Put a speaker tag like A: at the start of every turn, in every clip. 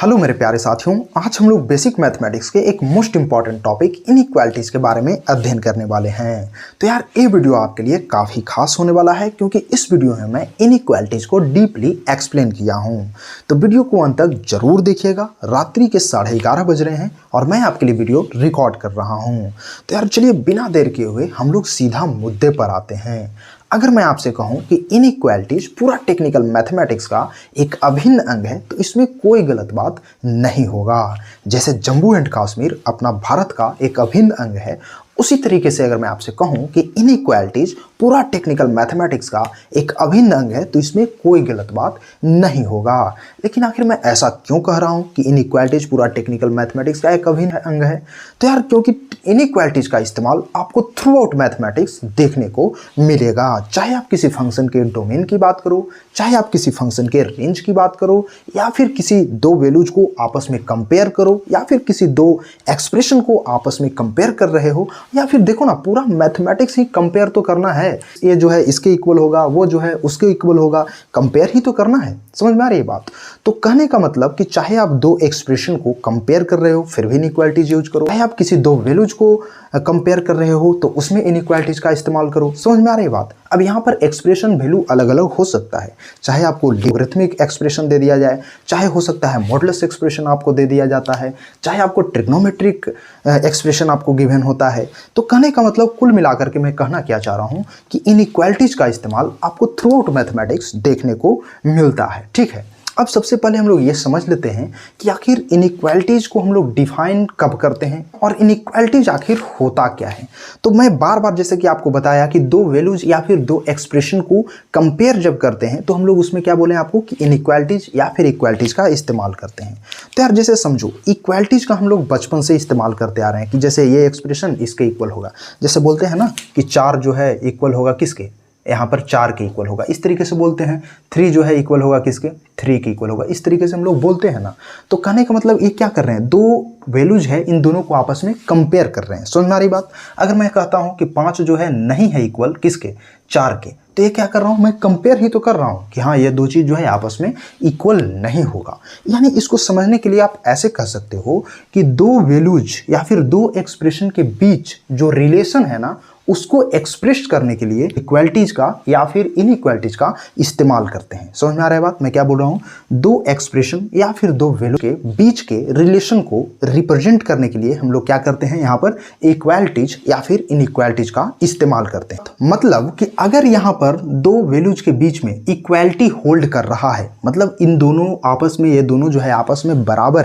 A: Hello मेरे प्यारे साथियों, आज हम लोग बेसिक मैथमेटिक्स के एक मोस्ट इंपॉर्टेंट टॉपिक इनइक्वालिटीज के बारे में अध्ययन करने वाले हैं। तो यार ये वीडियो आपके लिए काफ़ी खास होने वाला है क्योंकि इस वीडियो में मैं इनइक्वालिटीज को डीपली एक्सप्लेन किया हूँ। तो वीडियो को अंत तक जरूर देखिएगा। रात्रि के 11:30 बज रहे हैं और मैं आपके लिए वीडियो रिकॉर्ड कर रहा हूँ। तो यार चलिए बिना देर किए हुए हम लोग सीधा मुद्दे पर आते हैं। अगर मैं आपसे कहूं कि इनइक्वालिटीज पूरा टेक्निकल मैथमेटिक्स का एक अभिन्न अंग है तो इसमें कोई गलत बात नहीं होगा। जैसे जम्मू एंड कश्मीर अपना भारत का एक अभिन्न अंग है, उसी तरीके से अगर मैं आपसे कहूं कि इनइक्वालिटीज पूरा टेक्निकल मैथमेटिक्स का एक अभिन्न अंग है तो इसमें कोई गलत बात नहीं होगा। लेकिन आखिर मैं ऐसा क्यों कह रहा हूं कि इनइक्वालिटीज पूरा टेक्निकल मैथमेटिक्स का एक अभिन्न अंग है? तो यार क्योंकि इनइक्वालिटीज का इस्तेमाल आपको थ्रू आउट मैथमेटिक्स देखने को मिलेगा। चाहे आप किसी फंक्शन के डोमेन की बात करो, चाहे आप किसी फंक्शन के रेंज की बात करो, या फिर किसी दो वैल्यूज को आपस में कंपेयर करो, या फिर किसी दो एक्सप्रेशन को आपस में कंपेयर कर रहे हो, या फिर देखो ना पूरा मैथमेटिक्स ही कंपेयर तो करना है। ये जो है इसके इक्वल होगा, वो जो है उसके इक्वल होगा, कंपेयर ही तो करना है। समझ में आ रही है बात? तो कहने का मतलब कि चाहे आप दो एक्सप्रेशन को कंपेयर कर रहे हो फिर भी इनइक्वालिटीज यूज करो, चाहे आप किसी दो वैल्यूज को कंपेयर कर रहे हो तो उसमें इनइक्वालिटीज का इस्तेमाल करो। समझ में आ रही है बात? अब यहाँ पर एक्सप्रेशन वैल्यू अलग अलग हो सकता है, चाहे आपको लॉगरिथमिक एक्सप्रेशन दे दिया जाए, चाहे हो सकता है मॉडुलस एक्सप्रेशन आपको दे दिया जाता है, चाहे आपको ट्रिग्नोमेट्रिक एक्सप्रेशन आपको गिवन होता है। तो कहने का मतलब कुल मिलाकर के मैं कहना क्या चाह रहा हूँ कि इनइक्वालिटीज का इस्तेमाल आपको थ्रू आउट मैथमेटिक्स देखने को मिलता है। ठीक है, अब सबसे पहले हम लोग ये समझ लेते हैं कि आखिर इनइक्वालिटीज को हम लोग डिफाइन कब करते हैं और इनइक्वालिटीज आखिर होता क्या है। तो मैं बार बार जैसे कि आपको बताया कि दो वैल्यूज या फिर दो एक्सप्रेशन को कंपेयर जब करते हैं तो हम लोग उसमें क्या बोले आपको कि इनइक्वालिटीज या फिर इक्वालिटीज का इस्तेमाल करते हैं। तो यार जैसे समझो इक्वालिटीज का हम लोग बचपन से इस्तेमाल करते आ रहे हैं कि जैसे ये एक्सप्रेशन इसके इक्वल होगा, जैसे बोलते हैं ना कि 4 जो है इक्वल होगा किसके, यहाँ पर 4 के इक्वल होगा, इस तरीके से बोलते हैं। 3 जो है इक्वल होगा किसके, 3 के इक्वल होगा, इस तरीके से हम लोग बोलते हैं ना। तो कहने का मतलब ये क्या कर रहे हैं, दो वैल्यूज है इन दोनों को आपस में कंपेयर कर रहे हैं। समझ में आ रही बात? अगर मैं कहता हूं कि 5 जो है नहीं है इक्वल किसके, 4 के, तो ये क्या कर रहा हूं, मैं कंपेयर ही तो कर रहा हूं कि हाँ ये दो चीज जो है आपस में इक्वल नहीं होगा। यानी इसको समझने के लिए आप ऐसे कह सकते हो कि दो वैल्यूज या फिर दो एक्सप्रेशन के बीच जो रिलेशन है ना उसको एक्सप्रेस करने के लिए इक्वालिटीज का या फिर इनइक्वालिटीज का इस्तेमाल करते हैं। समझ में आ रहा है बात? मैं क्या बोल रहा हूँ, दो एक्सप्रेशन या फिर दो वैल्यू के बीच के रिलेशन को रिप्रेजेंट करने के लिए हम लोग क्या करते हैं, यहाँ पर इक्वालिटीज या फिर इनइक्वालिटीज का इस्तेमाल करते हैं। मतलब कि अगर यहाँ पर दो वैल्यूज के बीच में इक्वालिटी होल्ड कर रहा है, मतलब इन दोनों आपस में, ये दोनों जो है आपस में बराबर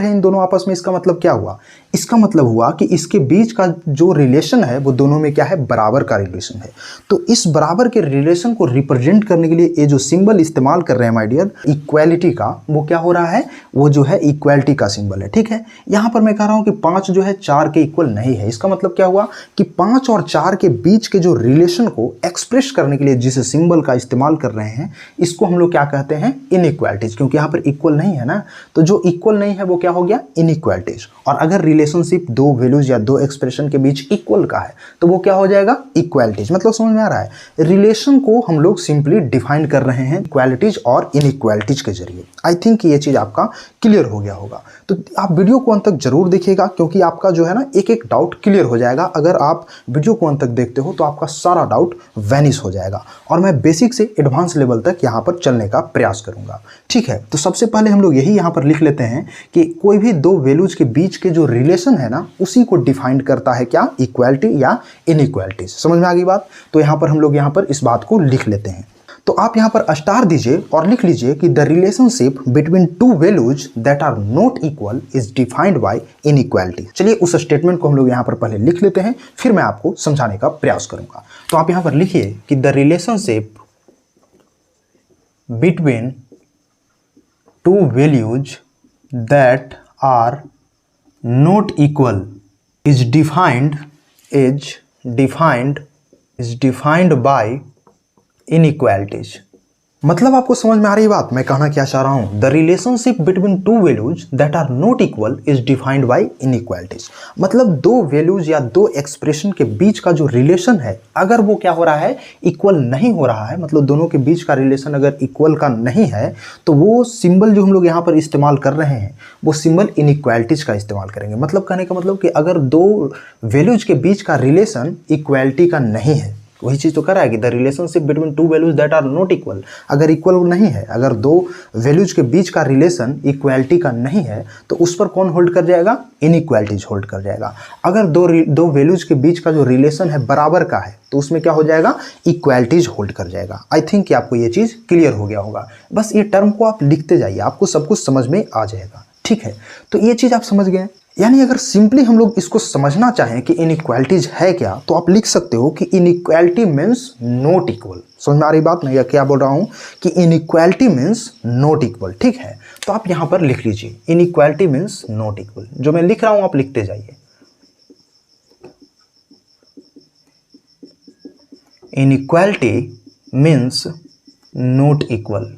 A: है इन दोनों आपस में, इसका मतलब क्या हुआ, इसका मतलब हुआ कि इसके बीच का जो रिलेशन है वो दोनों में क्या है, बराबर का रिलेशन है। तो इस बराबर के रिलेशन को रिप्रेजेंट करने के लिए ये जो सिंबल इस्तेमाल कर रहे हैं माय डियर, इक्वालिटी का, वो क्या हो रहा है, वो जो है इक्वालिटी का सिंबल है। ठीक है, यहां पर मैं कह रहा हूं कि 5 जो है 4 के इक्वल नहीं है, इसका मतलब क्या हुआ कि 5 और 4 के बीच के जो रिलेशन को एक्सप्रेस करने के लिए जिस सिंबल का इस्तेमाल कर रहे हैं इसको हम लोग क्या कहते हैं, इनइक्वालिटीज। क्योंकि यहां पर इक्वल नहीं है ना, तो जो इक्वल नहीं है वो क्या हो गया, इनइक्वालिटीज। और अगर रिलेशनशिप दो वैल्यूज या दो एक्सप्रेशन के बीच इक्वल का है तो वो क्या हो जाएगा, इक्वालिटीज। मतलब समझ में आ रहा है, रिलेशन को हम लोग सिंपली डिफाइन कर रहे हैं इक्वालिटीज और इनइक्वालिटीज के जरिए। आई थिंक ये चीज आपका क्लियर हो गया होगा। तो आप वीडियो को अंत तक जरूर देखिएगा क्योंकि आपका जो है ना एक एक डाउट क्लियर हो जाएगा। अगर आप वीडियो को अंत तक देखते हो तो आपका सारा डाउट वैनिश हो जाएगा और मैं बेसिक से एडवांस लेवल तक यहाँ पर चलने का प्रयास करूंगा। ठीक है, तो सबसे पहले हम लोग यही यहाँ पर लिख लेते हैं कि कोई भी दो वैल्यूज के बीच के जो रिलेशन है ना उसी को डिफाइन करता है क्या, इक्वालिटी या इनइक्वालिटीज। समझ में आ गई बात? तो यहाँ पर हम लोग यहाँ पर इस बात को लिख लेते हैं। तो आप यहाँ पर स्टार दीजिए और लिख लीजिए कि the relationship between two values that are not equal is defined by inequality. चलिए उस स्टेटमेंट को हम लोग यहाँ पर पहले लिख लेते हैं, फिर मैं आपको समझाने का प्रयास करूंगा। तो आप यहाँ पर लिखिए कि the relationship between two values that are not equal is defined by inequalities। मतलब आपको समझ में आ रही बात मैं कहना क्या चाह रहा हूं? The relationship between two values that are not equal is defined by inequalities. मतलब दो वैल्यूज या दो एक्सप्रेशन के बीच का जो रिलेशन है, अगर वो क्या हो रहा है, इक्वल नहीं हो रहा है, मतलब दोनों के बीच का रिलेशन अगर इक्वल का नहीं है, तो वो सिंबल जो हम लोग यहाँ पर इस्तेमाल कर रहे हैं वो सिंबल इनइक्वालिटीज का इस्तेमाल करेंगे। मतलब कहने का मतलब कि अगर दो वैल्यूज के बीच का रिलेशन इक्वालिटी का नहीं है, वही चीज तो कर रहा है कि the relationship between two values that are not equal, अगर इक्वल नहीं है, अगर दो वैल्यूज के बीच का रिलेशन इक्वालिटी का नहीं है, तो उस पर कौन होल्ड कर जाएगा? इनइक्वालिटीज होल्ड कर जाएगा। अगर दो वैल्यूज के बीच का जो रिलेशन है बराबर का है, तो उसमें क्या हो जाएगा? इक्वालिटीज होल्ड कर जाएगा। आई थिंक कि आपको ये चीज क्लियर हो गया होगा। बस ये टर्म को आप लिखते जाइए, आपको सब कुछ समझ में आ जाएगा। ठीक है, तो ये चीज आप समझ गए। यानी अगर सिंपली हम लोग इसको समझना चाहें कि इनइक्वालिटीज है क्या, तो आप लिख सकते हो कि इनइक्वालिटी मीन्स नॉट इक्वल। समझ में आ रही बात? मैं क्या बोल रहा हूं कि इनइक्वालिटी मीन्स नॉट इक्वल। ठीक है, तो आप यहां पर लिख लीजिए इनइक्वालिटी मीन्स नॉट इक्वल। जो मैं लिख रहा हूं आप लिखते जाइए। Inequality means not equal.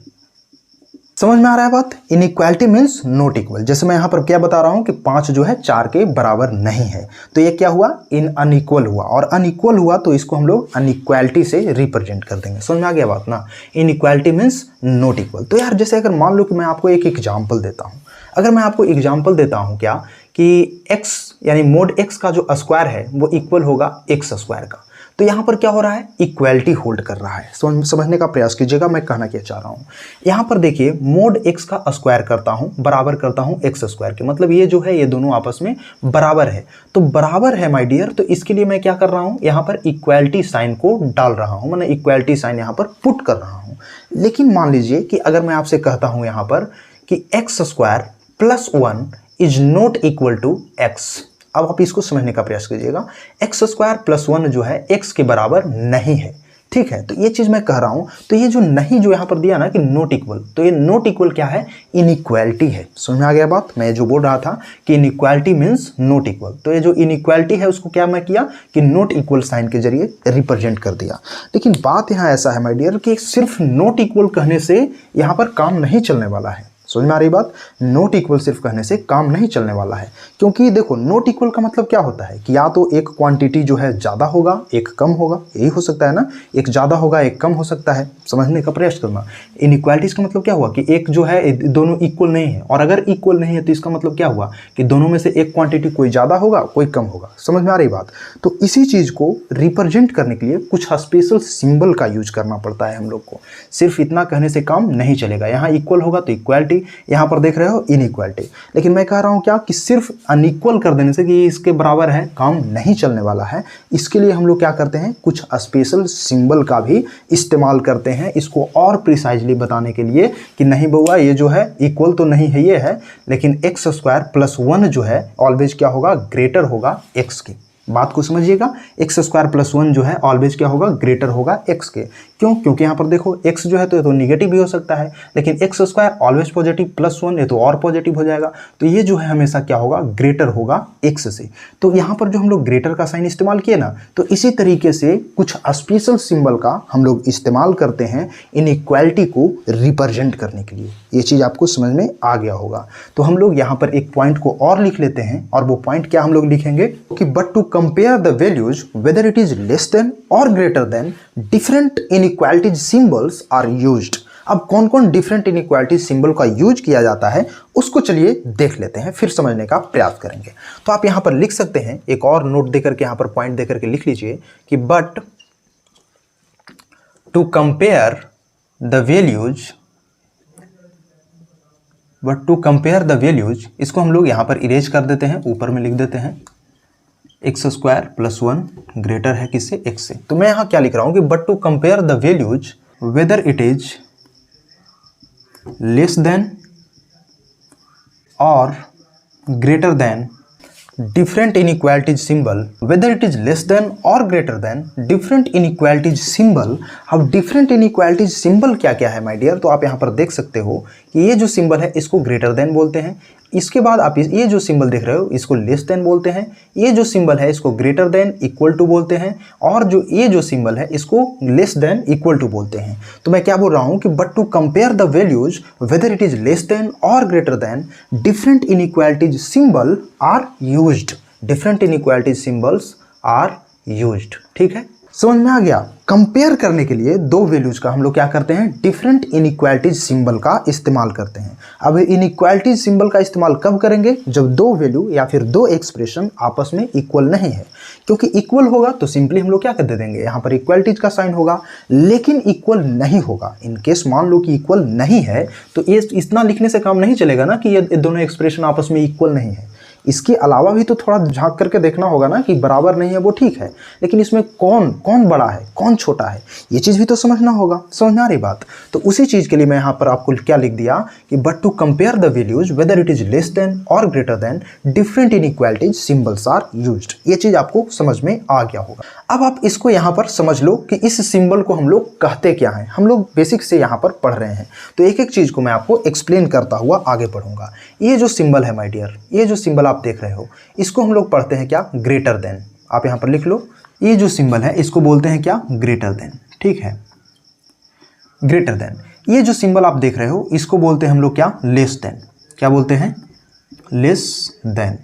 A: समझ में आ रहा है बात? Inequality means not equal. जैसे मैं यहां पर क्या बता रहा हूं कि 5 जो है 4 के बराबर नहीं है, तो ये क्या हुआ? अनइक्वल हुआ, और अनइक्वल हुआ तो इसको हम लोग अनइक्वालिटी से रिप्रेजेंट कर देंगे। समझ में आ गया बात ना? Inequality means not equal. तो यार जैसे अगर मान लो कि मैं आपको एक एग्जाम्पल देता हूं, अगर मैं आपको एग्जाम्पल देता हूं क्या कि x यानी मोड x का जो स्क्वायर है वो इक्वल होगा x स्क्वायर का, तो यहां पर क्या हो रहा है? इक्वालिटी होल्ड कर रहा है। समझने का प्रयास कीजिएगा मैं कहना क्या चाह रहा हूं। यहां पर देखिए मोड x का स्क्वायर करता हूं बराबर करता हूं x स्क्वायर के, मतलब ये जो है ये दोनों आपस में बराबर है। तो बराबर है माय डियर, तो इसके लिए मैं क्या कर रहा हूं? यहां पर इक्वालिटी साइन को डाल रहा हूं, मैंने इक्वालिटी साइन यहां पर पुट कर रहा हूं। लेकिन मान लीजिए कि अगर मैं आपसे कहता हूं यहां पर कि x square plus 1 is not equal to x। अब आप इसको समझने का प्रयास कीजिएगा। एक्स स्क्वायर प्लस 1 जो है x के बराबर नहीं है। ठीक है, तो ये चीज मैं कह रहा हूं, तो ये जो नहीं जो यहां पर दिया ना कि नॉट इक्वल, तो ये नॉट इक्वल क्या है? इनइक्वालिटी है। समझ में आ गया बात? मैं जो बोल रहा था कि इनइक्वालिटी मीन्स नॉट इक्वल, तो ये जो इनइक्वालिटी है उसको क्या मैं किया कि नॉट इक्वल साइन के जरिए रिप्रेजेंट कर दिया। लेकिन बात यहां ऐसा है माय डियर कि सिर्फ नॉट इक्वल कहने से यहां पर काम नहीं चलने वाला है। समझ में आ रही बात? नॉट इक्वल सिर्फ कहने से काम नहीं चलने वाला है, क्योंकि देखो नॉट इक्वल का मतलब क्या होता है कि या तो एक क्वांटिटी जो है ज़्यादा होगा एक कम होगा, यही हो सकता है ना, एक ज़्यादा होगा एक कम हो सकता है। समझने का प्रयास करना। इनइक्वालिटीज का मतलब क्या हुआ कि एक जो है दोनों इक्वल नहीं है, और अगर इक्वल नहीं है तो इसका मतलब क्या हुआ कि दोनों में से एक क्वांटिटी कोई ज़्यादा होगा कोई कम होगा। समझ में आ रही बात? तो इसी चीज़ को रिप्रेजेंट करने के लिए कुछ स्पेशल सिंबल का यूज करना पड़ता है हम लोग को। सिर्फ इतना कहने से काम नहीं चलेगा। यहाँ इक्वल होगा तो इक्वालिटी, यहां पर देख रहे हो इनइक्वालिटी। लेकिन मैं कह रहा हूं क्या कि सिर्फ अनइक्वल कर देने से कि ये इसके बराबर है काम नहीं चलने वाला है। इसके लिए हम लोग क्या करते हैं? कुछ स्पेशल सिंबल का भी इस्तेमाल करते हैं इसको और प्रिसाइजली बताने के लिए कि नहीं बउआ ये जो है इक्वल तो नहीं है, ये है, लेकिन एक्स स्क्वायर प्लस 1 जो है ऑलवेज क्या होगा? ग्रेटर होगा एक्स के। बात को समझिएगा, एक्स स्क्वायर प्लस 1 जो है ऑलवेज क्या होगा? ग्रेटर होगा एक्स के। क्यों? क्योंकि यहाँ पर देखो एक्स जो है तो ये तो निगेटिव भी हो सकता है, लेकिन x square always positive plus 1 ये तो और पॉजिटिव हो जाएगा, तो ये जो है हमेशा क्या होगा? ग्रेटर होगा एक्स से। तो यहाँ पर जो हम लोग ग्रेटर का साइन इस्तेमाल किए ना, तो इसी तरीके से कुछ स्पेशल सिंबल का हम लोग इस्तेमाल करते हैं इनइक्वालिटी को रिप्रेजेंट करने के लिए। ये चीज़ आपको समझ में आ गया होगा। तो हम लोग यहाँ पर एक पॉइंट को और लिख लेते हैं, और वो पॉइंट क्या हम लोग लिखेंगे कि but to compare the values whether it is less than और greater than different inequalities symbols are used. अब कौन कौन डिफरेंट इनइक्वालिटी सिंबल का यूज किया जाता है उसको चलिए देख लेते हैं, फिर समझने का प्रयास करेंगे। तो आप यहां पर लिख सकते हैं, एक और नोट देकर के यहां पर पॉइंट देकर के लिख लीजिए कि but to compare the values, इसको हम लोग यहां पर इरेज कर देते हैं, ऊपर में लिख देते हैं एक्स स्क्वायर प्लस 1 ग्रेटर है किससे? एक्स से। तो मैं यहां क्या लिख रहा हूं कि but to compare the values whether it is less than और greater than different inequalities symbol whether it is less than or greater than different inequalities symbol। अब different inequalities symbol क्या क्या है माय डियर, तो आप यहाँ पर देख सकते हो कि ये जो सिंबल है इसको ग्रेटर देन बोलते हैं, इसके बाद आप ये जो सिंबल देख रहे हो इसको लेस देन बोलते हैं, ये जो सिंबल है इसको ग्रेटर देन इक्वल टू बोलते हैं, और जो ये जो सिंबल है इसको लेस देन इक्वल टू बोलते हैं। तो मैं क्या बोल रहा हूँ कि but to compare the values whether it is less than और greater than different inequalities symbol are used, different inequalities symbols are used. ठीक है, समझ में आ गया। कंपेयर करने के लिए दो वैल्यूज का हम लोग क्या करते हैं, डिफरेंट इनइक्वालिटीज सिंबल का इस्तेमाल करते हैं। अब इनइक्वालिटीज सिंबल का इस्तेमाल कब करेंगे, जब दो वैल्यू या फिर दो एक्सप्रेशन आपस में इक्वल नहीं है, क्योंकि इक्वल होगा तो सिंपली हम लोग क्या कर दे देंगे, यहाँ पर इक्वालिटीज का साइन होगा, लेकिन इक्वल नहीं होगा। इन केस मान लो कि इक्वल नहीं है तो ये इतना लिखने से काम नहीं चलेगा ना कि ये दोनों एक्सप्रेशन आपस में इक्वल नहीं है। इसके अलावा भी तो थोड़ा झांक करके देखना होगा ना कि बराबर नहीं है वो ठीक है, लेकिन इसमें कौन बड़ा है कौन छोटा है, ये चीज़ भी तो समझना होगा। समझ में आ रही बात? तो उसी चीज़ के लिए मैं यहाँ पर आपको क्या लिख दिया कि but to compare the values whether it is less than और greater than different inequalities symbols are used. ये चीज़ आपको समझ में आ गया होगा। अब आप इसको यहाँ पर समझ लो कि इस सिंबल को हम लोग कहते क्या हैं। हम लोग बेसिक से यहाँ पर पढ़ रहे हैं, तो एक एक चीज़ को मैं आपको एक्सप्लेन करता हुआ आगे बढ़ूंगा। ये जो सिंबल है माय डियर, ये जो सिंबल आप देख रहे हो इसको हम लोग पढ़ते हैं क्या, ग्रेटर देन। आप यहां पर लिख लो, ये जो सिंबल है इसको बोलते हैं क्या, ग्रेटर देन। ठीक है, ग्रेटर देन। ये जो सिंबल आप देख रहे हो इसको बोलते हैं हम लोग क्या, लेस देन। क्या बोलते हैं, लेस देन।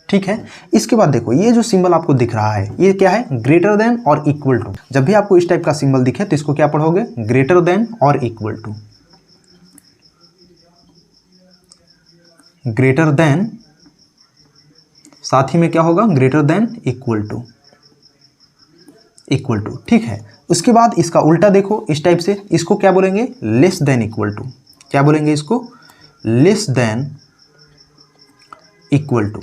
A: ठीक है, इसके बाद देखो ये जो सिंबल आपको दिख रहा है ये क्या है, ग्रेटर देन और इक्वल टू। जब भी आपको इस टाइप का सिंबल दिखे तो इसको क्या पढ़ोगे, ग्रेटर देन और इक्वल टू। ग्रेटर देन साथ ही में क्या होगा, greater than equal to, equal to. ठीक है, उसके बाद इसका उल्टा देखो इस टाइप से, इसको क्या बोलेंगे, लेस देन इक्वल टू। क्या बोलेंगे इसको, लेस देन इक्वल टू।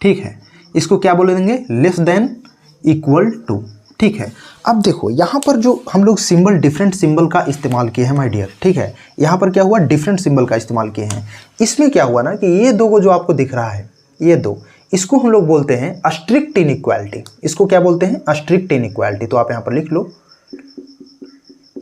A: ठीक है, इसको क्या बोलेंगे, लेस देन इक्वल टू। ठीक है, अब देखो यहाँ पर जो हम लोग सिंबल डिफरेंट सिंबल का इस्तेमाल किए हैं माय डियर। ठीक है, यहाँ पर क्या हुआ, डिफरेंट सिंबल का इस्तेमाल किए हैं। इसमें क्या हुआ ना कि ये दो को जो आपको दिख रहा है, ये दो, इसको हम लोग बोलते हैं स्ट्रिक्ट इनइक्वालिटी। इसको क्या बोलते हैं, स्ट्रिक्ट इनइक्वालिटी। तो आप यहाँ पर लिख लो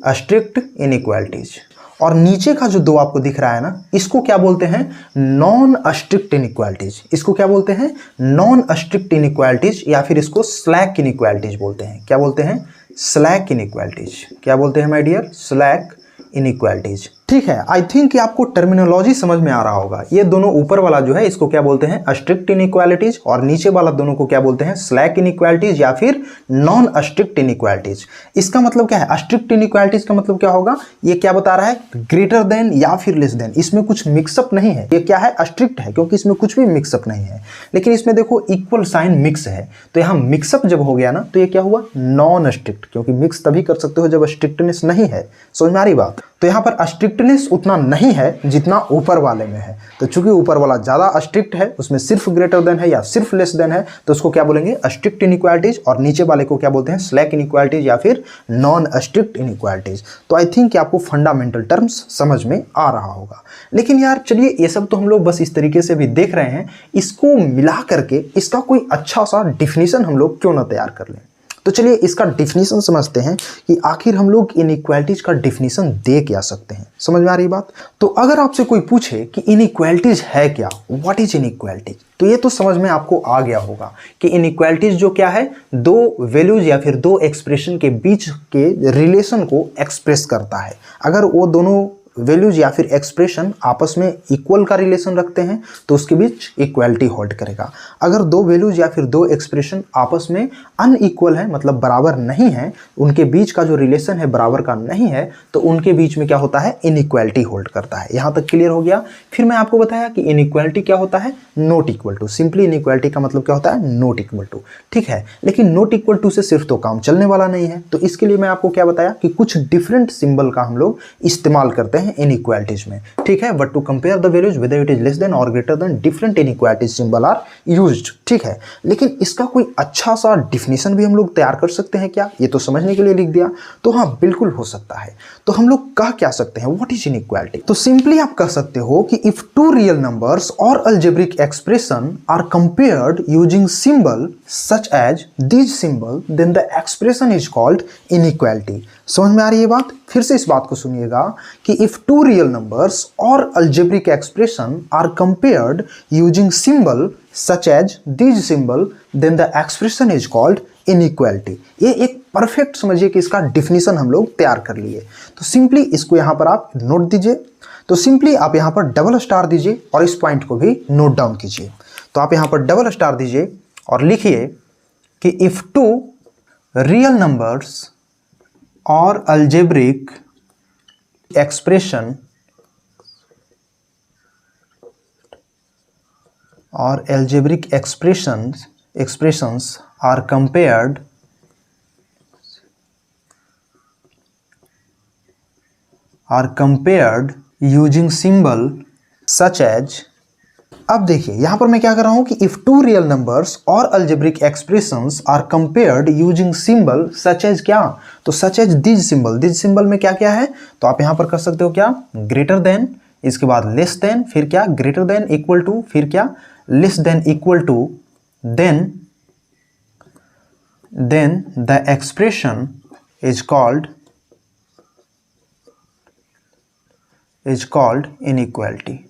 A: स्ट्रिक्ट इनइक्वालिटीज। और नीचे का जो दो आपको दिख रहा है ना, इसको क्या बोलते हैं, नॉन स्ट्रिक्ट इनइक्वालिटीज। इसको क्या बोलते हैं, नॉन स्ट्रिक्ट इनइक्वालिटीज, या फिर इसको स्लैक इनइक्वालिटीज बोलते हैं। क्या बोलते हैं, स्लैक इनइक्वालिटीज। क्या बोलते हैं माय डियर, स्लैक इनइक्वालिटीज। ठीक है, आई थिंक कि आपको टर्मिनोलॉजी समझ में आ रहा होगा। ये दोनों ऊपर वाला जो है इसको क्या बोलते हैं, स्ट्रिक्ट इनइक्वालिटीज, और नीचे वाला दोनों को क्या बोलते हैं, स्लैक इनइक्वालिटीज या फिर नॉन स्ट्रिक्ट इनइक्वालिटीज। इसका मतलब क्या है, स्ट्रिक्ट इनइक्वालिटीज का मतलब क्या होगा, ये क्या बता रहा है, ग्रेटर देन या फिर लेस देन। इसमें कुछ मिक्सअप नहीं है, ये क्या है, स्ट्रिक्ट है क्योंकि इसमें कुछ भी मिक्सअप नहीं है। लेकिन इसमें देखो इक्वल साइन मिक्स है, तो यहाँ मिक्सअप जब हो गया ना तो ये क्या हुआ, नॉन स्ट्रिक्ट, क्योंकि मिक्स तभी कर सकते हो जब स्ट्रिक्टनेस नहीं है। समझ में आ रही बात? तो यहाँ पर स्ट्रिक्टनेस उतना नहीं है जितना ऊपर वाले में है। तो चूंकि ऊपर वाला ज़्यादा स्ट्रिक्ट है, उसमें सिर्फ ग्रेटर देन है या सिर्फ लेस देन है, तो उसको क्या बोलेंगे, स्ट्रिक्ट इनइक्वालिटीज, और नीचे वाले को क्या बोलते हैं, स्लैक इनइक्वालिटीज या फिर नॉन स्ट्रिक्ट इनइक्वालिटीज। तो आई थिंक कि आपको फंडामेंटल टर्म्स समझ में आ रहा होगा। लेकिन यार चलिए, ये सब तो हम लोग बस इस तरीके से भी देख रहे हैं, इसको मिला करके इसका कोई अच्छा सा डिफिनीशन हम लोग क्यों ना तैयार कर लें। तो चलिए इसका डिफिनीशन समझते हैं कि आखिर हम लोग इनइक्वालिटीज का डिफिनीशन दे क्या सकते हैं। समझ में आ रही बात? तो अगर आपसे कोई पूछे कि इनइक्वालिटीज है क्या, व्हाट इज इनइक्वालिटीज, तो ये तो समझ में आपको आ गया होगा कि इनइक्वालिटीज जो क्या है, दो वैल्यूज या फिर दो एक्सप्रेशन के बीच के रिलेशन को एक्सप्रेस करता है। अगर वो दोनों वैल्यूज या फिर एक्सप्रेशन आपस में इक्वल का रिलेशन रखते हैं तो उसके बीच इक्वालिटी होल्ड करेगा। अगर दो वैल्यूज या फिर दो एक्सप्रेशन आपस में अनइक्वल है, मतलब बराबर नहीं है, उनके बीच का जो रिलेशन है बराबर का नहीं है, तो उनके बीच में क्या होता है, इनइक्वालिटी होल्ड करता है। यहाँ तक क्लियर हो गया? फिर मैं आपको बताया कि इनइक्वालिटी क्या होता है, not equal to. Simply inequality का मतलब क्या होता है, नॉट इक्वल टू। ठीक है, लेकिन नॉट इक्वल टू से सिर्फ तो काम चलने वाला नहीं है, तो इसके लिए मैं आपको क्या बताया कि कुछ डिफरेंट सिंबल का हम लोग इस्तेमाल करते हैं हैं इनइक्वालिटीज में, ठीक है। But to compare the values whether it is less than और greater than different inequalities symbol are used, ठीक है। लेकिन इसका कोई अच्छा सा डिफिनेशन भी हम लोग तैयार कर सकते हैं क्या? ये तो समझने के लिए लिख दिया, तो हाँ बिल्कुल हो सकता है। तो हम लोग कह क्या सकते हैं, व्हाट इज इनइक्वालिटी? तो सिंपली आप कह सकते हो कि इफ टू रियल नंबर्स और algebraic expression are compared using symbol such as this symbol then the expression is called inequality. समझ में आ रही है बात? फिर से इस बात को सुनिएगा कि इफ टू रियल नंबर्स और algebraic expression are compared using symbol such as this symbol then the expression is called inequality. ये एक परफेक्ट समझिए कि इसका डिफिनीशन हम लोग तैयार कर लिए। तो सिंपली इसको यहां पर आप नोट दीजिए। तो सिंपली आप यहां पर डबल स्टार दीजिए और इस पॉइंट को भी नोट डाउन कीजिए। तो आप यहां पर डबल स्टार दीजिए और लिखिए कि इफ टू रियल नंबर्स और अलजेब्रिक एक्सप्रेशन और algebraic expressions are compared using symbol such as, अब देखिए यहां पर मैं क्या कर रहा हूं कि इफ टू रियल नंबर्स और algebraic expressions are compared using symbol such as, क्या? तो such as this symbol. This symbol में क्या क्या है? तो आप यहां पर कर सकते हो क्या, ग्रेटर देन, इसके बाद लेस देन, फिर क्या, ग्रेटर देन, इक्वल टू, फिर क्या, less than, equal to, then the expression is called inequality.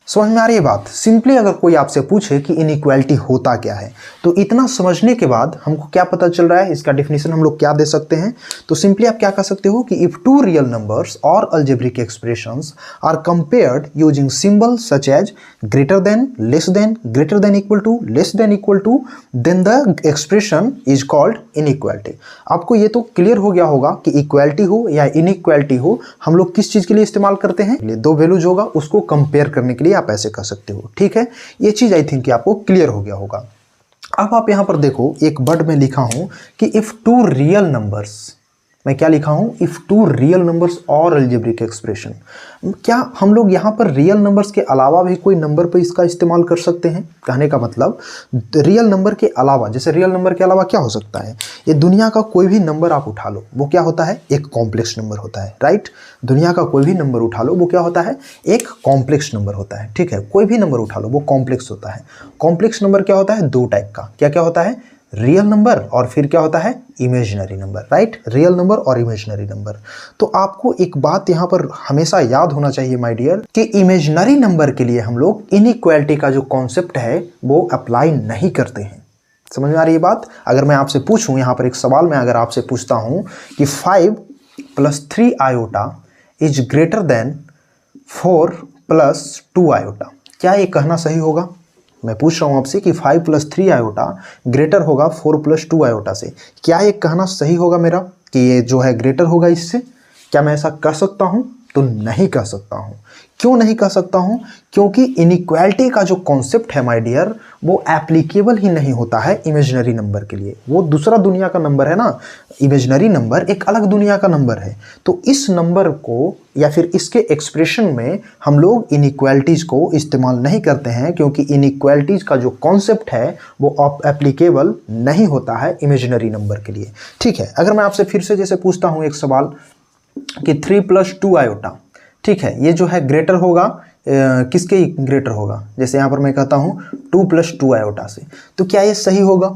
A: समझ में आ रही है बात? सिंपली अगर कोई आपसे पूछे कि इनइक्वालिटी होता क्या है, तो इतना समझने के बाद हमको क्या पता चल रहा है, इसका डेफिनेशन हम लोग क्या दे सकते हैं? तो सिंपली आप क्या कह सकते हो कि इफ टू रियल नंबर्स और algebraic expressions are compared using symbol such as greater than, less than, greater than equal to, less than equal to, then the expression is called inequality. आपको ये तो क्लियर हो गया होगा कि equality हो या इनइक्वालिटी हो, हम लोग किस चीज के लिए इस्तेमाल करते हैं? दो वैल्यूज होगा उसको कंपेयर करने के लिए आप ऐसे कर सकते हो, ठीक है। ये चीज आई थिंक कि आपको क्लियर हो गया होगा। अब आप यहां पर देखो एक वर्ड में लिखा हूं कि इफ टू रियल नंबर्स, मैं क्या लिखा हूं, इफ टू रियल नंबर्स और अलजेब्रिक एक्सप्रेशन। क्या हम लोग यहां पर रियल नंबर्स के अलावा भी कोई नंबर पर इसका इस्तेमाल कर सकते हैं? कहने का मतलब रियल नंबर के अलावा, जैसे रियल नंबर के अलावा क्या हो सकता है? ये दुनिया का कोई भी नंबर आप उठा लो, वो क्या होता है? एक कॉम्प्लेक्स नंबर होता है, राइट। दुनिया का कोई भी नंबर उठा लो, वो क्या होता है? एक कॉम्प्लेक्स नंबर होता है, ठीक है। कोई भी नंबर उठा लो वो कॉम्प्लेक्स होता है। कॉम्प्लेक्स नंबर क्या होता है? दो टाइप का। क्या क्या होता है? रियल नंबर और फिर क्या होता है? Imaginary number, right. Real number और इमेजिनरी नंबर। तो आपको एक बात यहां पर हमेशा याद होना चाहिए माय डियर, कि इमेजिनरी नंबर के लिए हम लोग इनइक्वालिटी का जो कॉन्सेप्ट है वो अप्लाई नहीं करते हैं। समझ में आ रही है बात? अगर मैं आपसे पूछूं, यहां पर एक सवाल मैं अगर आपसे पूछता हूं कि 5 + 3 iota is greater than 4 + 2 iota, क्या ये कहना सही होगा? मैं पूछ रहा हूं आपसे कि 5 + 3 आयोटा ग्रेटर होगा 4 + 2 आयोटा से, क्या ये कहना सही होगा मेरा कि ये जो है ग्रेटर होगा इससे? क्या मैं ऐसा कह सकता हूं? तो नहीं कह सकता हूं। क्यों नहीं कह सकता हूं? क्योंकि इनइक्वालिटी का जो कॉन्सेप्ट है माय डियर, वो एप्लीकेबल ही नहीं होता है इमेजिनरी नंबर के लिए। वो दूसरा दुनिया का नंबर है ना, इमेजिनरी नंबर एक अलग दुनिया का नंबर है। तो इस नंबर को या फिर इसके एक्सप्रेशन में हम लोग इनइक्वालिटीज को इस्तेमाल नहीं करते हैं, क्योंकि इनइक्वालिटीज का जो कॉन्सेप्ट है वो एप्लीकेबल नहीं होता है इमेजिनरी नंबर के लिए, ठीक है। अगर मैं आपसे फिर से जैसे पूछता हूं एक सवाल कि 3 + 2 आयोटा, ठीक है, ये जो है ग्रेटर होगा किसके ग्रेटर होगा? जैसे यहाँ पर मैं कहता हूँ 2 + 2 आयोटा से, तो क्या ये सही होगा?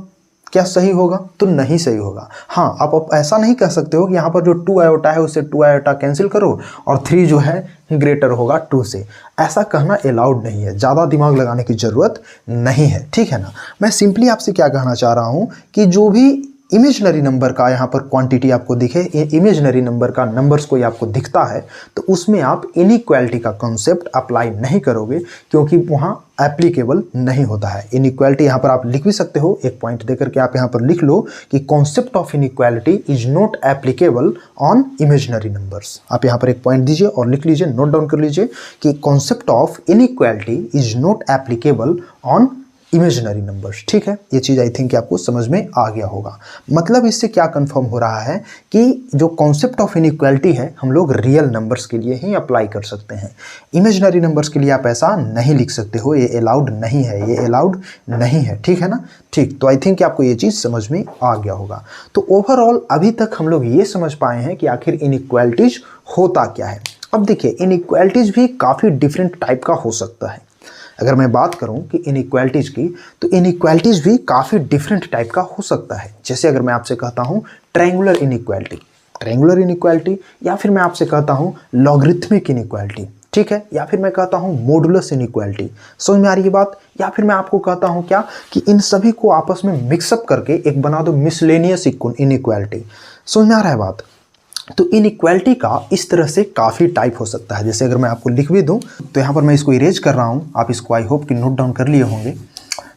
A: क्या सही होगा? तो नहीं सही होगा। हाँ, आप ऐसा नहीं कह सकते हो कि यहाँ पर जो 2 आयोटा है उससे 2 आयोटा कैंसिल करो और 3 जो है ग्रेटर होगा 2 से। ऐसा कहना अलाउड नहीं है, ज़्यादा दिमाग लगाने की ज़रूरत नहीं है, ठीक है ना। मैं सिंपली आपसे क्या कहना चाह रहा हूँ कि जो भी इमेजिनरी नंबर का यहाँ पर क्वांटिटी आपको दिखे, इमेजिनरी नंबर का नंबर्स कोई आपको दिखता है, तो उसमें आप इनइक्वालिटी का कॉन्सेप्ट अप्लाई नहीं करोगे, क्योंकि वहाँ एप्लीकेबल नहीं होता है। इनइक्वालिटी यहाँ पर आप लिख भी सकते हो, एक पॉइंट देकर के आप यहाँ पर लिख लो कि concept of inequality is not applicable on imaginary numbers. आप यहाँ पर एक पॉइंट दीजिए और लिख लीजिए, नोट डाउन कर लीजिए कि concept of inequality is not applicable on imaginary numbers. ठीक है, ये चीज़ आई थिंक कि आपको समझ में आ गया होगा। मतलब इससे क्या कंफर्म हो रहा है कि जो कॉन्सेप्ट ऑफ इनइक्वालिटी है हम लोग रियल नंबर्स के लिए ही अप्लाई कर सकते हैं। इमेजिनरी नंबर्स के लिए आप ऐसा नहीं लिख सकते हो, ये अलाउड नहीं है, ये अलाउड नहीं है। ठीक है ना? ठीक, तो आई थिंक कि आपको ये चीज़ समझ में आ गया होगा। तो ओवरऑल अभी तक हम लोग ये समझ पाए हैं कि आखिर इनइक्वालिटीज होता क्या है। अब देखिए, इनइक्वालिटीज भी काफ़ी डिफरेंट टाइप का हो सकता है। अगर मैं बात करूं कि इनइक्वालिटीज की, तो इनइक्वालिटीज भी काफ़ी डिफरेंट टाइप का हो सकता है। जैसे अगर मैं आपसे कहता हूं ट्रायंगुलर इनइक्वालिटी, या फिर मैं आपसे कहता हूं लॉगरिथमिक इनइक्वालिटी, ठीक है, या फिर मैं कहता हूं मॉडुलस इनइक्वालिटी। समझ में आ रही है बात? या फिर मैं आपको कहता हूं क्या कि इन सभी को आपस में मिक्सअप करके एक बना दो मिसलेनियस इनइक्वालिटी। समझ में आ रहा है बात? तो इनइक्वालिटी का इस तरह से काफ़ी टाइप हो सकता है। जैसे अगर मैं आपको लिख भी दूं, तो यहाँ पर मैं इसको इरेज कर रहा हूँ, आप इसको आई होप कि नोट डाउन कर लिए होंगे।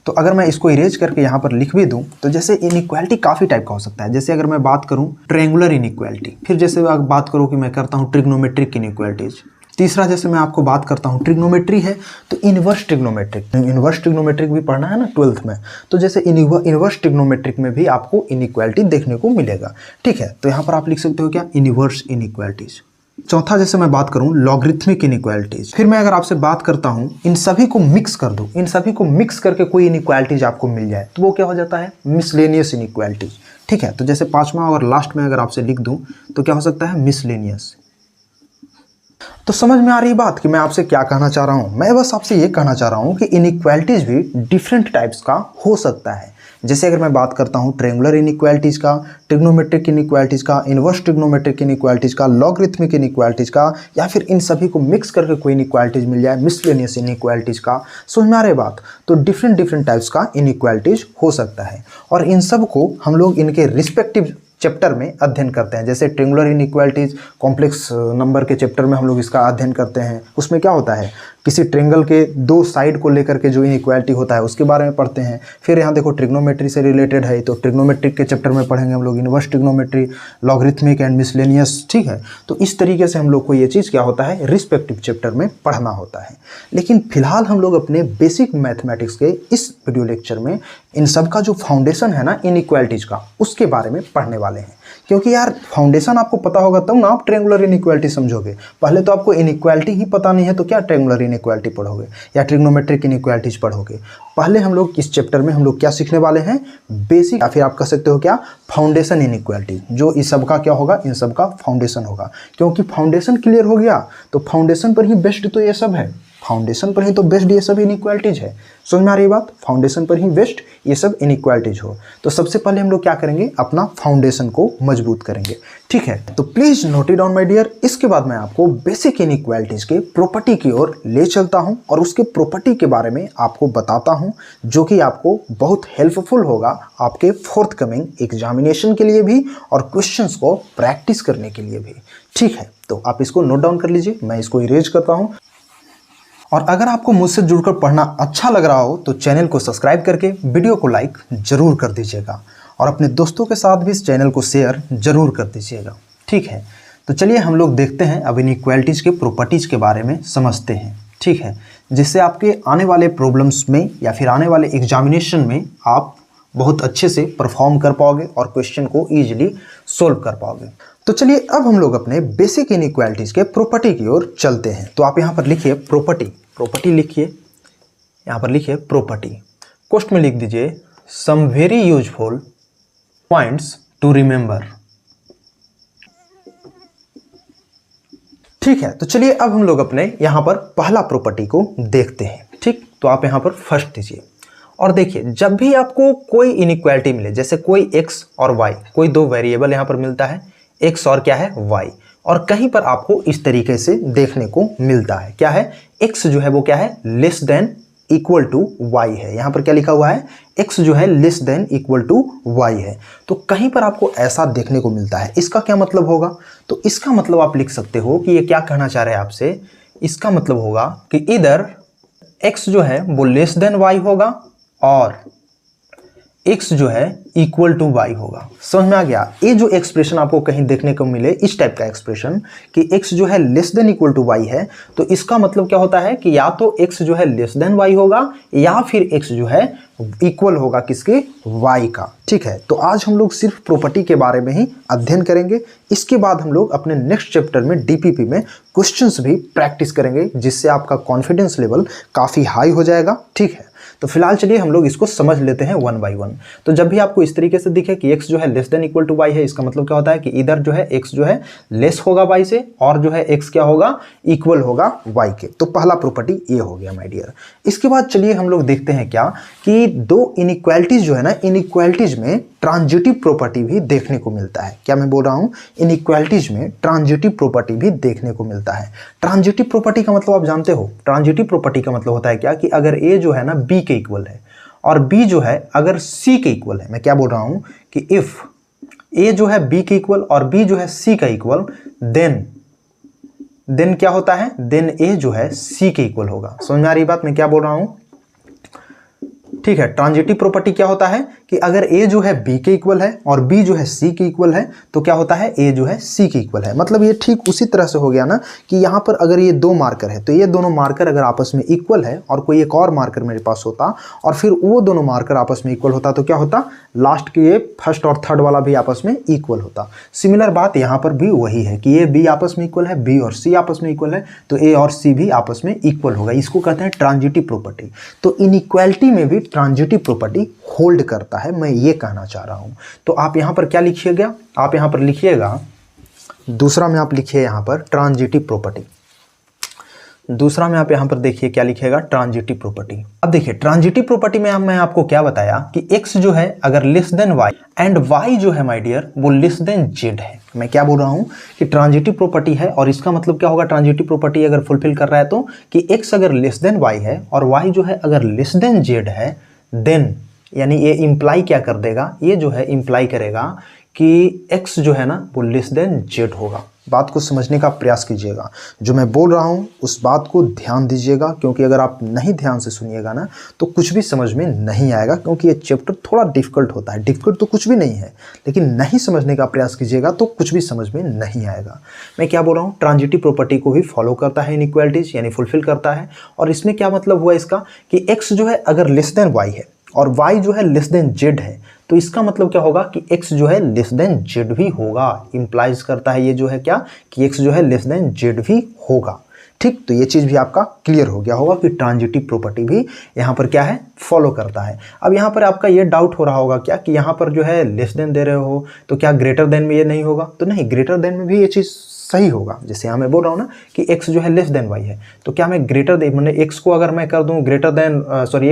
A: तो अगर मैं इसको इरेज करके यहाँ पर लिख भी दूं, तो जैसे इनइक्वालिटी काफ़ी टाइप का हो सकता है। जैसे अगर मैं बात करूँ ट्रायंगुलर इनइक्वालिटी, फिर जैसे बात करूँ कि मैं करता हूँ ट्रिग्नोमेट्रिक इनइक्वालिटीज, तीसरा जैसे मैं आपको बात करता हूँ ट्रिग्नोमेट्री है तो इन्वर्स ट्रिग्नोमेट्रिक भी पढ़ना है ना 12th में। तो जैसे इन्वर्स ट्रिग्नोमेट्रिक में भी आपको इनइक्वालिटी देखने को मिलेगा। ठीक है, तो यहाँ पर आप लिख सकते हो क्या, इन्वर्स इनइक्वालिटीज। चौथा जैसे मैं बात करूं लॉगरिथमिक इनइक्वालिटीज। फिर मैं अगर आपसे बात करता हूं इन सभी को मिक्स कर दूं, इन सभी को मिक्स करके कोई इनइक्वालिटीज आपको मिल जाए, तो वो क्या हो जाता है, मिसलेनियस इनइक्वालिटीज। ठीक है, तो जैसे पांचवा और लास्ट में अगर आपसे लिख दूं तो क्या हो सकता है, मिसलेनियस। तो समझ में आ रही बात कि मैं आपसे क्या कहना चाह रहा हूं? मैं बस आपसे ये कहना चाह रहा हूं कि इनइक्वालिटीज भी डिफरेंट टाइप्स का हो सकता है। जैसे अगर मैं बात करता हूं ट्रायंगुलर इनइक्वालिटीज का, ट्रिग्नोमेट्रिक इनइक्वालिटीज का, इन्वर्स ट्रिग्नोमेट्रिक इनइक्वालिटीज का, लॉगरिथमिक इनइक्वालिटीज का, या फिर इन सभी को मिक्स करके कोई इनइक्वालिटीज मिल जाए, मिसलेनियस इनइक्वालिटीज का। समझ में आ रही बात? तो डिफरेंट टाइप्स का इनइक्वालिटीज हो सकता है, और इन सब को हम लोग इनके रिस्पेक्टिव चैप्टर में अध्ययन करते हैं। जैसे ट्रायंगुलर इनइक्वालिटीज कॉम्प्लेक्स नंबर के चैप्टर में हम लोग इसका अध्ययन करते हैं। उसमें क्या होता है, किसी ट्रायंगल के दो साइड को लेकर के जो इनइक्वालिटी होता है उसके बारे में पढ़ते हैं। फिर यहाँ देखो ट्रिग्नोमेट्री से रिलेटेड है, तो ट्रिग्नोमेट्रिक के चैप्टर में पढ़ेंगे हम लोग inverse trigonometry, logarithmic and miscellaneous. ठीक है, तो इस तरीके से हम लोग को ये चीज़ क्या होता है, रिस्पेक्टिव चैप्टर में पढ़ना होता है। लेकिन फिलहाल हम लोग अपने बेसिक मैथमेटिक्स के इस वीडियो लेक्चर में इन सब का जो फाउंडेशन है ना इनइक्वालिटीज का, उसके बारे में पढ़ने वाले हैं। क्योंकि यार फाउंडेशन आपको पता होगा तब ना आप ट्रायंगुलर इनइक्वालिटी समझोगे। पहले तो आपको इनइक्वालिटी ही पता नहीं है तो क्या ट्रायंगुलर इनइक्वालिटी पढ़ोगे या ट्रिग्नोमेट्रिक इनइक्वालिटीज पढ़ोगे। पहले हम लोग इस चैप्टर में हम लोग क्या सीखने वाले हैं, बेसिक, या फिर आप कह सकते हो क्या, फाउंडेशन इनइक्वालिटी, जो इस सब का क्या होगा, इन सब का फाउंडेशन होगा। क्योंकि फाउंडेशन क्लियर हो गया तो फाउंडेशन पर ही बेस्ड तो ये सब है, फाउंडेशन पर ही तो बेस्ड ये सब इनइक्वालिटीज है। समझ में आ रही बात? फाउंडेशन पर ही बेस्ड ये सब इनइक्वालिटीज हो। तो सबसे पहले हम लोग क्या करेंगे, अपना फाउंडेशन को मजबूत करेंगे। ठीक है, तो please note it down my dear. इसके बाद मैं आपको बेसिक इनइक्वालिटीज के प्रॉपर्टी की ओर ले चलता हूं और उसके प्रॉपर्टी के बारे में आपको बताता हूं, जो कि आपको बहुत हेल्पफुल होगा आपके फोर्थ कमिंग एग्जामिनेशन के लिए भी और क्वेश्चंस को प्रैक्टिस करने के लिए भी। ठीक है, तो आप इसको नोट डाउन कर लीजिए, मैं इसको इरेज करता हूँ। और अगर आपको मुझसे जुड़कर पढ़ना अच्छा लग रहा हो तो चैनल को सब्सक्राइब करके वीडियो को लाइक जरूर कर दीजिएगा, और अपने दोस्तों के साथ भी इस चैनल को शेयर जरूर कर दीजिएगा। ठीक है, तो चलिए हम लोग देखते हैं अब इनइक्वालिटीज़ के प्रॉपर्टीज़ के बारे में समझते हैं। ठीक है, जिससे आपके आने वाले प्रॉब्लम्स में या फिर आने वाले एग्जामिनेशन में आप बहुत अच्छे से परफॉर्म कर पाओगे और क्वेश्चन को ईजिली सोल्व कर पाओगे। तो चलिए अब हम लोग अपने बेसिक इनइक्वालिटीज़ के प्रॉपर्टी की ओर चलते हैं। तो आप यहाँ पर लिखिए प्रॉपर्टी लिखिए, यहाँ पर लिखिए प्रॉपर्टी, कोष्ठ में लिख दीजिए some very useful points to remember. ठीक है, तो चलिए अब हम लोग अपने यहाँ पर पहला प्रॉपर्टी को देखते हैं। ठीक, तो आप यहाँ पर फर्स्ट दीजिए और देखिए, जब भी आपको कोई इनइक्वालिटी मिले, जैसे कोई x और y, कोई दो वेरिएबल यहाँ पर मिलता है, x और क्या है y, और कहीं पर आपको इस तरीके से देखने को मिलता है, क्या है, x जो है वो क्या है, less than equal to y है। यहाँ पर क्या लिखा हुआ है, x जो है less than equal to y है। तो कहीं पर आपको ऐसा देखने को मिलता है, इसका क्या मतलब होगा, तो इसका मतलब आप लिख सकते हो कि ये क्या कहना चाह रहे हैं आपसे, इसका मतलब होगा कि इधर x जो है वो लेस देन y होगा और x जो है इक्वल टू y होगा। समझ में आ गया? ये जो एक्सप्रेशन आपको कहीं देखने को मिले इस टाइप का एक्सप्रेशन कि x जो है less than equal to y है, तो इसका मतलब क्या होता है कि या तो x जो है लेस देन y होगा या फिर x जो है इक्वल होगा किसके, y का। ठीक है, तो आज हम लोग सिर्फ प्रॉपर्टी के बारे में ही अध्ययन करेंगे। इसके बाद हम लोग अपने नेक्स्ट चैप्टर में डीपीपी में क्वेश्चंस भी प्रैक्टिस करेंगे, जिससे आपका कॉन्फिडेंस लेवल काफ़ी हाई हो जाएगा। ठीक है, तो फिलहाल चलिए हम लोग इसको समझ लेते हैं वन बाय वन। तो जब भी आपको इस तरीके से दिखे कि x जो है less than equal to y है, इसका मतलब क्या होता है कि इधर जो है x जो है लेस होगा y से और जो है x क्या होगा, इक्वल होगा y के। तो पहला प्रॉपर्टी ये हो गया माय डियर। इसके बाद चलिए हम लोग देखते हैं क्या कि दो इनइक्वालिटीज जो है ना, इनइक्वालिटीज में ट्रांजिटिव प्रॉपर्टी भी देखने को मिलता है। क्या मैं बोल रहा हूँ, इनइक्वालिटीज में ट्रांजिटिव प्रॉपर्टी भी देखने को मिलता है। ट्रांजिटिव प्रॉपर्टी का मतलब आप जानते हो, ट्रांजिटिव प्रॉपर्टी का मतलब होता है क्या कि अगर a जो है ना b के इक्वल है और b जो है अगर c के इक्वल है। मैं क्या बोल रहा हूँ कि इफ a जो है b के इक्वल और b जो है c का इक्वल, देन क्या होता है, देन a जो है c के इक्वल होगा। समझ में आ रही बात मैं क्या बोल रहा हूँ? ठीक है, ट्रांजिटिव प्रॉपर्टी क्या होता है कि अगर a जो है b के इक्वल है और b जो है c के इक्वल है, तो क्या होता है, a जो है c के इक्वल है। मतलब ये ठीक उसी तरह से हो गया ना कि यहाँ पर अगर ये दो मार्कर है तो ये दोनों मार्कर अगर आपस में इक्वल है और कोई एक और मार्कर मेरे पास होता और फिर वो दोनों मार्कर आपस में इक्वल होता, तो क्या होता, लास्ट के ये फर्स्ट और थर्ड वाला भी आपस में इक्वल होता। सिमिलर बात यहाँ पर भी वही है कि ये b आपस में इक्वल है, b और c आपस में इक्वल है, तो a और c भी आपस में इक्वल होगा। इसको कहते हैं ट्रांजिटिव प्रॉपर्टी। तो इनइक्वालिटी में भी ट्रांजिटिव प्रॉपर्टी होल्ड करता है, मैं ये कहना चाह रहा हूं। तो आप यहां पर क्या लिखिएगा, आप यहां पर लिखिएगा दूसरा में आप लिखिए यहां पर ट्रांजिटिव प्रॉपर्टी। दूसरा में आप यहां पर देखिए क्या लिखिएगा, ट्रांजिटिव प्रॉपर्टी। अब देखिए ट्रांजिटिव प्रॉपर्टी में मैं आपको क्या बताया कि x जो है अगर less than y and y जो है माय डियर वो लेस देन z है। मैं क्या बोल रहा हूं कि ट्रांजिटिव प्रॉपर्टी है और इसका मतलब क्या होगा, ट्रांजिटिव प्रॉपर्टी अगर फुलफिल कर रहा है तो कि x अगर लेस देन y है और y जो है अगर लेस देन z है, देन यानी ये इंप्लाई क्या कर देगा, ये जो है इंप्लाई करेगा कि x जो है ना वो लेस देन z होगा। बात को समझने का प्रयास कीजिएगा, जो मैं बोल रहा हूँ उस बात को ध्यान दीजिएगा, क्योंकि अगर आप नहीं ध्यान से सुनिएगा ना तो कुछ भी समझ में नहीं आएगा, क्योंकि ये चैप्टर थोड़ा डिफिकल्ट होता है। डिफिकल्ट तो कुछ भी नहीं है, लेकिन नहीं समझने का प्रयास कीजिएगा तो कुछ भी समझ में नहीं आएगा। मैं क्या बोल रहा हूँ, ट्रांजिटिव प्रॉपर्टी को भी फॉलो करता है इनइक्वालिटीज, यानी फुलफिल करता है। और इसमें क्या मतलब हुआ इसका कि x जो है अगर लेस देन y है और y जो है लेस देन z है, तो इसका मतलब क्या होगा कि x जो है लेस देन z भी होगा। इंप्लाइज करता है ये जो है क्या कि x जो है लेस देन z भी होगा। ठीक, तो ये चीज़ भी आपका क्लियर हो गया होगा कि ट्रांजिटिव प्रॉपर्टी भी यहाँ पर क्या है, फॉलो करता है। अब यहाँ पर आपका ये डाउट हो रहा होगा क्या कि यहाँ पर जो है लेस देन दे रहे हो तो क्या ग्रेटर देन में ये नहीं होगा? तो नहीं, ग्रेटर देन में भी ये चीज़ सही होगा। जैसे यहाँ मैं बोल रहा हूँ ना कि x जो है लेस देन y है, तो क्या मैं ग्रेटर देन मैंने x को अगर मैं कर दूँ ग्रेटर देन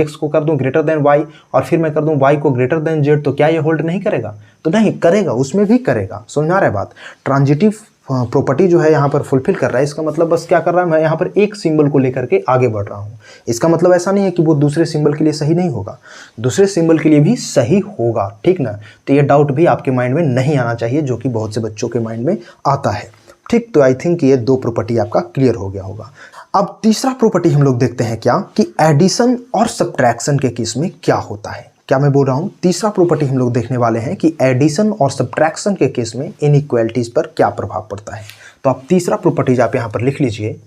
A: x को कर दूँ ग्रेटर देन y और फिर मैं कर दूँ y को ग्रेटर देन z, तो क्या ये होल्ड नहीं करेगा? तो नहीं करेगा, उसमें भी करेगा। समझ आ रहा है बात? ट्रांजिटिव प्रॉपर्टी जो है यहाँ पर फुलफिल कर रहा है। इसका मतलब बस क्या कर रहा है, मैं यहाँ पर एक सिंबल को लेकर के आगे बढ़ रहा हूँ। इसका मतलब ऐसा नहीं है कि वो दूसरे सिंबल के लिए सही नहीं होगा, दूसरे सिंबल के लिए भी सही होगा। ठीक ना? तो ये डाउट भी आपके माइंड में नहीं आना चाहिए, जो कि बहुत से बच्चों के माइंड में आता है। ठीक, तो आई थिंक ये दो प्रॉपर्टी आपका क्लियर हो गया होगा। अब तीसरा प्रॉपर्टी हम लोग देखते हैं क्या कि एडिशन और सब्ट्रैक्शन के केस में क्या होता है। क्या मैं बोल रहा हूँ, तीसरा प्रॉपर्टी हम लोग देखने वाले हैं कि एडिशन और सब्ट्रैक्शन के केस में इनइक्वालिटीज पर क्या प्रभाव पड़ता है। तो आप तीसरा प्रॉपर्टीज आप यहाँ पर लिख लीजिए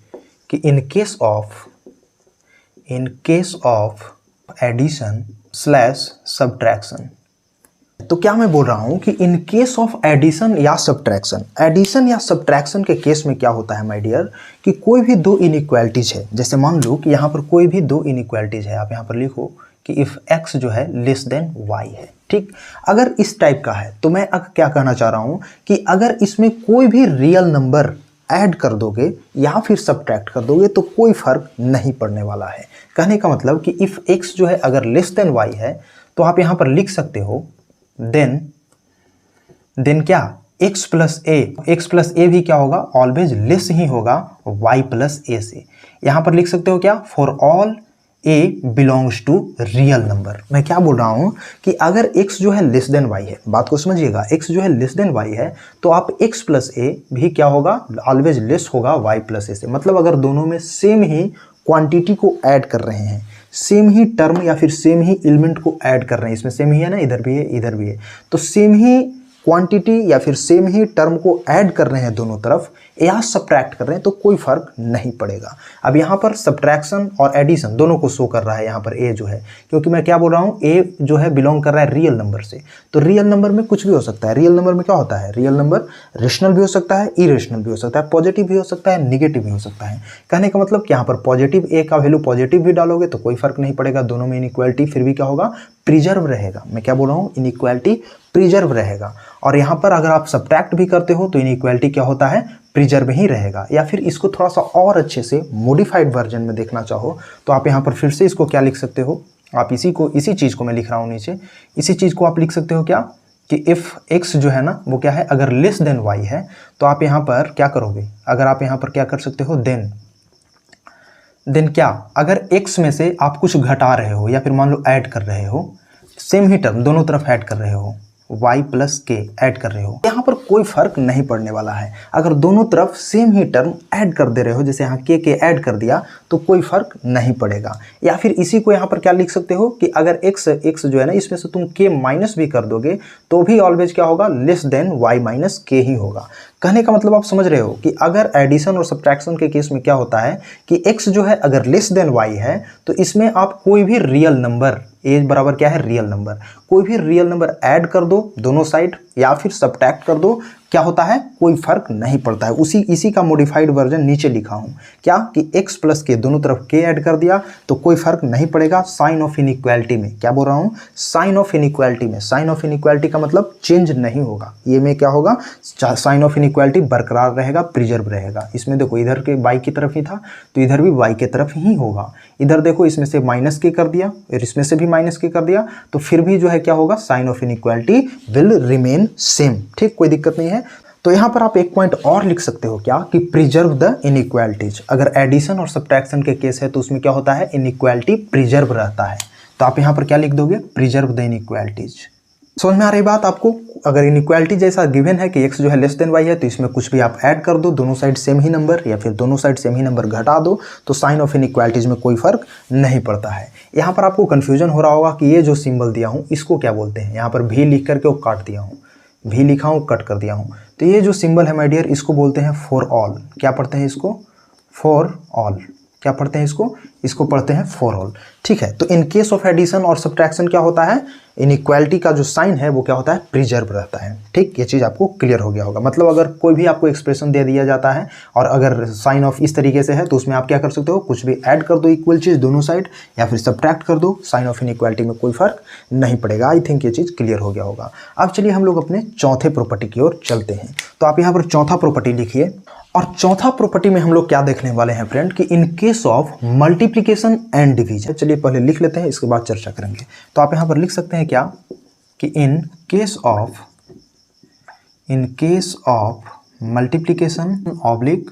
A: कि in case of addition slash subtraction. तो क्या मैं बोल रहा हूं कि इन केस ऑफ एडिशन या सब्ट्रैक्शन के केस में क्या होता है माय डियर कि कोई भी दो इनइक्वालिटीज है। जैसे मान लो कि यहाँ पर कोई भी दो इनइक्वालिटीज है, आप यहाँ पर लिखो कि इफ x जो है लेस देन y है। ठीक, अगर इस टाइप का है तो मैं क्या कहना चाह रहा हूं कि अगर इसमें कोई भी रियल नंबर ऐड कर दोगे या फिर सब्ट्रैक्ट कर दोगे तो कोई फर्क नहीं पड़ने वाला है। कहने का मतलब कि इफ x जो है अगर लेस देन y है तो आप यहाँ पर लिख सकते हो देन क्या x प्लस ए भी क्या होगा, ऑलवेज लेस ही होगा y प्लस ए से। यहां पर लिख सकते हो क्या, for all a belongs to real number. मैं क्या बोल रहा हूं कि अगर x जो है लेस देन y है, बात को समझिएगा, x जो है लेस देन y है तो आप x प्लस ए भी क्या होगा, ऑलवेज लेस होगा y प्लस ए से। मतलब अगर दोनों में सेम ही क्वांटिटी को ऐड कर रहे हैं, सेम ही टर्म या फिर सेम ही एलिमेंट को ऐड कर रहे हैं, इसमें सेम ही है ना, इधर भी है इधर भी है, तो सेम ही क्वांटिटी या फिर सेम ही टर्म को ऐड कर रहे हैं दोनों तरफ या सब्ट्रैक्ट कर रहे हैं तो कोई फर्क नहीं पड़ेगा। अब यहाँ पर सब्ट्रैक्शन और एडिशन दोनों को शो कर रहा है यहाँ पर ए जो है, क्योंकि मैं क्या बोल रहा हूँ, ए जो है बिलोंग कर रहा है रियल नंबर से, तो रियल नंबर में कुछ भी हो सकता है। रियल नंबर में क्या होता है, रियल नंबर रेशनल भी हो सकता है, इरेशनल भी हो सकता है, पॉजिटिव भी हो सकता है, निगेटिव भी हो सकता है। कहने का मतलब कि यहाँ पर पॉजिटिव ए का वैल्यू पॉजिटिव भी डालोगे तो कोई फर्क नहीं पड़ेगा, दोनों में इनइक्वालिटी फिर भी क्या होगा, प्रिजर्व रहेगा। मैं क्या बोल रहा हूँ, इनइक्वालिटी प्रिजर्व रहेगा। और यहाँ पर अगर आप सब्ट्रैक्ट भी करते हो तो इनइक्वालिटी क्या होता है, प्रिजर्व ही रहेगा। या फिर इसको थोड़ा सा और अच्छे से मॉडिफाइड वर्जन में देखना चाहो तो आप यहाँ पर फिर से इसको क्या लिख सकते हो, आप इसी चीज़ को मैं लिख रहा हूँ नीचे, इसी चीज़ को आप लिख सकते हो क्या, कि इफ़ x जो है ना वो क्या है, अगर लेस देन y है तो आप यहाँ पर क्या करोगे, अगर आप यहाँ पर क्या कर सकते हो, देन क्या, अगर x में से आप कुछ घटा रहे हो या फिर मान लो ऐड कर रहे हो, सेम ही टर्म दोनों तरफ ऐड कर रहे हो, y प्लस के ऐड कर रहे हो, यहाँ पर कोई फर्क नहीं पड़ने वाला है। अगर दोनों तरफ सेम ही टर्म ऐड कर दे रहे हो, जैसे यहाँ के ऐड कर दिया तो कोई फर्क नहीं पड़ेगा। या फिर इसी को यहाँ पर क्या लिख सकते हो कि अगर x जो है ना इसमें से तुम k माइनस भी कर दोगे तो भी ऑलवेज क्या होगा, लेस देन y माइनस के ही होगा। कहने का मतलब आप समझ रहे हो कि अगर एडिशन और सब्ट्रैक्शन के केस में क्या होता है कि x जो है अगर लेस देन y है तो इसमें आप कोई भी रियल नंबर, ए बराबर क्या है, रियल नंबर, कोई भी रियल नंबर ऐड कर दो दोनों साइड या फिर सब्ट्रैक्ट कर दो, क्या होता है, कोई फर्क नहीं पड़ता है। इसी का मॉडिफाइड वर्जन नीचे लिखा हूँ, क्या कि x प्लस के दोनों तरफ k ऐड कर दिया तो कोई फर्क नहीं पड़ेगा। साइन ऑफ इनइक्वालिटी में क्या बोल रहा हूँ, साइन ऑफ इनइक्वालिटी में, साइन ऑफ इनइक्वालिटी का मतलब चेंज नहीं होगा, ये में क्या होगा, साइन ऑफ इनइक्वालिटी बरकरार रहेगा, प्रिजर्व रहेगा। इसमें देखो इधर के y की तरफ ही था तो इधर भी y की तरफ ही होगा। इधर देखो इसमें से माइनस के कर दिया और इसमें से भी माइनस के कर दिया तो फिर भी जो है क्या होगा, sign of inequality will remain same. ठीक, कोई दिक्कत नहीं है। तो यहाँ पर आप एक पॉइंट और लिख सकते हो क्या, कि प्रिजर्व द इनइक्वालिटीज। अगर एडिशन और सब्ट्रैक्शन के केस है तो उसमें क्या होता है, इनइक्वालिटी प्रिजर्व रहता है। तो आप यहाँ पर क्या लिख दोगे, प्रिजर्व द इनइक्वालिटीज। समझ में आ रही बात आपको? अगर इनइक्वालिटी जैसा गिवन है कि x जो है लेस देन y है तो इसमें कुछ भी आप ऐड कर दो, दोनों साइड सेम ही नंबर या फिर दोनों साइड सेम ही नंबर घटा दो तो साइन ऑफ इनइक्वालिटीज में कोई फर्क नहीं पड़ता है। यहाँ पर आपको कन्फ्यूजन हो रहा होगा कि ये जो सिंबल दिया हूँ इसको क्या बोलते हैं। यहाँ पर भी लिख करके वो काट दिया हूँ, भी लिखा हूँ कट कर दिया हूँ, तो ये जो सिंबल है माय डियर इसको बोलते हैं फॉर ऑल। क्या पढ़ते हैं इसको, फॉर ऑल। क्या पढ़ते हैं इसको पढ़ते हैं फॉर ऑल। ठीक है, तो इन केस ऑफ एडिशन और सब्ट्रैक्शन क्या होता है, इनइक्वालिटी का जो साइन है वो क्या होता है, प्रिजर्व रहता है। ठीक, ये चीज़ आपको क्लियर हो गया होगा। मतलब अगर कोई भी आपको एक्सप्रेशन दे दिया जाता है और अगर साइन ऑफ इस तरीके से है तो उसमें आप क्या कर सकते हो, कुछ भी ऐड कर दो इक्वल चीज़ दोनों साइड या फिर सब्ट्रैक्ट कर दो, साइन ऑफ इनइक्वालिटी में कोई फर्क नहीं पड़ेगा। आई थिंक ये चीज़ क्लियर हो गया होगा। अब चलिए हम लोग अपने चौथे प्रॉपर्टी की ओर चलते हैं। तो आप यहाँ पर चौथा प्रॉपर्टी लिखिए और चौथा प्रॉपर्टी में हम लोग क्या देखने वाले हैं फ्रेंड, कि in case of multiplication and division. चलिए पहले लिख लेते हैं, इसके बाद चर्चा करेंगे। तो आप यहाँ पर लिख सकते हैं क्या, कि in case of multiplication oblique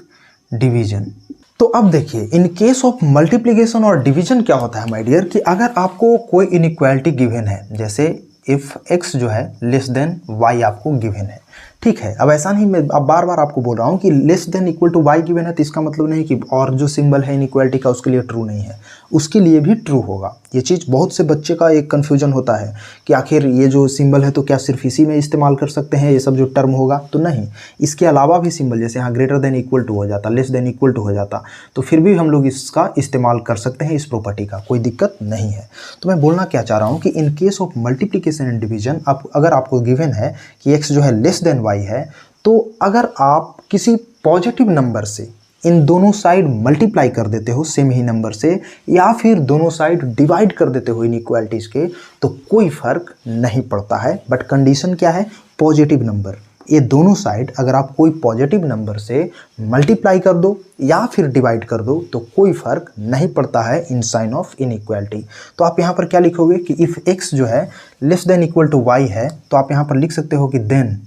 A: division. तो अब देखिए इन केस ऑफ मल्टीप्लिकेशन और डिवीजन क्या होता है माय डियर, कि अगर आपको कोई इनइक्वालिटी गिवन है, जैसे इफ x जो है लेस देन y आपको गिवन है, ठीक है। अब ऐसा नहीं, मैं अब बार बार आपको बोल रहा हूँ कि less than equal to y given है तो इसका मतलब नहीं कि और जो सिंबल है इनइक्वालिटी का उसके लिए ट्रू नहीं है, उसके लिए भी ट्रू होगा। ये चीज़ बहुत से बच्चे का एक कन्फ्यूजन होता है कि आखिर ये जो सिंबल है तो क्या सिर्फ इसी में इस्तेमाल कर सकते हैं ये सब जो टर्म होगा, तो नहीं, इसके अलावा भी सिंबल जैसे यहाँ ग्रेटर देन इक्वल टू हो जाता, लेस देन इक्वल टू हो जाता, तो फिर भी हम लोग इसका इस्तेमाल कर सकते हैं इस प्रॉपर्टी का, कोई दिक्कत नहीं है। तो मैं बोलना क्या चाह रहा हूँ कि in case of multiplication and division अगर आपको गिवन है कि x जो है लेस देन y है, तो अगर आप किसी पॉजिटिव नंबर से इन दोनों साइड मल्टीप्लाई कर देते हो सेम ही नंबर से, या फिर दोनों साइड डिवाइड कर देते हो इनइक्वालिटीज के, तो कोई फर्क नहीं पड़ता है। बट कंडीशन क्या है, पॉजिटिव नंबर। ये दोनों साइड अगर आप कोई पॉजिटिव नंबर से मल्टीप्लाई कर दो या फिर डिवाइड कर दो तो कोई फर्क नहीं पड़ता है इन साइन ऑफ इनइक्वालिटी। तो आप यहाँ पर क्या लिखोगे कि इफ x जो है less than equal to y है, तो आप यहाँ पर लिख सकते हो कि देन,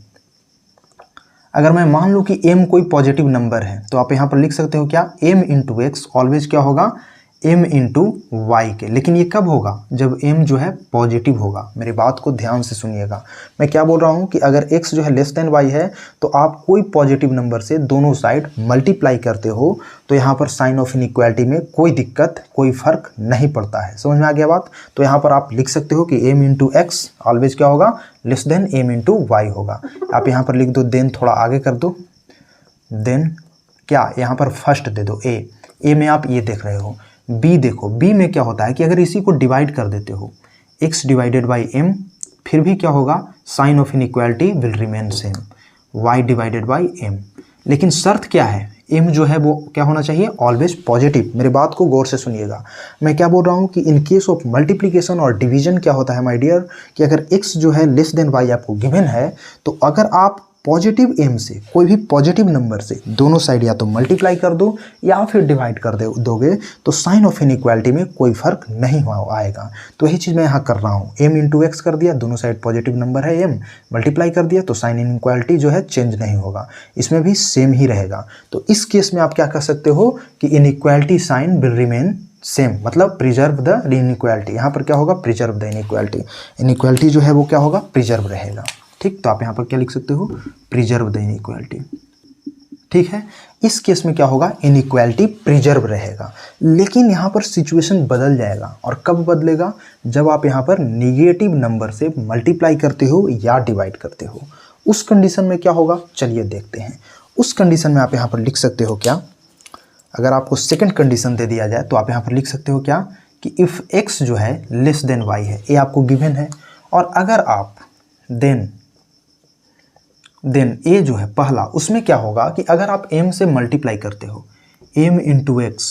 A: अगर मैं मान लूँ कि m कोई पॉजिटिव नंबर है तो आप यहाँ पर लिख सकते हो क्या, m इंटू एक्स ऑलवेज क्या होगा, m इंटू वाई के। लेकिन ये कब होगा? जब m जो है पॉजिटिव होगा। मेरी बात को ध्यान से सुनिएगा, मैं क्या बोल रहा हूँ कि अगर x जो है लेस देन y है तो आप कोई पॉजिटिव नंबर से दोनों साइड मल्टीप्लाई करते हो तो यहाँ पर साइन ऑफ इनइक्वालिटी में कोई दिक्कत, कोई फर्क नहीं पड़ता है। समझ में आ गया बात? तो यहाँ पर आप लिख सकते हो कि m इंटू एक्स ऑलवेज क्या होगा? Less than m into y होगा। आप यहाँ पर लिख दो, देन थोड़ा आगे कर दो, देन क्या यहाँ पर फर्स्ट दे दो a में आप ये देख रहे हो। b देखो, b में क्या होता है कि अगर इसी को डिवाइड कर देते हो x डिवाइडेड बाई m, फिर भी क्या होगा? Sign of inequality will remain same, y divided by m। लेकिन शर्त क्या है? m जो है वो क्या होना चाहिए? Always positive. मेरे बात को गौर से सुनिएगा, मैं क्या बोल रहा हूँ कि इन केस ऑफ मल्टीप्लिकेशन और डिवीजन क्या होता है माय डियर, कि अगर x जो है लेस देन y आपको गिवन है तो अगर आप पॉजिटिव m से कोई भी पॉजिटिव नंबर से दोनों साइड या तो मल्टीप्लाई कर दो या फिर डिवाइड कर दोगे तो साइन ऑफ इनइक्वालिटी में कोई फर्क नहीं आएगा। तो यही चीज़ मैं यहाँ कर रहा हूँ, m इंटू एक्स कर दिया, दोनों साइड पॉजिटिव नंबर है m, मल्टीप्लाई कर दिया तो साइन इनइक्वालिटी जो है चेंज नहीं होगा, इसमें भी सेम ही रहेगा। तो इस केस में आप क्या कर सकते हो कि inequality sign will remain same, मतलब प्रिजर्व द इनइक्वालिटी। यहाँ पर क्या होगा? Preserve the inequality. इनइक्वालिटी जो है वो क्या होगा? प्रिजर्व रहेगा। ठीक, तो आप यहाँ पर क्या लिख सकते हो? Preserve the inequality. ठीक है, इस केस में क्या होगा? इनइक्वालिटी प्रिजर्व रहेगा। लेकिन यहाँ पर सिचुएशन बदल जाएगा, और कब बदलेगा? जब आप यहाँ पर निगेटिव नंबर से मल्टीप्लाई करते हो या डिवाइड करते हो, उस कंडीशन में क्या होगा? चलिए देखते हैं। उस कंडीशन में आप यहाँ पर लिख सकते हो क्या? अगर आपको सेकेंड कंडीशन दे दिया जाए तो आप यहाँ पर लिख सकते हो क्या कि इफ़ x जो है लेस देन y है, ये आपको गिवन है, और अगर आप देन a जो है पहला, उसमें क्या होगा कि अगर आप m से मल्टीप्लाई करते हो m इंटू एक्स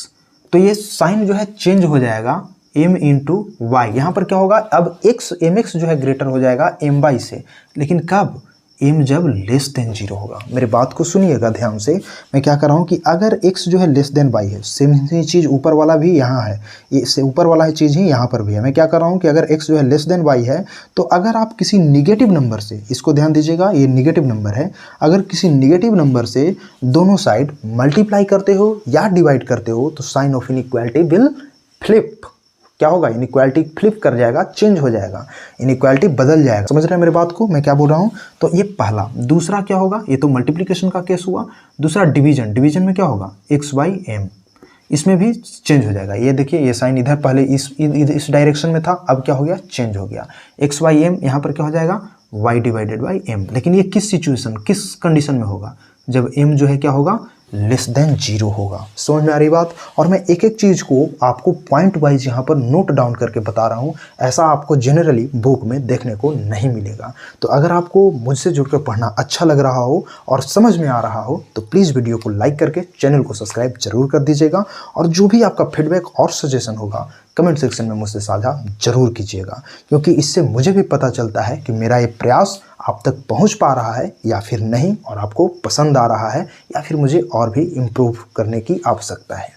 A: तो ये साइन जो है चेंज हो जाएगा m इंटू वाई। यहाँ पर क्या होगा? अब x mx जो है ग्रेटर हो जाएगा my से, लेकिन कब? m जब लेस देन 0 होगा। मेरी बात को सुनिएगा ध्यान से, मैं क्या कर रहा हूँ कि अगर x जो है लेस देन y है, सेम ही चीज़ ऊपर वाला भी यहाँ है, ये ऊपर वाला ही चीज़ ही यहाँ पर भी है। मैं क्या कर रहा हूँ कि अगर x जो है लेस देन y है तो अगर आप किसी निगेटिव नंबर से, इसको ध्यान दीजिएगा ये निगेटिव नंबर है, अगर किसी निगेटिव नंबर से दोनों साइड मल्टीप्लाई करते हो या डिवाइड करते हो तो sign of inequality will flip. क्या होगा? इनइक्वालिटी फ्लिप कर जाएगा, चेंज हो जाएगा, इनइक्वालिटी बदल जाएगा। समझ रहे हैं मेरे बात को, मैं क्या बोल रहा हूँ? तो ये पहला। दूसरा क्या होगा? ये तो मल्टीप्लिकेशन का केस हुआ। दूसरा डिवीजन। डिवीजन में क्या होगा? x बाई m, इसमें भी चेंज हो जाएगा। ये देखिए, ये साइन इधर पहले इस डायरेक्शन में था, अब क्या हो गया? चेंज हो गया। x बाई m यहाँ पर क्या हो जाएगा? y divided by m। लेकिन ये किस सिचुएशन, किस कंडीशन में होगा? जब m जो है क्या होगा? लेस देन 0 होगा। समझ में आ रही बात? और मैं एक एक चीज़ को आपको पॉइंट वाइज यहाँ पर नोट डाउन करके बता रहा हूँ, ऐसा आपको जनरली बुक में देखने को नहीं मिलेगा। तो अगर आपको मुझसे जुड़कर पढ़ना अच्छा लग रहा हो और समझ में आ रहा हो तो प्लीज़ वीडियो को लाइक करके चैनल को सब्सक्राइब जरूर कर दीजिएगा, और जो भी आपका फीडबैक और सजेशन होगा कमेंट सेक्शन में मुझसे साझा जरूर कीजिएगा, क्योंकि इससे मुझे भी पता चलता है कि मेरा ये प्रयास आप तक पहुंच पा रहा है या फिर नहीं, और आपको पसंद आ रहा है या फिर मुझे और भी इम्प्रूव करने की आवश्यकता है।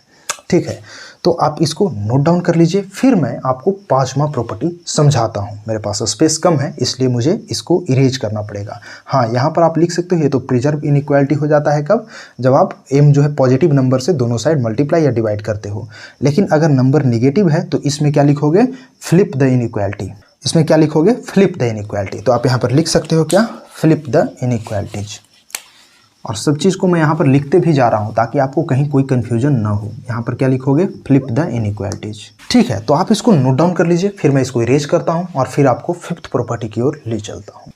A: ठीक है, तो आप इसको नोट डाउन कर लीजिए, फिर मैं आपको पांचवा प्रॉपर्टी समझाता हूँ। मेरे पास स्पेस कम है इसलिए मुझे इसको इरेज करना पड़ेगा। हाँ, यहाँ पर आप लिख सकते हो ये तो प्रिजर्व इनइक्वालिटी हो जाता है कब? जब आप m जो है पॉजिटिव नंबर से दोनों साइड मल्टीप्लाई या डिवाइड करते हो। लेकिन अगर नंबर निगेटिव है तो इसमें क्या लिखोगे? Flip the inequality. इसमें क्या लिखोगे? Flip the inequality. तो आप यहाँ पर लिख सकते हो क्या? Flip the inequalities. और सब चीज़ को मैं यहाँ पर लिखते भी जा रहा हूँ ताकि आपको कहीं कोई कन्फ्यूजन ना हो। यहाँ पर क्या लिखोगे? Flip the inequalities. ठीक है, तो आप इसको नोट डाउन कर लीजिए, फिर मैं इसको इरेज करता हूँ और फिर आपको फिफ्थ प्रॉपर्टी की ओर ले चलता हूँ।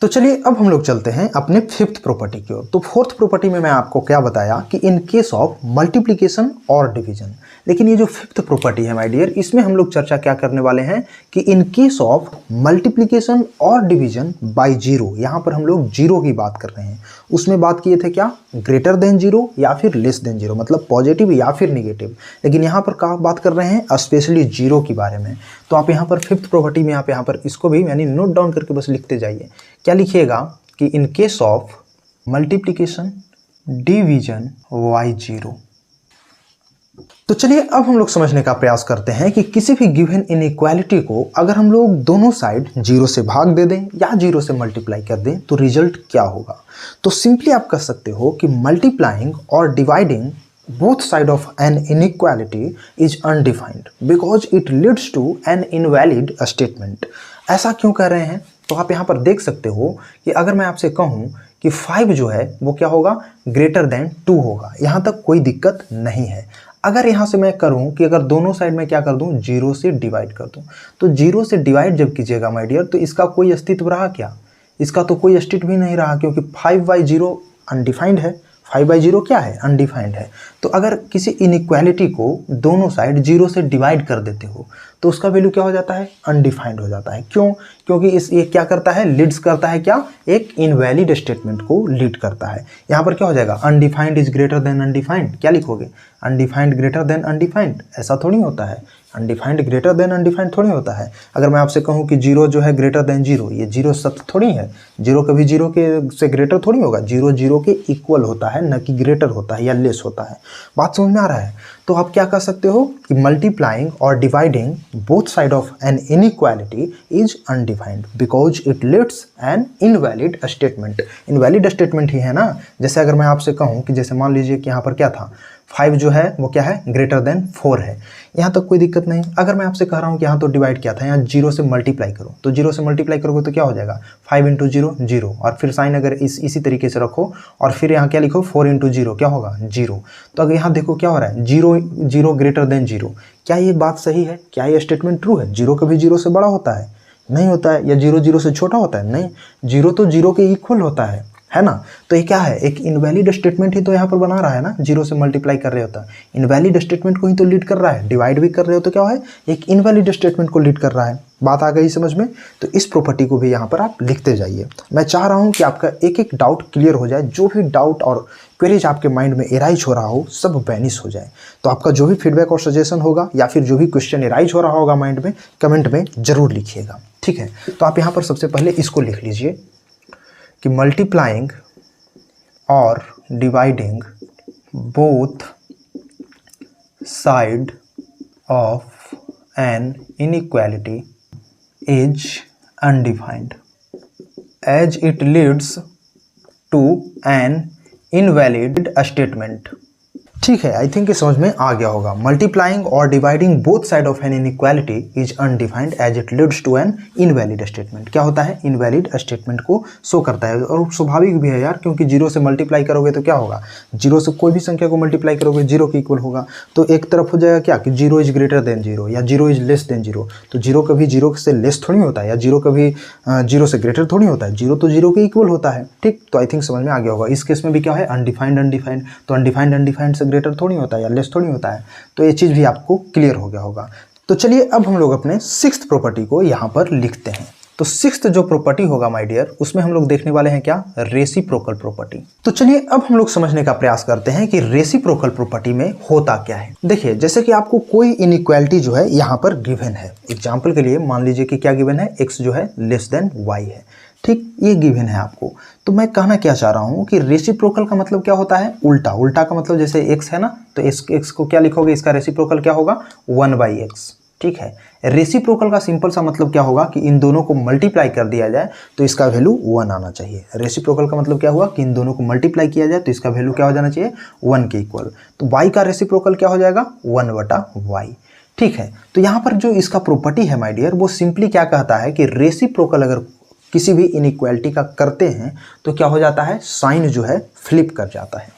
A: तो चलिए अब हम लोग चलते हैं अपने फिफ्थ प्रॉपर्टी की ओर। तो फोर्थ प्रॉपर्टी में मैं आपको क्या बताया कि इन केस ऑफ मल्टीप्लिकेशन और डिवीजन। लेकिन ये जो फिफ्थ प्रॉपर्टी है माय डियर, इसमें हम लोग चर्चा क्या करने वाले हैं कि इन केस ऑफ मल्टीप्लिकेशन और डिवीजन बाय जीरो, यहाँ पर हम लोग जीरो की बात कर रहे हैं। उसमें बात किए थे क्या? ग्रेटर देन जीरो या फिर लेस देन जीरो, मतलब पॉजिटिव या फिर निगेटिव। लेकिन यहाँ पर क्या बात कर रहे हैं? स्पेशली जीरो के बारे में। तो आप यहाँ पर फिफ्थ प्रॉपर्टी में आप यहाँ पर इसको भी यानी नोट डाउन करके बस लिखते जाइए। क्या लिखिएगा कि in case of multiplication division by zero. तो चलिए अब हम लोग समझने का प्रयास करते हैं कि किसी भी गिवन इनइक्वालिटी को अगर हम लोग दोनों साइड जीरो से भाग दे दें या जीरो से मल्टीप्लाई कर दें तो रिजल्ट क्या होगा। तो सिंपली आप कह सकते हो कि मल्टीप्लाइंग और dividing both side of an inequality is undefined because it leads to an invalid statement। ऐसा क्यों कह रहे हैं? तो आप यहाँ पर देख सकते हो कि अगर मैं आपसे कहूँ कि 5 जो है वो क्या होगा, ग्रेटर देन 2 होगा, यहाँ तक कोई दिक्कत नहीं है। अगर यहाँ से मैं करूँ कि अगर दोनों साइड में क्या कर दूँ, 0 से डिवाइड कर दूँ, तो 0 से डिवाइड जब कीजिएगा माय डियर, तो इसका कोई अस्तित्व रहा क्या? इसका तो कोई अस्तित्व भी नहीं रहा, क्योंकि 5/0 अनडिफाइंड है। 5/0 क्या है? अनडिफाइंड है। तो अगर किसी इनइक्वालिटी को दोनों साइड 0 से डिवाइड कर देते हो तो उसका वैल्यू क्या हो जाता है? अनडिफाइंड हो जाता है। क्यों? क्योंकि ये क्या करता है? लीड्स करता है क्या? एक इनवैलिड स्टेटमेंट को लीड करता है। यहाँ पर क्या हो जाएगा? Undefined is greater than undefined. क्या लिखोगे? Undefined greater than undefined. ऐसा थोड़ी होता है, अनडिफाइंड ग्रेटर देन अनडिफाइंड थोड़ी होता है। अगर मैं आपसे कहूँ कि 0 जो है ग्रेटर देन 0, ये 0 सत्य थोड़ी है। 0 कभी 0 के से ग्रेटर थोड़ी होगा। 0 0 के इक्वल होता है, न कि ग्रेटर होता है या लेस होता है। बात समझ में आ रहा है? तो आप क्या कर सकते हो कि मल्टीप्लाइंग और dividing both side of an inequality is undefined because it leads an invalid statement. Invalid statement ही है ना। जैसे अगर मैं आपसे कहूँ कि जैसे मान लीजिए कि यहाँ पर क्या था, 5 जो है वो क्या है? ग्रेटर देन 4 है। यहाँ तक कोई दिक्कत नहीं। अगर मैं आपसे कह रहा हूँ कि यहाँ तो डिवाइड किया था, यहाँ 0 से मल्टीप्लाई करो, तो 0 से मल्टीप्लाई करोगे तो क्या हो जाएगा? 5 × 0 0, और फिर साइन अगर इसी तरीके से रखो और फिर यहाँ क्या लिखो? 4 × 0 क्या होगा? 0। तो अगर यहाँ देखो क्या हो रहा है? 0 0 ग्रेटर देन 0। क्या ये बात सही है? क्या ये स्टेटमेंट ट्रू है? 0 कभी 0 से बड़ा होता है? नहीं होता है। या 0 0 से छोटा होता है? नहीं, 0 तो 0 के इक्वल होता है ना। तो ये क्या है? एक इनवैलिड स्टेटमेंट ही तो यहाँ पर बना रहा है ना। 0 से मल्टीप्लाई कर रहे होता है, इनवैलिड स्टेटमेंट को ही तो लीड कर रहा है। डिवाइड भी कर रहे हो तो क्या है? एक इनवैलिड स्टेटमेंट को लीड कर रहा है। बात आ गई समझ में? तो इस प्रॉपर्टी को भी यहाँ पर आप लिखते जाइए। मैं चाह रहा हूँ कि आपका एक एक डाउट क्लियर हो जाए। जो भी डाउट और क्वेरीज आपके माइंड में एराइज हो रहा हो सब बैनिश हो जाए। तो आपका जो भी फीडबैक और सजेशन होगा या फिर जो भी क्वेश्चन एराइज हो रहा होगा माइंड में, कमेंट में जरूर लिखिएगा, ठीक है। तो आप यहाँ पर सबसे पहले इसको लिख लीजिए कि मल्टीप्लाइंग और dividing both side of an inequality is undefined as it leads to an invalid statement. ठीक है, आई थिंक ये समझ में आ गया होगा। मल्टीप्लाइंग और dividing both side of an inequality is undefined as it leads to an invalid statement. क्या होता है? इनवैलिड स्टेटमेंट को शो करता है। और स्वाभाविक भी है यार, क्योंकि 0 से मल्टीप्लाई करोगे तो क्या होगा? 0 से कोई भी संख्या को मल्टीप्लाई करोगे 0 के इक्वल होगा। तो एक तरफ हो जाएगा क्या कि 0 इज ग्रेटर देन 0 या 0 इज लेस देन 0। तो 0 कभी 0 से लेस थोड़ी होता है, या 0 कभी 0 से ग्रेटर थोड़ी होता है। 0 तो 0 के इक्वल होता है। ठीक, तो आई थिंक समझ में आ गया होगा। इस केस में भी क्या है? Undefined undefined. तो अनडिफाइंड से ग्रेटर थोड़ी होता है या लेस थोड़ी होता है। तो ये चीज़ भी आपको क्लियर हो गया होगा। तो चलिए अब हम लोग अपने 6th प्रॉपर्टी को यहाँ पर लिखते हैं। तो 6th जो प्रॉपर्टी होगा माय डियर, उसमें हम लोग देखने वाले हैं क्या? Reciprocal property. तो चलिए अब हम लोग समझने का प्रयास करते हैं कि रेसिप्रोकल प्रॉपर्टी में होता क्या है। देखिए, जैसे कि आपको कोई इनइक्वालिटी जो है यहाँ पर गिवन है। एग्जाम्पल के लिए मान लीजिए कि क्या गिवन है? x जो है लेस देन y है। ठीक, ये गिवन है आपको। तो मैं कहना क्या चाह रहा हूँ कि रेसिप्रोकल का मतलब क्या होता है? उल्टा। उल्टा का मतलब जैसे x है ना, तो x को क्या लिखोगे? इसका रेसिप्रोकल क्या होगा? 1/x। ठीक है, रेसिप्रोकल का सिंपल सा मतलब क्या होगा कि इन दोनों को मल्टीप्लाई कर दिया जाए तो इसका वैल्यू 1 आना चाहिए। रेसिप्रोकल का मतलब क्या हुआ कि इन दोनों को मल्टीप्लाई किया जाए तो इसका वैल्यू क्या हो जाना चाहिए? 1 के इक्वल। तो y का रेसिप्रोकल क्या हो जाएगा? 1/y। ठीक है, तो यहाँ पर जो इसका प्रॉपर्टी है माय डियर, वो सिंपली क्या कहता है कि रेसिप्रोकल अगर किसी भी इनइक्वालिटी का करते हैं तो क्या हो जाता है? साइन जो है फ्लिप कर जाता है।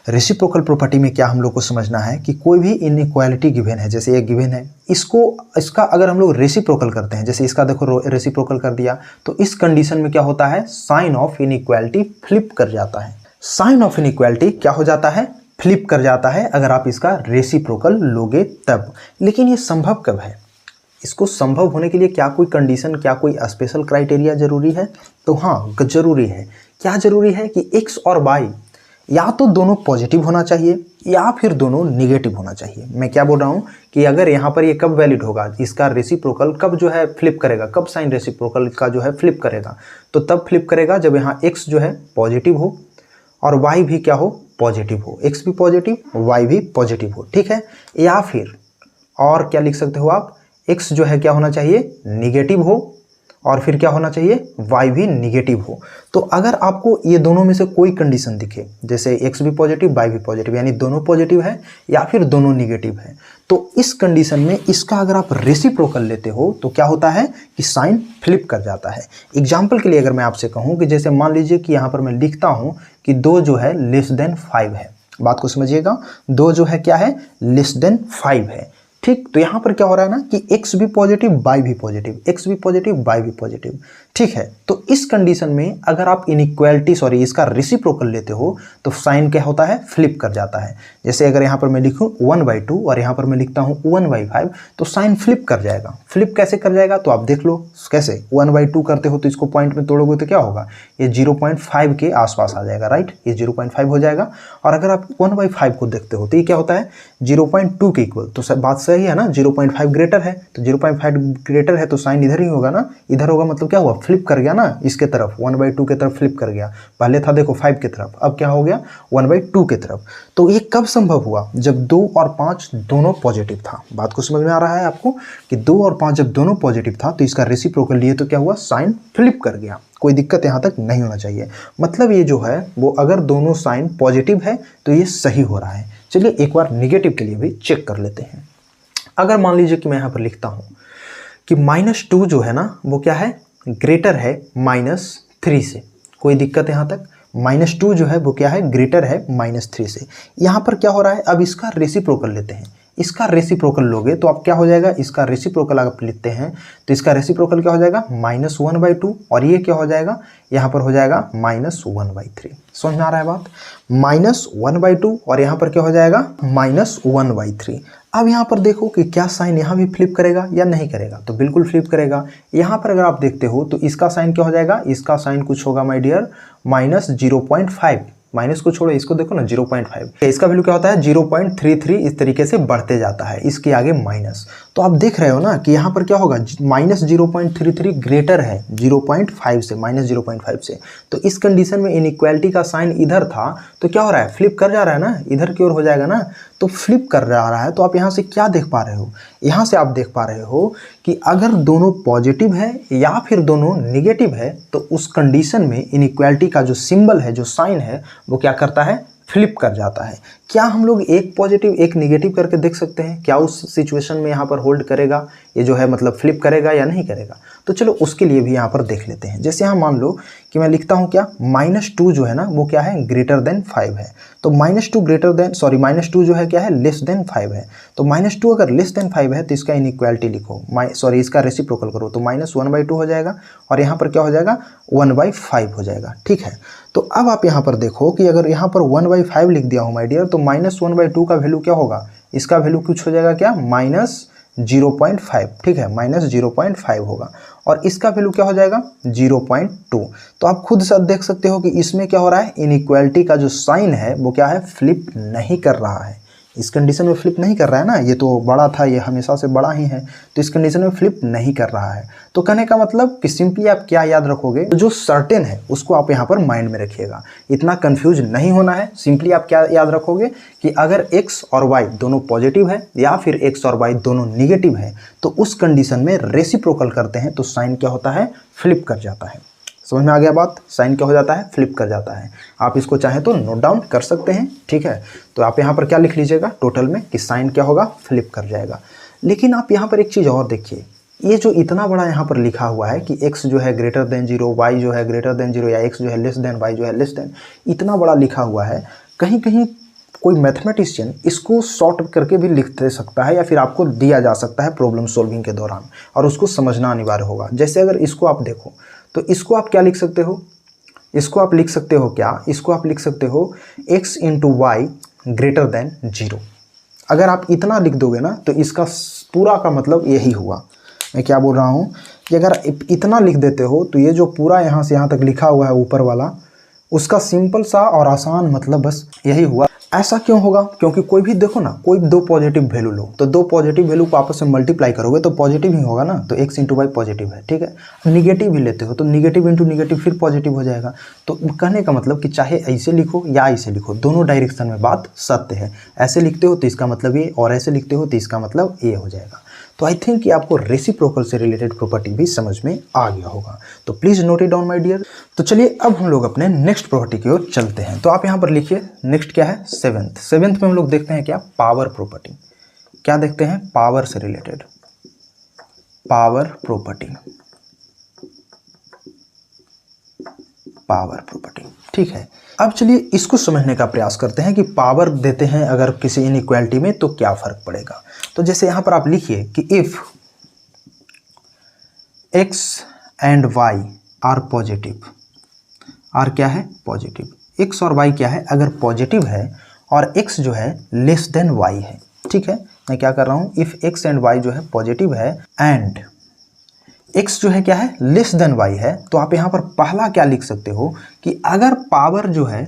A: रेसिप्रोकल प्रॉपर्टी में क्या हम लोग को समझना है कि कोई भी इनइक्वालिटी गिवन है, जैसे एक गिवन है, इसका अगर हम लोग रेसिप्रोकल करते हैं, जैसे इसका देखो रेसिप्रोकल कर दिया, तो इस कंडीशन में क्या होता है? साइन ऑफ इनइक्वालिटी फ्लिप कर जाता है। साइन ऑफ इनइक्वालिटी क्या हो जाता है? फ्लिप कर जाता है अगर आप इसका रेसिप्रोकल लोगे तब। लेकिन ये संभव कब है? इसको संभव होने के लिए क्या कोई कंडीशन, क्या कोई स्पेशल क्राइटेरिया जरूरी है? तो हाँ, जरूरी है। क्या जरूरी है कि x और y या तो दोनों पॉजिटिव होना चाहिए या फिर दोनों निगेटिव होना चाहिए। मैं क्या बोल रहा हूँ कि अगर यहाँ पर ये कब वैलिड होगा? इसका रेसिप्रोकल कब जो है फ्लिप करेगा? कब साइन रेसिप्रोकल का जो है फ्लिप करेगा? तो तब फ्लिप करेगा जब यहाँ x जो है पॉजिटिव हो और y भी क्या हो? पॉजिटिव हो। x भी पॉजिटिव, y भी पॉजिटिव हो। ठीक है, या फिर और क्या लिख सकते हो आप? x जो है क्या होना चाहिए? निगेटिव हो और फिर क्या होना चाहिए, y भी निगेटिव हो। तो अगर आपको ये दोनों में से कोई कंडीशन दिखे, जैसे x भी पॉजिटिव y भी पॉजिटिव, यानी दोनों पॉजिटिव है या फिर दोनों निगेटिव है, तो इस कंडीशन में इसका अगर आप रेसिप्रोकल लेते हो तो क्या होता है कि साइन फ्लिप कर जाता है। एग्जाम्पल के लिए अगर मैं आपसे कहूँ कि जैसे मान लीजिए कि यहाँ पर मैं लिखता हूँ कि 2 जो है लेस देन 5 है, बात को समझिएगा, 2 जो है क्या है, लेस देन 5 है, ठीक। तो यहाँ पर क्या हो रहा है ना कि x भी पॉजिटिव y भी पॉजिटिव, x भी पॉजिटिव y भी पॉजिटिव, ठीक है। तो इस कंडीशन में अगर आप इनइक्वालिटी इसका रेसिप्रोकल लेते हो तो साइन क्या होता है, फ्लिप कर जाता है। जैसे अगर यहाँ पर मैं लिखूँ 1/2 और यहाँ पर मैं लिखता हूँ 1/5, तो साइन फ्लिप कर जाएगा। फ्लिप कैसे कर जाएगा तो आप देख लो कैसे, 1/2 करते हो तो इसको पॉइंट में तोड़ोगे तो क्या होगा, ये 0.5 के आसपास आ जाएगा, राइट, ये 0.5 हो जाएगा। और अगर आप 1/5 को देखते हो तो ये क्या होता है, 0.2 के इक्वल। तो बात सही है ना, 0.5 ग्रेटर है, तो 0.5 ग्रेटर है तो साइन इधर ही होगा ना, इधर होगा, मतलब क्या हुआ, फ्लिप कर गया ना इसके तरफ, 1/2 के तरफ फ्लिप कर गया। पहले था देखो 5 की तरफ, अब क्या हो गया 1/2 की तरफ। तो ये कब संभव हुआ, जब 2 और 5 दोनों पॉजिटिव था। बात को समझ में आ रहा है आपको कि 2 और 5 जब दोनों पॉजिटिव था तो इसका रेसिप्रोकल लिए तो क्या हुआ, साइन फ्लिप कर गया। कोई दिक्कत यहाँ तक नहीं होना चाहिए। मतलब ये जो है वो अगर दोनों साइन पॉजिटिव है तो ये सही हो रहा है। चलिए एक बार निगेटिव के लिए भी चेक कर लेते हैं। अगर मान लीजिए कि मैं यहाँ पर लिखता हूँ कि -2 जो है ना वो क्या है, ग्रेटर है -3 से। कोई दिक्कत यहाँ तक, -2 जो है वो क्या है, ग्रेटर है -3 से। यहाँ पर क्या हो रहा है, अब इसका रेसिप्रोकल लेते हैं। इसका रेसिप्रोकल लोगे तो आप क्या हो जाएगा, इसका रेसिप्रोकल आप लेते हैं तो इसका रेसिप्रोकल क्या हो जाएगा, -1/2, और ये क्या हो जाएगा, यहाँ पर हो जाएगा -1/3। समझ में आ रहा है बात, -1/2 और यहाँ पर क्या हो जाएगा, -1/3। अब यहाँ पर देखो कि क्या साइन यहाँ भी फ्लिप करेगा या नहीं करेगा, तो बिल्कुल फ्लिप करेगा। यहाँ पर अगर आप देखते हो तो इसका साइन क्या हो जाएगा, इसका साइन कुछ होगा माय डियर -0.5, माइनस को छोड़ो, इसको देखो ना 0.5, इसका वैल्यू क्या होता है 0.33, इस तरीके से बढ़ते जाता है, इसके आगे माइनस। तो आप देख रहे हो ना कि यहाँ पर क्या होगा, -0.33 ग्रेटर है 0.5 से, -0.5 से। तो इस कंडीशन में इनइक्वालिटी का साइन इधर था तो क्या हो रहा है, फ्लिप कर जा रहा है ना, इधर की ओर हो जाएगा ना, तो फ्लिप कर रहा है। तो आप यहाँ से क्या देख पा रहे हो, यहाँ से आप देख पा रहे हो कि अगर दोनों पॉजिटिव है या फिर दोनों निगेटिव है तो उस कंडीशन में इनइक्वालिटी का जो सिंबल है, जो साइन है, वो क्या करता है, फ्लिप कर जाता है। क्या हम लोग एक पॉजिटिव एक निगेटिव करके देख सकते हैं, क्या उस सिचुएशन में यहाँ पर होल्ड करेगा, ये जो है मतलब फ्लिप करेगा या नहीं करेगा। तो चलो उसके लिए भी यहाँ पर देख लेते हैं। जैसे यहाँ मान लो कि मैं लिखता हूँ क्या, -2 जो है ना वो क्या है, ग्रेटर देन 5 है। तो -2 जो है क्या है, लेस देन 5 है। तो -2 अगर लेस देन 5 है तो इसका इनइक्वालिटी लिखो, इसका रेसिप्रोकल करो तो -1/2 हो जाएगा और यहाँ पर क्या हो जाएगा 1/5 हो जाएगा, ठीक है। तो अब आप यहाँ पर देखो कि अगर यहाँ पर 1/5 लिख दिया हूँ माय डियर, तो -1/2 का वैल्यू क्या होगा, इसका वैल्यू कुछ हो जाएगा क्या, -0.5, ठीक है, -0.5 होगा और इसका वैल्यू क्या हो जाएगा 0.2। तो आप खुद से देख सकते हो कि इसमें क्या हो रहा है, इनइक्वालिटी का जो साइन है वो क्या है, फ्लिप नहीं कर रहा है। इस कंडीशन में फ्लिप नहीं कर रहा है ना, ये तो बड़ा था, ये हमेशा से बड़ा ही है, तो इस कंडीशन में फ्लिप नहीं कर रहा है। तो कहने का मतलब कि सिंपली आप क्या याद रखोगे, जो सर्टेन है उसको आप यहाँ पर माइंड में रखिएगा, इतना कंफ्यूज नहीं होना है। सिंपली आप क्या याद रखोगे कि अगर x और y दोनों पॉजिटिव है या फिर x और y दोनों निगेटिव है तो उस कंडीशन में रेसिप्रोकल करते हैं तो साइन क्या होता है, फ्लिप कर जाता है। समझ में आ गया बात, साइन क्या हो जाता है, फ्लिप कर जाता है। आप इसको चाहें तो नोट डाउन कर सकते हैं, ठीक है। तो आप यहाँ पर क्या लिख लीजिएगा टोटल में कि साइन क्या होगा, फ्लिप कर जाएगा। लेकिन आप यहाँ पर एक चीज़ और देखिए, ये जो इतना बड़ा यहाँ पर लिखा हुआ है कि x जो है ग्रेटर देन 0, y जो है ग्रेटर देन 0 या x जो है लेस देन, y जो है लेस देन, इतना बड़ा लिखा हुआ है, कहीं कहीं कोई मैथमेटिशियन इसको शॉर्ट करके भी लिख दे सकता है या फिर आपको दिया जा सकता है प्रॉब्लम सॉल्विंग के दौरान और उसको समझना अनिवार्य होगा। जैसे अगर इसको आप देखो तो इसको आप क्या लिख सकते हो, इसको आप लिख सकते हो क्या, इसको आप लिख सकते हो x into y greater than 0। अगर आप इतना लिख दोगे ना तो इसका पूरा का मतलब यही हुआ। मैं क्या बोल रहा हूँ कि अगर इतना लिख देते हो तो ये जो पूरा यहाँ से यहाँ तक लिखा हुआ है ऊपर वाला, उसका सिंपल सा और आसान मतलब बस यही हुआ। ऐसा क्यों होगा, क्योंकि कोई भी देखो ना, कोई दो पॉजिटिव वैल्यू लो तो दो पॉजिटिव वैल्यू को आपस में मल्टीप्लाई करोगे तो पॉजिटिव ही होगा ना, तो x इंटू वाई पॉजिटिव है, ठीक है। निगेटिव भी लेते हो तो निगेटिव इंटू निगेटिव फिर पॉजिटिव हो जाएगा। तो कहने का मतलब कि चाहे ऐसे लिखो या ऐसे लिखो, दोनों डायरेक्शन में बात सत्य है। ऐसे लिखते हो तो इसका मतलब ये और ऐसे लिखते हो तो इसका मतलब ये हो जाएगा। तो आई थिंक कि आपको रेसिप्रोकल से रिलेटेड प्रॉपर्टी भी समझ में आ गया होगा। तो please note it down my dear. तो चलिए अब हम लोग अपने नेक्स्ट प्रॉपर्टी की ओर चलते हैं। तो आप यहाँ पर लिखिए, नेक्स्ट क्या है, सेवेंथ में हम लोग देखते हैं क्या, पावर प्रॉपर्टी। क्या देखते हैं, पावर से related, power property, power property. ठीक है, अब चलिए इसको समझने का प्रयास करते हैं कि पावर देते हैं अगर किसी इनइक्वालिटी में तो क्या फर्क पड़ेगा। तो जैसे यहां पर आप लिखिए कि if x and y are positive, are क्या है, पॉजिटिव, x और y क्या है, अगर पॉजिटिव है और x जो है लेस देन y है। ठीक है, मैं क्या कर रहा हूं, इफ x एंड y जो है पॉजिटिव है एंड x जो है क्या है, लेस देन y है, तो आप यहाँ पर पहला क्या लिख सकते हो कि अगर पावर जो है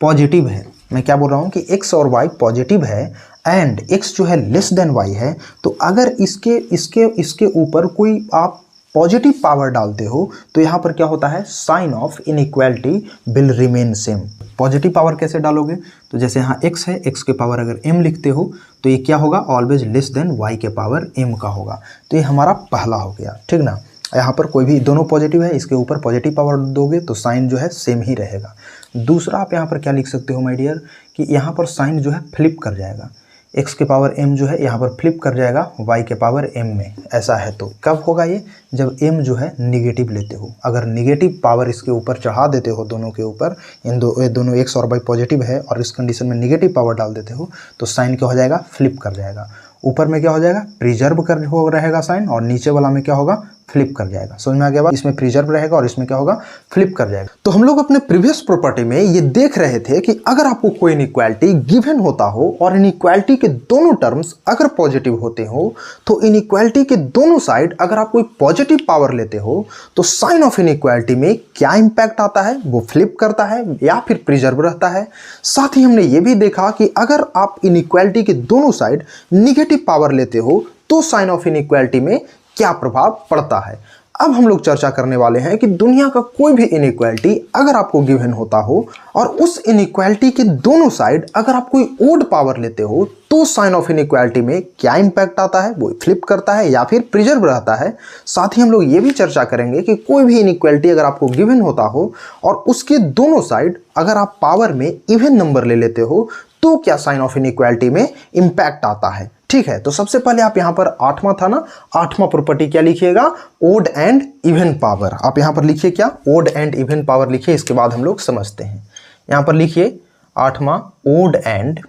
A: पॉजिटिव है, मैं क्या बोल रहा हूँ कि x और y पॉजिटिव है एंड x जो है लेस देन y है, तो अगर इसके ऊपर कोई आप पॉजिटिव पावर डालते हो तो यहाँ पर क्या होता है, sign of inequality will remain same. Positive power कैसे डालोगे, तो जैसे यहाँ x है, x के पावर अगर m लिखते हो तो ये क्या होगा, ऑलवेज लेस देन y के पावर m का होगा। तो ये हमारा पहला हो गया, ठीक ना। यहाँ पर कोई भी दोनों पॉजिटिव है, इसके ऊपर पॉजिटिव पावर दोगे तो साइन जो है सेम ही रहेगा। दूसरा आप यहाँ पर क्या लिख सकते हो माय डियर, कि यहाँ पर साइन जो है फ्लिप कर जाएगा, x के पावर m जो है यहाँ पर फ्लिप कर जाएगा y के पावर m में। ऐसा है तो कब होगा ये, जब m जो है निगेटिव लेते हो। अगर निगेटिव पावर इसके ऊपर चढ़ा देते हो, दोनों के ऊपर, दोनों x और y पॉजिटिव है और इस कंडीशन में निगेटिव पावर डाल देते हो तो साइन क्या हो जाएगा, फ्लिप कर जाएगा। ऊपर में क्या हो जाएगा, प्रिजर्व कर हो रहेगा साइन, और नीचे वाला में क्या होगा, फ्लिप कर जाएगा। समझ में आ गया बात, इसमें प्रिजर्व रहेगा और इसमें क्या होगा, फ्लिप कर जाएगा। तो हम लोग अपने प्रीवियस प्रॉपर्टी में ये देख रहे थे कि अगर आपको कोई इनइक्वालिटी गिवन होता हो और इनइक्वालिटी के दोनों टर्म्स अगर पॉजिटिव होते हो तो इनइक्वालिटी के दोनों साइड अगर आप कोई पॉजिटिव पावर लेते हो तो साइन ऑफ इनइक्वालिटी में क्या इंपैक्ट आता है, वो फ्लिप करता है या फिर प्रिजर्व रहता है। साथ ही हमने ये भी देखा कि अगर आप इनइक्वालिटी के दोनों साइड निगेटिव पावर लेते हो तो साइन ऑफ इनइक्वालिटी में क्या प्रभाव पड़ता है। अब हम लोग चर्चा करने वाले हैं कि दुनिया का कोई भी इनइक्वालिटी अगर आपको गिवन होता हो और उस इनइक्वालिटी के दोनों साइड अगर आप कोई ओड पावर लेते हो तो साइन ऑफ इनइक्वालिटी में क्या इंपैक्ट आता है, वो फ्लिप करता है या फिर प्रिजर्व रहता है। साथ ही हम लोग ये भी चर्चा करेंगे कि कोई भी इनइक्वालिटी अगर आपको गिवन होता हो और उसके दोनों साइड अगर आप पावर में इवन नंबर ले लेते हो तो क्या साइन ऑफ इनइक्वालिटी में इंपैक्ट आता है। ठीक है, तो सबसे पहले आप यहां पर आठवां था ना, आठवां प्रॉपर्टी क्या लिखिएगा, ओड एंड इवन पावर। आप यहां पर लिखिए क्या, ओड एंड इवन पावर लिखिए, इसके बाद हम लोग समझते हैं। यहां पर लिखिए आठवां, ओड एंड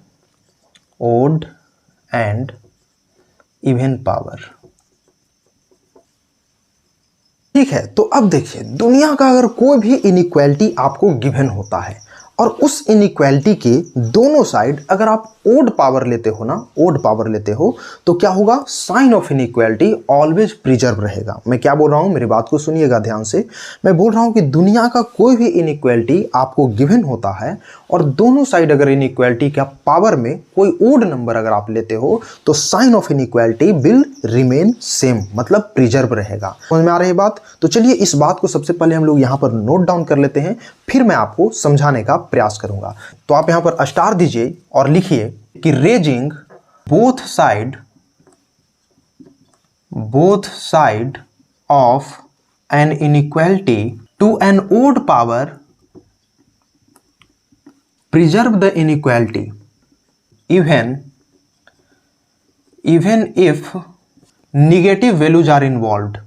A: इवन पावर। ठीक है, तो अब देखिए दुनिया का अगर कोई भी इनइक्वालिटी आपको गिवन होता है और उस इनइक्वालिटी के दोनों साइड अगर आप ओड पावर लेते हो ना, ओड पावर लेते हो तो क्या होगा, sign of inequality always preserve रहेगा। मैं क्या बोल रहा हूं, मेरी बात को सुनिएगा ध्यान से। मैं बोल रहा हूं कि दुनिया का कोई भी इनइक्वालिटी आपको गिवन होता है और दोनों साइड अगर इनइक्वालिटी का पावर में कोई ओड नंबर अगर आप लेते हो तो sign of inequality will remain same, मतलब प्रिजर्व रहेगा। समझ में आ रही बात। तो चलिए इस बात को सबसे पहले हम लोग यहां पर नोट डाउन कर लेते हैं, फिर मैं आपको समझाने का प्रयास करूंगा। तो आप यहां पर स्टार दीजिए और लिखिए कि raising both side of an inequality to an odd power preserve the inequality even if negative values are involved।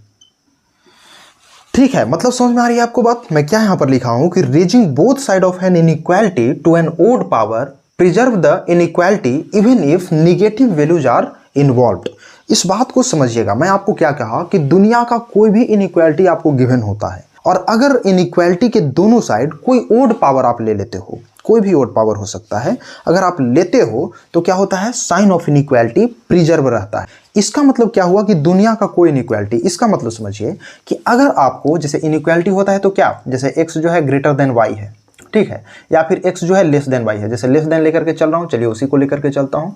A: ठीक है, मतलब समझ में आ रही है आपको बात। मैं क्या यहां पर लिखा हूं कि raising both side of an inequality to an odd power preserve the inequality even if negative values are involved. इस बात को समझिएगा, मैं आपको क्या कहा कि दुनिया का कोई भी इनइक्वालिटी आपको गिवन होता है और अगर इनइक्वालिटी के दोनों साइड कोई ओड पावर आप ले लेते हो, कोई भी ओड पावर हो सकता है, अगर आप लेते हो तो क्या होता है, साइन ऑफ इनइक्वालिटी प्रिजर्व रहता है। इसका मतलब क्या हुआ कि दुनिया का कोई इनइक्वालिटी, इसका मतलब समझिए कि अगर आपको जैसे इनइक्वालिटी होता है तो क्या, जैसे x जो है ग्रेटर देन y है, ठीक है, या फिर x जो है लेस देन y है। जैसे लेस देन लेकर के चल रहा हूं, चलिए उसी को लेकर के चलता हूं।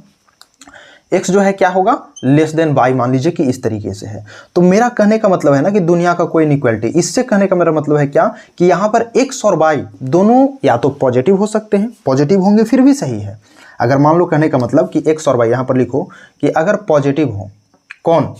A: x जो है क्या होगा, लेस देन y, मान लीजिए कि इस तरीके से है। तो मेरा कहने का मतलब है ना कि दुनिया का कोई इनइक्वालिटी, इससे कहने का मेरा मतलब है क्या कि यहां पर x और y दोनों या तो पॉजिटिव हो सकते हैं, पॉजिटिव होंगे फिर भी सही है। अगर मान लो कहने का मतलब कि x और y, यहां पर लिखो कि अगर पॉजिटिव हो, कौन,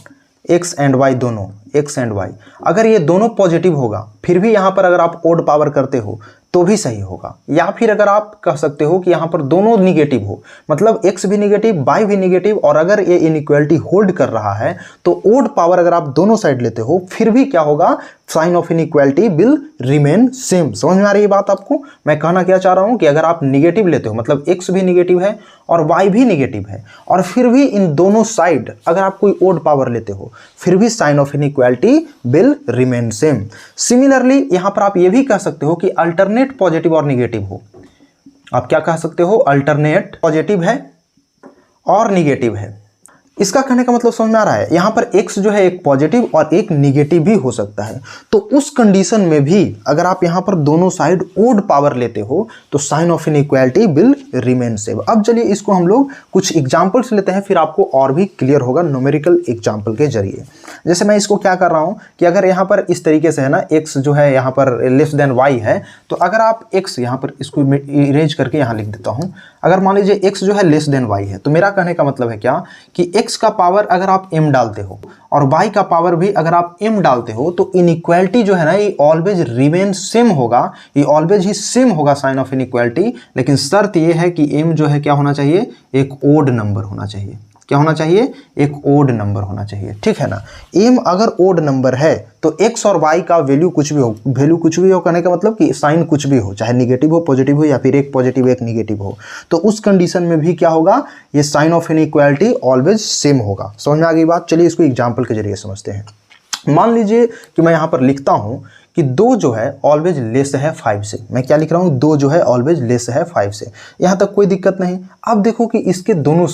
A: एक्स एंड वाई दोनों, एक्स एंड वाई, अगर ये दोनों पॉजिटिव होगा फिर भी यहाँ पर अगर आप ओड पावर करते हो तो भी सही होगा। या फिर अगर आप कह सकते हो कि यहाँ पर दोनों निगेटिव हो, मतलब x भी निगेटिव y भी निगेटिव, और अगर ये इनइक्वालिटी होल्ड कर रहा है तो ओड पावर अगर आप दोनों साइड लेते हो फिर भी क्या होगा, sign of inequality will remain same. समझ में आ रही है बात आपको? मैं कहना क्या चाह रहा हूँ कि अगर आप निगेटिव लेते हो, मतलब x भी निगेटिव है और y भी निगेटिव है, और फिर भी इन दोनों साइड अगर आप कोई ओड पावर लेते हो फिर भी sign of inequality will remain same. Similarly यहां पर आप ये भी कह सकते हो कि अल्टरनेट पॉजिटिव और निगेटिव हो। आप क्या कह सकते हो, अल्टरनेट पॉजिटिव है और निगेटिव है। इसका कहने का मतलब समझ में आ रहा है? यहां पर x जो है एक पॉजिटिव और एक निगेटिव भी हो सकता है। तो उस कंडीशन में भी अगर आप यहां पर दोनों साइड ओड पावर लेते हो तो sign of inequality will remain same. अब चलिए इसको हम लोग कुछ एग्जांपल्स लेते हैं, फिर आपको और भी क्लियर होगा न्यूमेरिकल एग्जांपल के जरिए। जैसे मैं इसको क्या कर रहा हूं कि अगर यहां पर इस तरीके से है ना, x जो है यहां पर लेस देन y है, तो अगर आप x यहां पर इसको इरेज करके यहां लिख देता हूं। अगर मान लीजिए x जो है लेस देन y है, तो मेरा कहने का मतलब है क्या कि x का पावर अगर आप m डालते हो और y का पावर भी अगर आप m डालते हो तो इनइक्वालिटी जो है ना ये ऑलवेज रिमेन सेम होगा, ये ऑलवेज ही सेम होगा साइन ऑफ इनइक्वालिटी। लेकिन शर्त ये है कि m जो है क्या होना चाहिए, एक ओड नंबर होना चाहिए। क्या होना चाहिए, एक ओड नंबर होना चाहिए, ठीक है ना। m अगर ओड नंबर है तो x और y का वैल्यू कुछ भी हो, कहने का मतलब कि साइन कुछ भी हो, चाहे निगेटिव हो पॉजिटिव हो या फिर एक पॉजिटिव एक निगेटिव हो, तो उस कंडीशन में भी क्या होगा, ये sign of inequality always same होगा। समझ में आ गई बात? चलिए इसको एग्जाम्पल के जरिए समझते हैं। मान लीजिए कि मैं यहाँ पर लिखता हूँ कि 2 जो है ऑलवेज लेस है 5 से। मैं क्या लिख रहा हूँ, 2 जो है ऑलवेज लेस है 5 से। यहाँ तक कोई दिक्कत नहीं। अब देखो कि इसके दोनों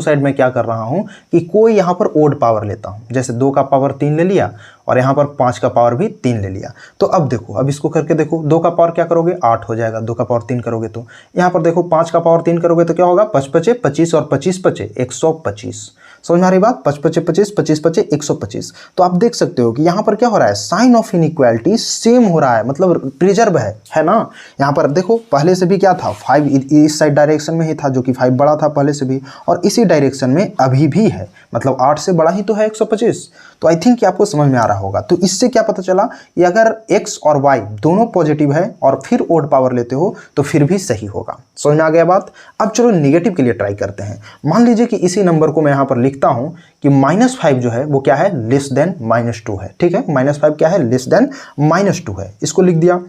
A: साइड मैं क्या कर रहा हूँ कि कोई यहाँ पर ओड पावर लेता हूँ। जैसे 2 का पावर 3 ले लिया और यहाँ पर 5 का पावर भी 3 ले लिया। तो अब देखो, अब इसको करके देखो, 2 का पावर क्या करोगे, 8 हो जाएगा। 2 का पावर 3 करोगे तो यहाँ पर देखो 5 का पावर 3 करोगे तो क्या होगा, 5 पचे 25 और 25 पचे 125। समझ में आ रही बात? 5 पचे 25, 25 पचे 125। तो आप देख सकते हो कि यहाँ पर क्या हो रहा है, साइन ऑफ इनइक्वालिटी सेम हो रहा है, मतलब प्रिजर्व है ना। यहाँ पर देखो पहले से भी क्या था, 5 इस साइड डायरेक्शन में ही था, जो कि 5 बड़ा था पहले से भी, और इसी डायरेक्शन में अभी भी है, मतलब 8 से बड़ा ही तो है 125। तो आई थिंक कि आपको समझ में आ रहा होगा। तो इससे क्या पता चला कि अगर x और y दोनों पॉजिटिव है और फिर ओड पावर लेते हो तो फिर भी सही होगा। समझ में आ गया बात? अब चलो निगेटिव के लिए ट्राई करते हैं। मान लीजिए कि इसी नंबर को मैं यहाँ पर लिखता हूँ कि -5 जो है वो क्या है, लेस देन -2 है। ठीक है, -5 क्या है, लेस देन -2 है। इसको लिख दिया।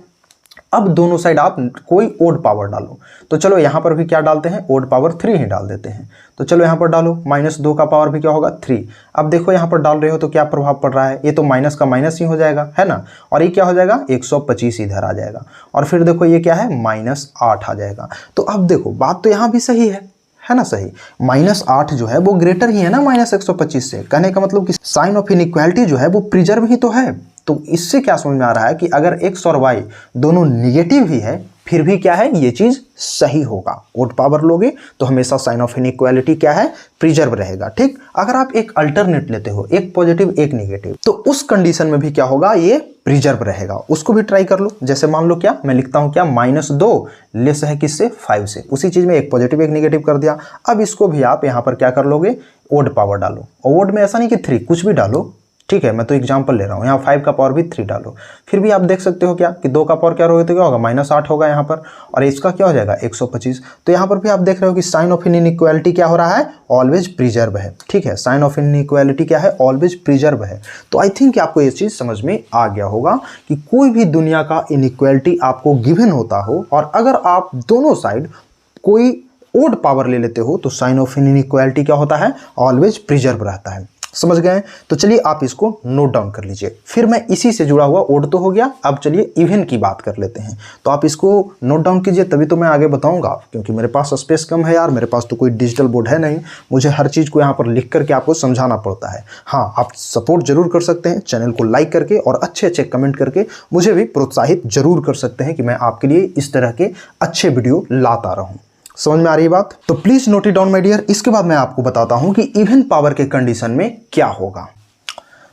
A: अब दोनों साइड आप कोई ओड पावर डालो। तो चलो यहाँ पर भी क्या डालते हैं, ओड पावर 3 ही डाल देते हैं। तो चलो यहाँ पर डालो, -2 का पावर भी क्या होगा, 3। अब देखो यहाँ पर डाल रहे हो तो क्या प्रभाव पड़ रहा है, ये तो माइनस का माइनस ही हो जाएगा, है ना। और ये क्या हो जाएगा, 125 इधर आ जाएगा। और फिर देखो ये क्या है, -8 आ जाएगा। तो अब देखो बात तो यहाँ भी सही है ना, सही। -8 जो है वो ग्रेटर ही है ना -125 से। कहने का मतलब कि साइन ऑफ इनइक्वालिटी जो है वो प्रिजर्व ही तो है। तो इससे क्या समझ में आ रहा है कि अगर x और y दोनों निगेटिव ही है फिर भी क्या है, ये चीज सही होगा। ओड पावर लोगे तो हमेशा साइन ऑफ इनइक्वालिटी क्या है, प्रिजर्व रहेगा। ठीक, अगर आप एक अल्टरनेट लेते हो, एक पॉजिटिव एक निगेटिव, तो उस कंडीशन में भी क्या होगा, ये प्रिजर्व रहेगा। उसको भी ट्राई कर लो। जैसे मान लो क्या, मैं लिखता हूं क्या, -2 लेस है किससे, 5 से। उसी चीज में एक पॉजिटिव एक निगेटिव कर दिया। अब इसको भी आप यहां पर क्या कर लोगे, ओड पावर डालो। और ओड में ऐसा नहीं कि 3, कुछ भी डालो। ठीक है, मैं तो एग्जांपल ले रहा हूँ। यहाँ 5 का पावर भी 3 डालो। फिर भी आप देख सकते हो क्या कि 2 का पावर क्या होगा, तो क्या होगा, -8 होगा यहाँ पर, और इसका क्या हो जाएगा, 125। तो यहाँ पर भी आप देख रहे हो कि साइन ऑफ इनइक्वालिटी क्या हो रहा है, ऑलवेज प्रिजर्व है। ठीक है, साइन ऑफ इनइक्वालिटी क्या है, ऑलवेज प्रिजर्व है। तो आई थिंक आपको ये चीज समझ में आ गया होगा कि कोई भी दुनिया का इनइक्वालिटी आपको गिवन होता हो और अगर आप दोनों साइड कोई ओड पावर ले लेते हो तो साइन ऑफ इनइक्वालिटी क्या होता है, ऑलवेज प्रिजर्व रहता है। समझ गए? तो चलिए आप इसको नोट डाउन कर लीजिए। फिर मैं इसी से जुड़ा हुआ ओड तो हो गया, अब चलिए इवन की बात कर लेते हैं। तो आप इसको नोट डाउन कीजिए, तभी तो मैं आगे बताऊंगा, क्योंकि मेरे पास स्पेस कम है यार, मेरे पास तो कोई डिजिटल बोर्ड है नहीं, मुझे हर चीज़ को यहाँ पर लिख करके आपको समझाना पड़ता है। हाँ, आप सपोर्ट जरूर कर सकते हैं चैनल को लाइक करके, और अच्छे अच्छे कमेंट करके मुझे भी प्रोत्साहित जरूर कर सकते हैं कि मैं आपके लिए इस तरह के अच्छे वीडियो लाता रहूँ। समझ में आ रही है बात? तो please note it down my dear. इसके बाद मैं आपको बताता हूं कि इवन पावर के कंडीशन में क्या होगा।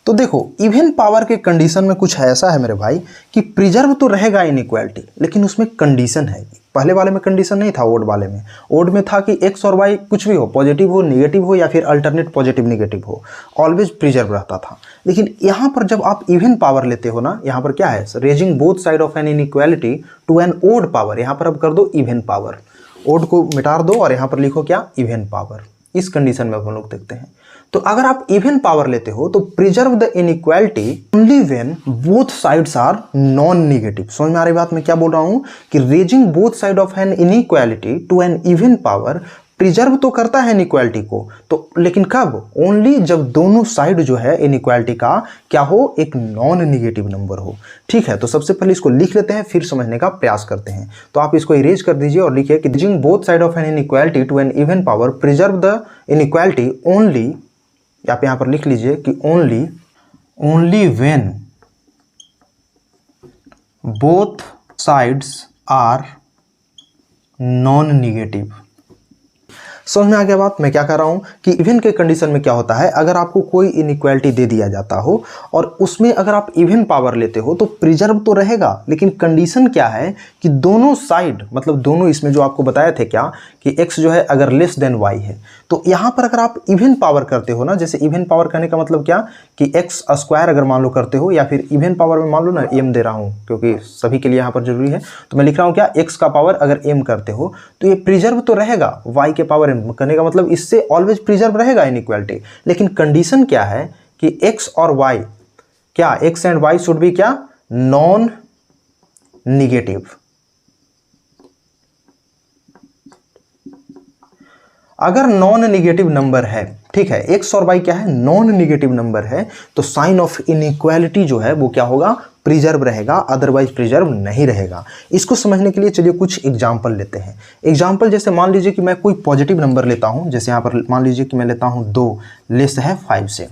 A: तो देखो, इवन पावर के कंडीशन में कुछ ऐसा है मेरे भाई कि प्रिजर्व तो रहेगा इनइक्वालिटी, लेकिन उसमें कंडीशन है। पहले वाले में कंडीशन नहीं था, ओड वाले में। ओड में था कि एक्स और वाई कुछ भी हो, पॉजिटिव हो, नेगेटिव हो या फिर अल्टरनेट पॉजिटिव नेगेटिव हो, ऑलवेज प्रिजर्व रहता था। लेकिन यहाँ पर जब आप इवन पावर लेते हो ना, यहाँ पर क्या है, raising both side of an inequality to an odd power, यहाँ पर अब कर दो इवन पावर, ओड को मिटा दो और यहाँ पर लिखो क्या, इवन पावर। इस कंडीशन में हम लोग देखते हैं। तो अगर आप इवन पावर लेते हो तो preserve the inequality only when both sides are non negative. समझ में आ रही बात मैं क्या बोल रहा हूं कि raising both side of an inequality to an even power preserve तो करता है इनइक्वालिटी को, तो लेकिन कब, ओनली जब दोनों साइड जो है इनइक्वालिटी का क्या हो, एक नॉन नेगेटिव नंबर हो। ठीक है, तो सबसे पहले इसको लिख लेते हैं, फिर समझने का प्रयास करते हैं। तो आप इसको इरेज कर दीजिए और लिखिए कि raising both side of an inequality to an even power preserve the inequality only, आप यहां पर लिख लीजिए कि only when both sides are non negative. समझ में आ गया बात मैं क्या कर रहा हूं कि इवन के कंडीशन में क्या होता है, अगर आपको कोई इनइक्वालिटी दे दिया जाता हो और उसमें अगर आप इवन पावर लेते हो तो प्रिजर्व तो रहेगा, लेकिन कंडीशन क्या है कि दोनों साइड, मतलब दोनों, इसमें जो आपको बताया थे क्या कि x जो है अगर लेस देन y है, तो यहां पर अगर आप इवन पावर करते हो ना, जैसे इवन पावर करने का मतलब क्या कि x स्क्वायर अगर मान लो करते हो, या फिर इवन पावर में मान लो ना m दे रहा हूं क्योंकि सभी के लिए यहां पर जरूरी है, तो मैं लिख रहा हूं क्या, x का पावर अगर m करते हो तो ये प्रिजर्व तो रहेगा, y के पावर m करने का मतलब इससे ऑलवेज प्रिजर्व रहेगा इनइक्वालिटी। लेकिन कंडीशन क्या है कि x और y क्या, x and y should be क्या, नॉन नेगेटिव। अगर नॉन नेगेटिव नंबर है, ठीक है, x और y क्या है, नॉन नेगेटिव नंबर है, तो साइन ऑफ इनइक्वालिटी जो है वो क्या होगा, प्रिजर्व रहेगा, अदरवाइज प्रिजर्व नहीं रहेगा। इसको समझने के लिए चलिए कुछ एग्जांपल लेते हैं। एग्जांपल जैसे मान लीजिए कि मैं कोई पॉजिटिव नंबर लेता हूं, जैसे यहाँ पर मान लीजिए कि मैं लेता हूं 2 लेस है 5 से,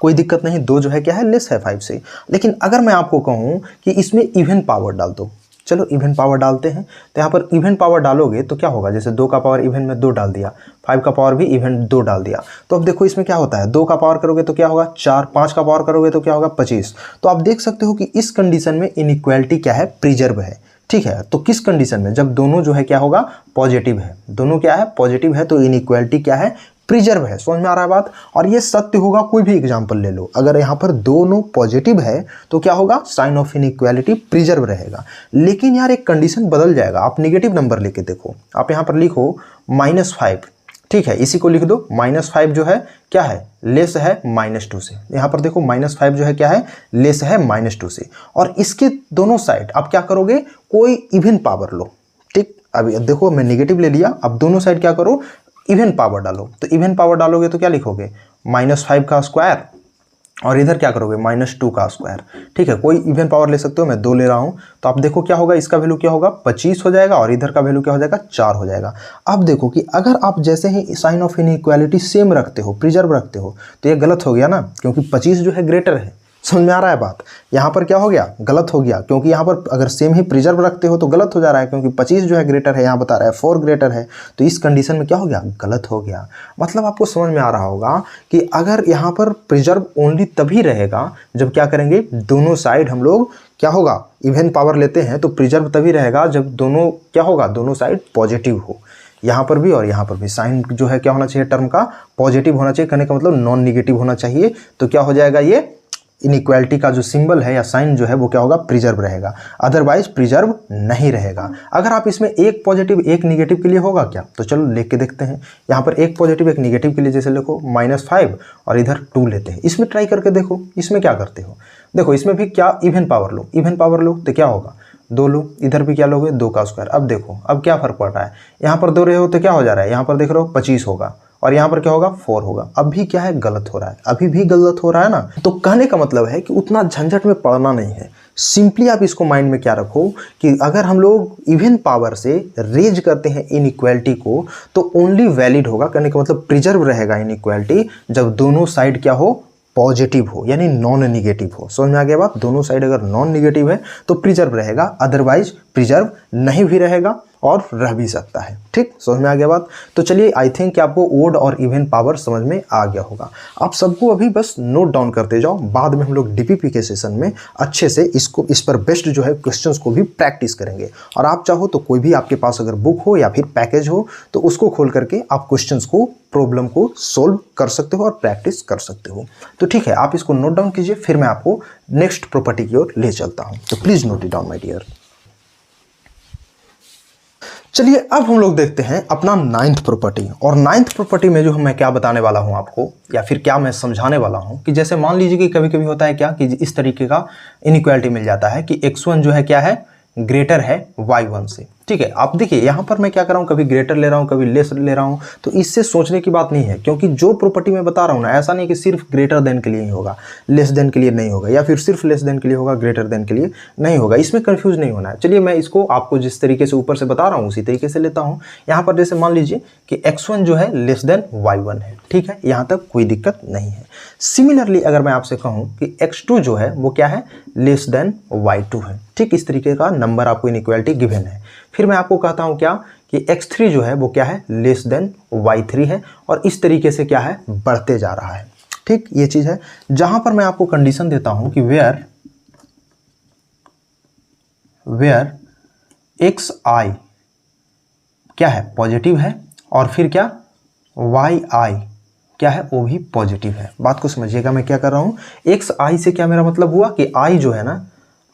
A: कोई दिक्कत नहीं, 2 जो है क्या है, लेस है 5 से। लेकिन अगर मैं आपको कहूं कि इसमें इवन पावर डाल दो, चलो इवन पावर डालते हैं, तो यहाँ पर इवन पावर डालोगे तो क्या होगा, जैसे 2 का पावर इवन में 2 डाल दिया, 5 का पावर भी इवन 2 डाल दिया, तो अब देखो इसमें क्या होता है, 2 का पावर करोगे तो क्या होगा 4, 5 का पावर करोगे तो क्या होगा 25। तो आप देख सकते हो कि इस कंडीशन में इनइक्वालिटी क्या है, प्रिजर्व है। ठीक है, तो किस कंडीशन में, जब दोनों जो है क्या होगा, पॉजिटिव है, दोनों क्या है, पॉजिटिव है, तो इनइक्वालिटी क्या है, प्रिजर्व है। समझ में आ रहा है बात। और ये सत्य होगा, कोई भी एग्जांपल ले लो, अगर यहाँ पर दोनों पॉजिटिव है तो क्या होगा, साइन ऑफ इनइक्वालिटी प्रिजर्व रहेगा। लेकिन यार एक कंडीशन बदल जाएगा, आप नेगेटिव नंबर लेके देखो, आप यहाँ पर लिखो -5, ठीक है, इसी को लिख दो, -5 जो है क्या है, लेस है -2 से। यहाँ पर देखो -5 जो है क्या है, लेस है -2 से। और इसके दोनों साइड आप क्या करोगे, कोई इवन पावर लो। ठीक, अभी देखो मैं नेगेटिव ले लिया, अब दोनों साइड क्या करो, इवन पावर डालो। तो इवन पावर डालोगे तो क्या लिखोगे, -5 का स्क्वायर, और इधर क्या करोगे, -2 का स्क्वायर। ठीक है, कोई इवन पावर ले सकते हो, मैं 2 ले रहा हूँ। तो आप देखो क्या होगा, इसका वैल्यू क्या होगा, 25 हो जाएगा, और इधर का वैल्यू क्या हो जाएगा, 4 हो जाएगा। अब देखो कि अगर आप जैसे ही साइन ऑफ इनइक्वालिटी सेम रखते हो, प्रिजर्व रखते हो, तो ये गलत हो गया ना, क्योंकि 25 जो है ग्रेटर है। समझ में आ रहा है बात, यहाँ पर क्या हो गया, गलत हो गया, क्योंकि यहाँ पर अगर सेम ही प्रिजर्व रखते हो तो गलत हो जा रहा है, क्योंकि 25 जो है ग्रेटर है, यहाँ बता रहा है 4 ग्रेटर है, तो इस कंडीशन में क्या हो गया, गलत हो गया। मतलब आपको समझ में आ रहा होगा कि अगर यहाँ पर प्रिजर्व ओनली तभी रहेगा जब क्या करेंगे, दोनों साइड हम लोग क्या होगा, इवन पावर लेते हैं, तो प्रिजर्व तभी रहेगा जब दोनों क्या होगा, दोनों साइड पॉजिटिव हो। यहाँ पर भी और यहाँ पर भी साइन जो है क्या होना चाहिए, टर्म का पॉजिटिव होना चाहिए, कहने का मतलब नॉन निगेटिव होना चाहिए। तो क्या हो जाएगा, ये इनइक्वालिटी का जो सिंबल है या साइन जो है वो क्या होगा, प्रिजर्व रहेगा, अदरवाइज प्रिजर्व नहीं रहेगा। अगर आप इसमें एक पॉजिटिव एक निगेटिव के लिए होगा क्या, तो चलो लेख के देखते हैं। यहाँ पर एक पॉजिटिव एक निगेटिव के लिए जैसे लिखो -5 और इधर 2 लेते हैं, इसमें ट्राई करके देखो, इसमें क्या करते हो, देखो इसमें भी क्या, इवन पावर लो, इवन पावर लो तो क्या होगा, 2 लो, इधर भी क्या लोगे, 2 का स्क्वायर। अब देखो अब क्या फर्क पड़ रहा है, यहाँ पर 2 रहे हो तो क्या हो जा रहा है, यहाँ पर देख रहे हो 25 होगा, और यहाँ पर क्या होगा, 4 होगा। अब भी क्या है, गलत हो रहा है, अभी भी गलत हो रहा है ना। तो कहने का मतलब है कि उतना झंझट में पड़ना नहीं है। सिंपली आप इसको माइंड में क्या रखो कि अगर हम लोग इवन पावर से रेज करते हैं इनइक्वालिटी को, तो ओनली वैलिड होगा, कहने का मतलब प्रिजर्व रहेगा इनइक्वालिटी जब दोनों साइड क्या हो, पॉजिटिव हो, यानी नॉन निगेटिव हो। समझ में आ गया बात, दोनों साइड अगर नॉन निगेटिव है तो प्रिजर्व रहेगा, अदरवाइज प्रिजर्व नहीं भी रहेगा और रह भी सकता है। ठीक, समझ में आ गया बात। तो चलिए, आई थिंक कि आपको ओड और इवन पावर समझ में आ गया होगा। आप सबको अभी बस नोट डाउन करते जाओ, बाद में हम लोग डीपीपी के सेशन में अच्छे से इस पर बेस्ड जो है क्वेश्चंस को भी प्रैक्टिस करेंगे। और आप चाहो तो कोई भी आपके पास अगर बुक हो या फिर पैकेज हो तो उसको खोल करके आप क्वेश्चंस को, प्रॉब्लम को सोल्व कर सकते हो और प्रैक्टिस कर सकते हो। तो ठीक है, आप इसको नोट डाउन कीजिए, फिर मैं आपको नेक्स्ट प्रॉपर्टी की ओर ले चलता हूँ। तो please note it down my dear. चलिए, अब हम लोग देखते हैं अपना नाइन्थ प्रॉपर्टी। और नाइन्थ प्रॉपर्टी में जो मैं क्या बताने वाला हूं आपको, या फिर क्या मैं समझाने वाला हूं कि जैसे मान लीजिए कि कभी कभी होता है क्या कि इस तरीके का इनइक्वालिटी मिल जाता है कि x1 जो है क्या है, ग्रेटर है y1 से। ठीक है, आप देखिए यहाँ पर मैं क्या कर रहा हूँ, कभी ग्रेटर ले रहा हूँ, कभी लेस ले रहा हूँ। तो इससे सोचने की बात नहीं है, क्योंकि जो प्रॉपर्टी मैं बता रहा हूँ ना, ऐसा नहीं कि सिर्फ ग्रेटर देन के लिए ही होगा, लेस देन के लिए नहीं होगा, या फिर सिर्फ लेस देन के लिए होगा, ग्रेटर देन के लिए नहीं होगा। इसमें कंफ्यूज नहीं होना है। चलिए, मैं इसको आपको जिस तरीके से ऊपर से बता रहा हूँ उसी तरीके से लेता हूँ। यहाँ पर जैसे मान लीजिए कि x1 जो है लेस देन y1 है। ठीक है, यहाँ तक कोई दिक्कत नहीं है। सिमिलरली अगर मैं आपसे कहूँ कि x2 जो है वो क्या है, लेस देन y2 है। ठीक, इस तरीके का नंबर आपको इनइक्वालिटी गिवन है। फिर मैं आपको कहता हूं क्या कि x3 जो है वो क्या है, लेस देन y3 है, और इस तरीके से क्या है, बढ़ते जा रहा है। ठीक, ये चीज है जहां पर मैं आपको कंडीशन देता हूं कि वेयर xi क्या है, पॉजिटिव है, और फिर क्या yi क्या है, वो भी पॉजिटिव है। बात को समझिएगा, मैं क्या कर रहा हूं, xi से क्या मेरा मतलब हुआ कि i जो है ना,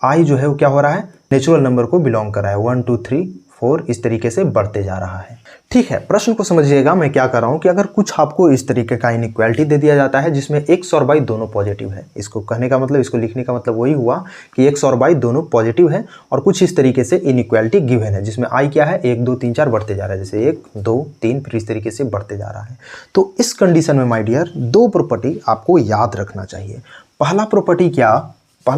A: i जो है वो क्या हो रहा है, नेचुरल नंबर को बिलोंग कर रहा है, 1 2 3 4 इस तरीके से बढ़ते जा रहा है। ठीक है, प्रश्न को समझिएगा, मैं क्या कर रहा हूं कि अगर कुछ आपको इस तरीके का इनइक्वालिटी दे दिया जाता है जिसमें x और y दोनों पॉजिटिव है, इसको कहने का मतलब, इसको लिखने का मतलब वही हुआ कि x और y दोनों पॉजिटिव है, और कुछ इस तरीके से इनइक्वालिटी गिवन है जिसमें i क्या है, 1 2 3 4 बढ़ते जा रहा है, जैसे 1 2 3 फिर इस तरीके से बढ़ते जा रहा है। तो इस कंडीशन में माय डियर दो प्रॉपर्टी आपको याद रखना चाहिए। पहला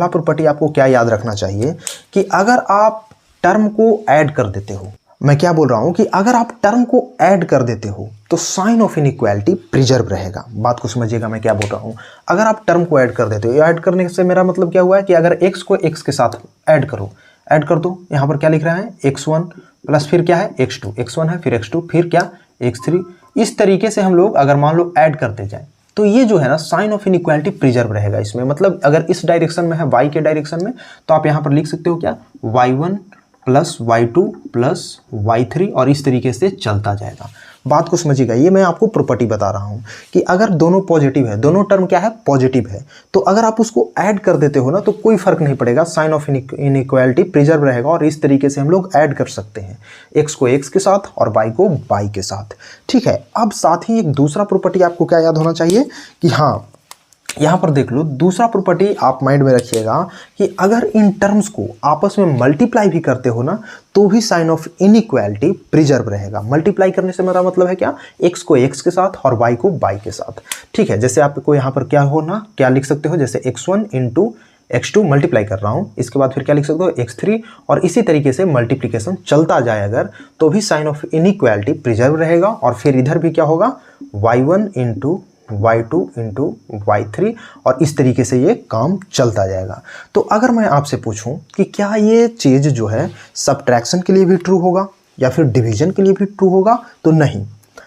A: प्रॉपर्टी आपको क्या याद रखना चाहिए कि अगर आप टर्म को ऐड कर देते हो, मैं क्या बोल रहा हूं कि अगर आप टर्म को ऐड कर देते हो तो साइन ऑफ इनइक्वालिटी प्रिजर्व रहेगा। बात को समझिएगा, मैं क्या बोल रहा हूं, अगर आप टर्म को ऐड कर देते हो, ऐड करने से मेरा मतलब क्या हुआ है कि अगर x को x के साथ ऐड कर दो, यहां पर क्या लिख रहा है, x1 प्लस फिर क्या है, x2, x1 है फिर x2 फिर क्या, x3। इस तरीके से हम लोग अगर मान लो ऐड करते जाए तो ये जो है ना, साइन ऑफ इनइक्वालिटी प्रिजर्व रहेगा इसमें। मतलब अगर इस डायरेक्शन में है, y के डायरेक्शन में, तो आप यहाँ पर लिख सकते हो क्या, y1 plus y2 plus y3, और इस तरीके से चलता जाएगा। बात को समझिएगा, ये मैं आपको प्रॉपर्टी बता रहा हूँ कि अगर दोनों पॉजिटिव है, दोनों टर्म क्या है, पॉजिटिव है, तो अगर आप उसको ऐड कर देते हो ना तो कोई फर्क नहीं पड़ेगा, साइन ऑफ इनइक्वालिटी प्रिजर्व रहेगा। और इस तरीके से हम लोग ऐड कर सकते हैं, x को x के साथ और y को y के साथ। ठीक है, अब साथ ही एक दूसरा प्रॉपर्टी आपको क्या याद होना चाहिए कि हाँ, यहाँ पर देख लो, दूसरा प्रॉपर्टी आप माइंड में रखिएगा कि अगर इन टर्म्स को आपस में मल्टीप्लाई भी करते हो ना तो भी साइन ऑफ इनइक्वालिटी प्रिजर्व रहेगा। मल्टीप्लाई करने से मेरा मतलब है क्या, x को x के साथ और y को y के साथ। ठीक है, जैसे आपको यहाँ पर क्या हो ना, क्या लिख सकते हो, जैसे x1 इंटू x2 मल्टीप्लाई कर रहा हूँ, इसके बाद फिर क्या लिख सकते हो, x3, और इसी तरीके से मल्टीप्लिकेशन चलता जाए अगर, तो भी साइन ऑफ इनइक्वालिटी प्रिजर्व रहेगा। और फिर इधर भी क्या होगा, y1 into y2 into y3, और इस तरीके से ये काम चलता जाएगा। तो अगर मैं आपसे पूछूं कि क्या ये चीज़ जो है सब्ट्रैक्शन के लिए भी ट्रू होगा या फिर डिवीजन के लिए भी ट्रू होगा, तो नहीं,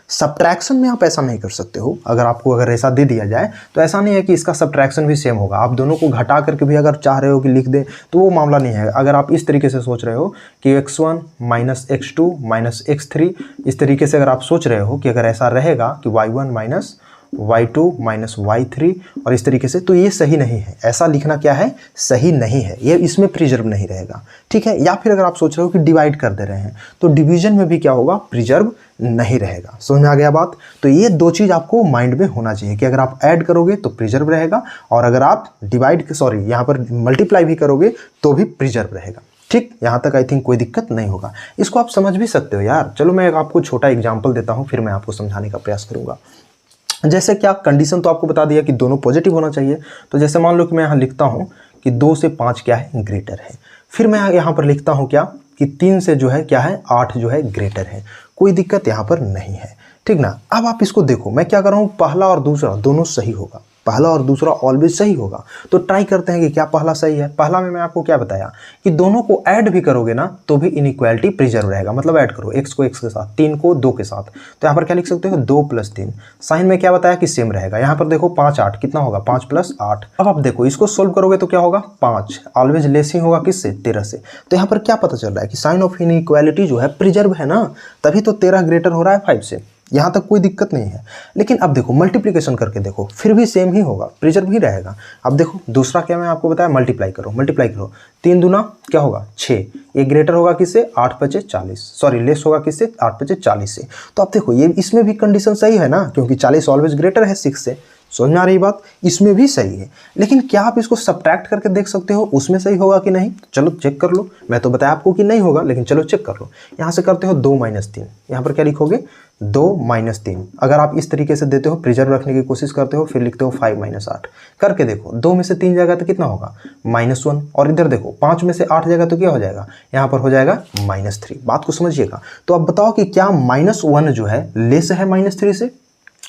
A: सब्ट्रैक्शन में आप ऐसा नहीं कर सकते हो। अगर ऐसा दे दिया जाए तो ऐसा नहीं है कि इसका सब्ट्रैक्शन भी सेम होगा। आप दोनों को घटा करके भी अगर चाह रहे हो कि लिख दे तो वो मामला नहीं है। अगर आप इस तरीके से सोच रहे हो कि x1 minus x2 minus x3, इस तरीके से अगर आप सोच रहे हो कि अगर ऐसा रहेगा कि y1 minus y2 minus y3 और इस तरीके से, तो ये सही नहीं है। ऐसा लिखना क्या है, सही नहीं है, ये इसमें प्रिजर्व नहीं रहेगा। ठीक है, या फिर अगर आप सोच रहे हो कि डिवाइड कर दे रहे हैं तो डिवीजन में भी क्या होगा, प्रिजर्व नहीं रहेगा। समझ में आ गया बात। तो ये दो चीज आपको माइंड में होना चाहिए कि अगर आप ऐड करोगे तो प्रिजर्व रहेगा, और अगर आप यहाँ पर मल्टीप्लाई भी करोगे तो भी प्रिजर्व रहेगा। ठीक, यहाँ तक आई थिंक कोई दिक्कत नहीं होगा। इसको आप समझ भी सकते हो यार। चलो मैं आपको छोटा एग्जाम्पल देता हूँ, फिर मैं आपको समझाने का प्रयास करूंगा। जैसे क्या, कंडीशन तो आपको बता दिया कि दोनों पॉजिटिव होना चाहिए। तो जैसे मान लो कि मैं यहाँ लिखता हूँ कि 2 से 5 क्या है, ग्रेटर है। फिर मैं यहाँ पर लिखता हूँ क्या कि 3 से जो है क्या है, 8 जो है ग्रेटर है। कोई दिक्कत यहाँ पर नहीं है। ठीक ना। अब आप इसको देखो, मैं क्या कर रहा हूँ, पहला और दूसरा दोनों सही होगा। पहला और दूसरा ऑलवेज सही होगा। तो ट्राई करते हैं कि क्या पहला सही है। पहला में मैं आपको क्या बताया कि दोनों को ऐड भी करोगे ना तो भी इनइक्वालिटी प्रिजर्व रहेगा, मतलब ऐड करो x को x के साथ, 3 को 2 के साथ, तो यहाँ पर क्या लिख सकते हो 2 + 3। साइन में क्या बताया कि सेम रहेगा। यहाँ पर देखो 5 8 कितना होगा 5 + 8। अब आप देखो इसको सोल्व करोगे तो क्या होगा 5 ऑलवेज लेस ही होगा किससे 13 से। तो यहाँ पर क्या पता चल रहा है कि साइन ऑफ इनइक्वालिटी जो है प्रिजर्व है ना, तभी तो 13 ग्रेटर हो रहा है 5 से, यहाँ तक कोई दिक्कत नहीं है। लेकिन अब देखो मल्टीप्लिकेशन करके देखो फिर भी सेम ही होगा, प्रिजर्व ही रहेगा। अब देखो दूसरा क्या मैं आपको बताया, मल्टीप्लाई करो 3 दूना क्या होगा 6, ये ग्रेटर होगा किससे 8 × 5 = 40, सॉरी लेस होगा किससे 8 × 5 = 40 से। तो अब देखो ये इसमें भी कंडीशन सही है ना, क्योंकि 40 ऑलवेज ग्रेटर है 6 से। समझ में आ रही बात, इसमें भी सही है। लेकिन क्या आप इसको सब्ट्रैक्ट करके देख सकते हो उसमें सही होगा कि नहीं? चलो चेक कर लो। मैं तो बताया आपको कि नहीं होगा, लेकिन चलो चेक कर लो। यहाँ से करते हो 2 - 3, यहाँ पर क्या लिखोगे 2 - 3। अगर आप इस तरीके से देते हो, प्रिजर्व रखने की कोशिश करते हो, फिर लिखते हो 5 - 8 करके देखो। 2 में से 3 जाएगा तो कितना होगा -1, और इधर देखो 5 में से 8 जाएगा तो क्या हो जाएगा, यहाँ पर हो जाएगा -3। बात को समझिएगा। तो अब बताओ कि क्या -1 जो है लेस है -3 से?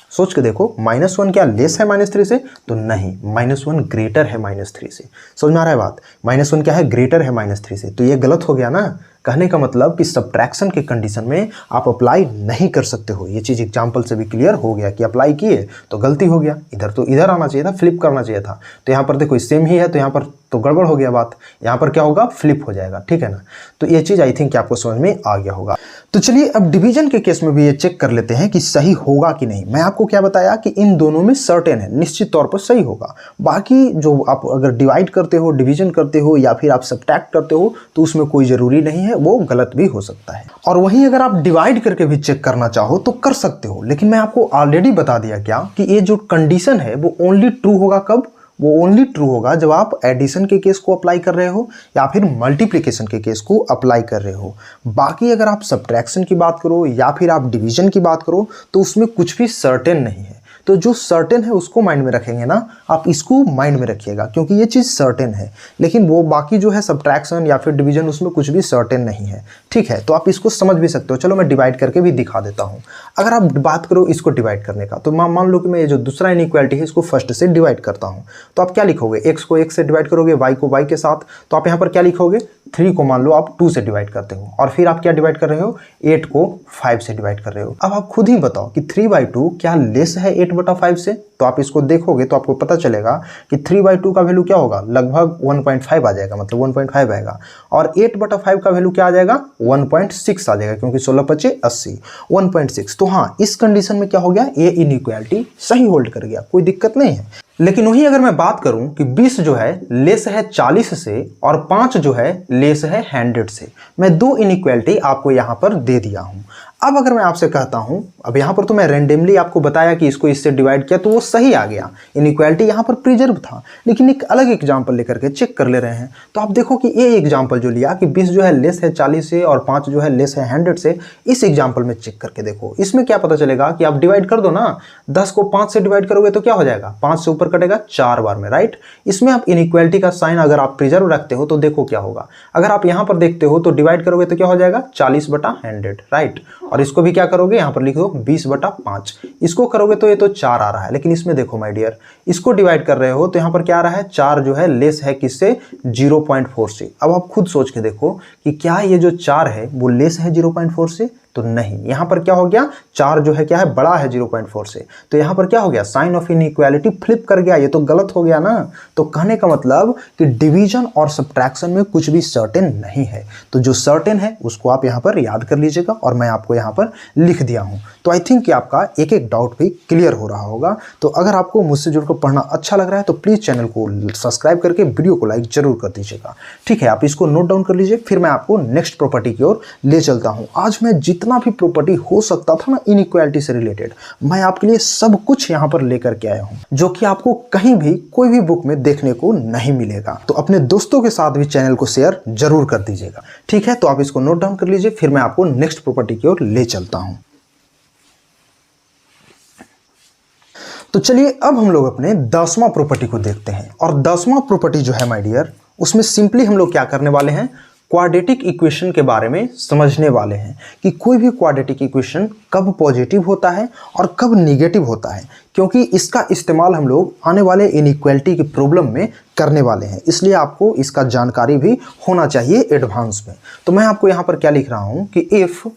A: सोच के देखो, -1 क्या लेस है -3 से? तो नहीं, -1 ग्रेटर है -3 से। समझ में आ रहा है बात? -1 क्या है, ग्रेटर है -3 से। तो ये गलत हो गया ना। कहने का मतलब कि सब्ट्रैक्शन के कंडीशन में आप अप्लाई नहीं कर सकते हो। ये चीज़ एग्जाम्पल से भी क्लियर हो गया कि अप्लाई किए तो गलती हो गया, इधर तो इधर आना चाहिए था, फ्लिप करना चाहिए था। तो यहाँ पर देखो सेम ही है, तो यहाँ पर तो गड़बड़ हो गया बात, यहाँ पर क्या होगा फ्लिप हो जाएगा, ठीक है ना। तो ये चीज़ आई थिंक आपको समझ में आ गया होगा। तो चलिए अब डिवीजन के केस में भी ये चेक कर लेते हैं कि सही होगा कि नहीं। मैं आपको क्या बताया कि इन दोनों में सर्टेन है, निश्चित तौर पर सही होगा। बाकी जो आप अगर डिवाइड करते हो, डिवीजन करते हो या फिर आप सब्ट्रैक्ट करते हो तो उसमें कोई ज़रूरी नहीं है, वो गलत भी हो सकता है। और वहीं अगर आप डिवाइड करके भी चेक करना चाहो तो कर सकते हो, लेकिन मैं आपको ऑलरेडी बता दिया क्या कि ये जो कंडीशन है वो ओनली ट्रू होगा कब? वो ओनली ट्रू होगा जब आप एडिशन के केस को अप्लाई कर रहे हो या फिर मल्टीप्लिकेशन के केस को अप्लाई कर रहे हो। बाकी अगर आप सब्ट्रैक्शन की बात करो या फिर आप डिवीजन की बात करो तो उसमें कुछ भी सर्टेन नहीं है। तो जो सर्टेन है उसको माइंड में रखेंगे ना, आप इसको माइंड में रखिएगा क्योंकि ये चीज़ सर्टेन है। लेकिन वो बाकी जो है सब्ट्रैक्शन या फिर डिवीजन उसमें कुछ भी सर्टेन नहीं है, ठीक है। तो आप इसको समझ भी सकते हो। चलो मैं डिवाइड करके भी दिखा देता हूँ। अगर आप बात करो इसको डिवाइड करने का, तो मान लो कि मैं ये जो दूसरा इनइक्वालिटी है इसको फर्स्ट से डिवाइड करता हूँ। तो आप क्या लिखोगे, x को x से डिवाइड करोगे, y को y के साथ। तो आप यहाँ पर क्या लिखोगे, 3 को मान लो आप 2 से डिवाइड करते हो, और फिर आप क्या डिवाइड कर रहे हो, 8 को 5 से डिवाइड कर रहे हो। अब आप खुद ही बताओ कि 3/2 क्या लेस है 8/5 से? तो आप इसको देखोगे तो आपको पता चलेगा कि 3/2 का वैल्यू क्या होगा, लगभग 1.5 आ जाएगा, मतलब 1.5 आएगा। और 8/5 का वैल्यू क्या आ जाएगा, 1.6 आ जाएगा, क्योंकि 16 × 5 = 80, 1.6। तो हाँ, इस कंडीशन में क्या हो गया, ये इनइक्वालिटी सही होल्ड कर गया, कोई दिक्कत नहीं है। लेकिन वही अगर मैं बात करूं कि 20 जो है लेस है 40 से और 5 जो है लेस है 100 से, मैं 2 इनइक्वालिटी आपको यहां पर दे दिया हूं। अब अगर मैं आपसे कहता हूं, अब यहाँ पर तो मैं रैंडमली आपको बताया कि इसको इससे डिवाइड किया तो वो सही आ गया, इनइक्वालिटी यहाँ पर प्रिजर्व था। लेकिन एक अलग एग्जांपल लेकर के चेक कर ले रहे हैं, तो आप देखो कि ये एग्जांपल जो लिया कि 20 जो है लेस है 40 से और 5 जो है लेस है 100 से, इस एग्जांपल में चेक करके देखो। इसमें क्या पता चलेगा कि आप डिवाइड कर दो ना, 10 को 5 से डिवाइड करोगे तो क्या हो जाएगा, 5 से ऊपर कटेगा 4 बार में, राइट। इसमें आप इनइक्वालिटी का साइन अगर आप प्रिजर्व रखते हो तो देखो क्या होगा। अगर आप यहाँ पर देखते हो तो डिवाइड करोगे तो क्या हो जाएगा 40/100, राइट। और इसको भी क्या करोगे, यहाँ पर लिखो 20/5। इसको करोगे तो ये तो 4 आ रहा है, लेकिन इसमें देखो माय डियर, इसको डिवाइड कर रहे हो तो यहाँ पर क्या आ रहा है, 4 जो है लेस है किससे, 0.4 से। अब आप खुद सोच के देखो कि क्या ये जो 4 है वो लेस है 0.4 से? तो नहीं, यहाँ पर क्या हो गया, 4 जो है क्या है, बड़ा है 0.4 से। तो यहाँ पर क्या हो गया, साइन ऑफ इनइक्वालिटी फ्लिप कर गया, ये तो गलत हो गया ना। तो कहने का मतलब कि डिवीजन और सब्ट्रैक्शन में कुछ भी सर्टेन नहीं है। तो जो सर्टेन है उसको आप यहाँ पर याद कर लीजिएगा, और मैं आपको यहाँ पर लिख दिया हूँ। तो आई थिंक कि आपका एक एक डाउट भी क्लियर हो रहा होगा। तो अगर आपको मुझसे जुड़कर पढ़ना अच्छा लग रहा है तो प्लीज़ चैनल को सब्सक्राइब करके वीडियो को लाइक जरूर कर दीजिएगा, ठीक है। आप इसको नोट डाउन कर लीजिए, फिर मैं आपको नेक्स्ट प्रॉपर्टी की ओर ले चलता हूँ। आज मैं जितना भी प्रॉपर्टी हो सकता था ना इनइक्वालिटी से रिलेटेड, मैं आपके लिए सब कुछ यहाँ पर लेकर के आया हूँ, जो कि आपको कहीं भी कोई भी बुक में देखने को नहीं मिलेगा। तो अपने दोस्तों के साथ भी चैनल को शेयर जरूर कर दीजिएगा, ठीक है। तो आप इसको नोट डाउन कर लीजिए, फिर मैं आपको नेक्स्ट प्रॉपर्टी की ओर ले चलता हूँ। तो चलिए अब हम लोग अपने 10वां प्रॉपर्टी को देखते हैं। और 10वां प्रॉपर्टी जो है माय डियर, उसमें सिंपली हम लोग क्या करने वाले हैं, क्वाड्रेटिक इक्वेशन के बारे में समझने वाले हैं कि कोई भी क्वाड्रेटिक इक्वेशन कब पॉजिटिव होता है और कब निगेटिव होता है, क्योंकि इसका इस्तेमाल हम लोग आने वाले इनइक्वालिटी की प्रॉब्लम में करने वाले हैं, इसलिए आपको इसका जानकारी भी होना चाहिए एडवांस में। तो मैं आपको यहाँ पर क्या लिख रहा हूँ कि इफ़,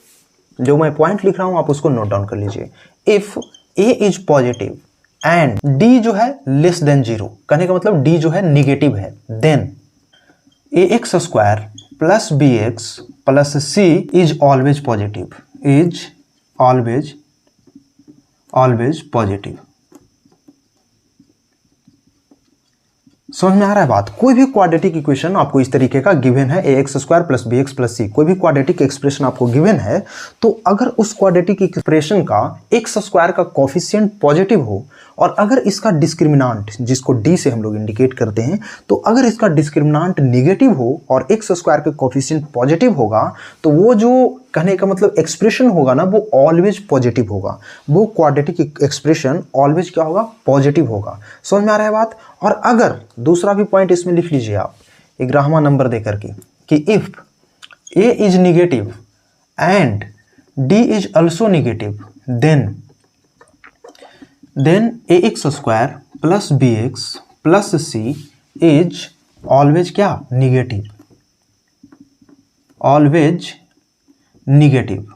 A: जो मैं पॉइंट लिख रहा हूँ आप उसको नोट डाउन कर लीजिए। If A is positive and D जो है लेस देन 0, कहने का मतलब डी जो है निगेटिव है, then a x square plus b x plus c is always positive, is always positive. समझ में आ रहा है बात? कोई भी क्वाड्रेटिक इक्वेशन आपको इस तरीके का गिवन है, a x square plus b x plus c, कोई भी क्वाड्रेटिक एक्सप्रेशन आपको गिवन है, तो अगर उस क्वाड्रेटिक एक्सप्रेशन का एक्स स्क्वायर का कोफिशिएंट पॉजिटिव हो और अगर इसका डिस्क्रिमिनांट, जिसको डी से हम लोग इंडिकेट करते हैं, तो अगर इसका डिस्क्रिमिनांट निगेटिव हो और एक्स स्क्वायर का कोफिशिएंट पॉजिटिव होगा, तो वो जो कहने का मतलब एक्सप्रेशन होगा ना, वो ऑलवेज पॉजिटिव होगा, वो क्वाड्रेटिक एक्सप्रेशन ऑलवेज क्या होगा? पॉजिटिव होगा। समझ में आ रहा है बात? और अगर दूसरा भी पॉइंट इसमें लिख लीजिए आप ग्रामा नंबर दे करके कि if a is negative and d is also negative, then a x square plus b x plus c is always क्या? Negative, always negative.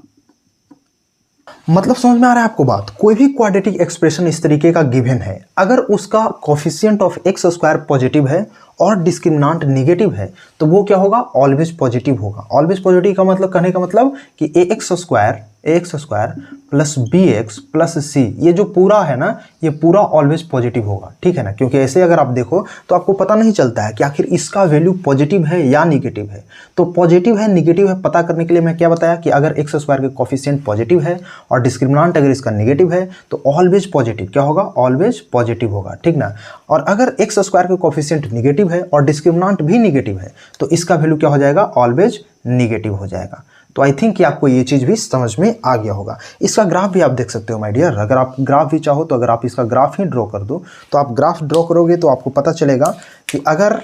A: मतलब समझ में आ रहा है आपको बात? कोई भी क्वाड्रेटिक एक्सप्रेशन इस तरीके का गिवन है, अगर उसका coefficient of x square positive है और डिस्क्रिमिनांट निगेटिव है, तो वो क्या होगा? ऑलवेज पॉजिटिव होगा। ऑलवेज पॉजिटिव का मतलब, कहने का मतलब कि a x square plus b x plus c, ये जो पूरा है ना, ये पूरा ऑलवेज पॉजिटिव होगा, ठीक है ना? क्योंकि ऐसे अगर आप देखो तो आपको पता नहीं चलता है कि आखिर इसका वैल्यू पॉजिटिव है या निगेटिव है। तो पॉजिटिव है निगेटिव है पता करने के लिए मैं क्या बताया कि अगर एक्स स्क्वायर के कोफिशिएंट पॉजिटिव है और डिस्क्रिमिनांट अगर इसका निगेटिव है, तो ऑलवेज पॉजिटिव क्या होगा? ऑलवेज पॉजिटिव होगा, ठीक ना? और अगर एक्स स्क्वायर के कोफिशिएंट निगेटिव है और डिस्क्रिमिनांट भी निगेटिव है, तो इसका वैल्यू क्या हो जाएगा? ऑलवेज निगेटिव हो जाएगा। तो आई थिंक कि आपको ये चीज़ भी समझ में आ गया होगा। इसका ग्राफ भी आप देख सकते हो माय डियर। अगर आप ग्राफ भी चाहो तो अगर आप इसका ग्राफ ही ड्रॉ कर दो, तो आप ग्राफ ड्रॉ करोगे तो आपको पता चलेगा कि अगर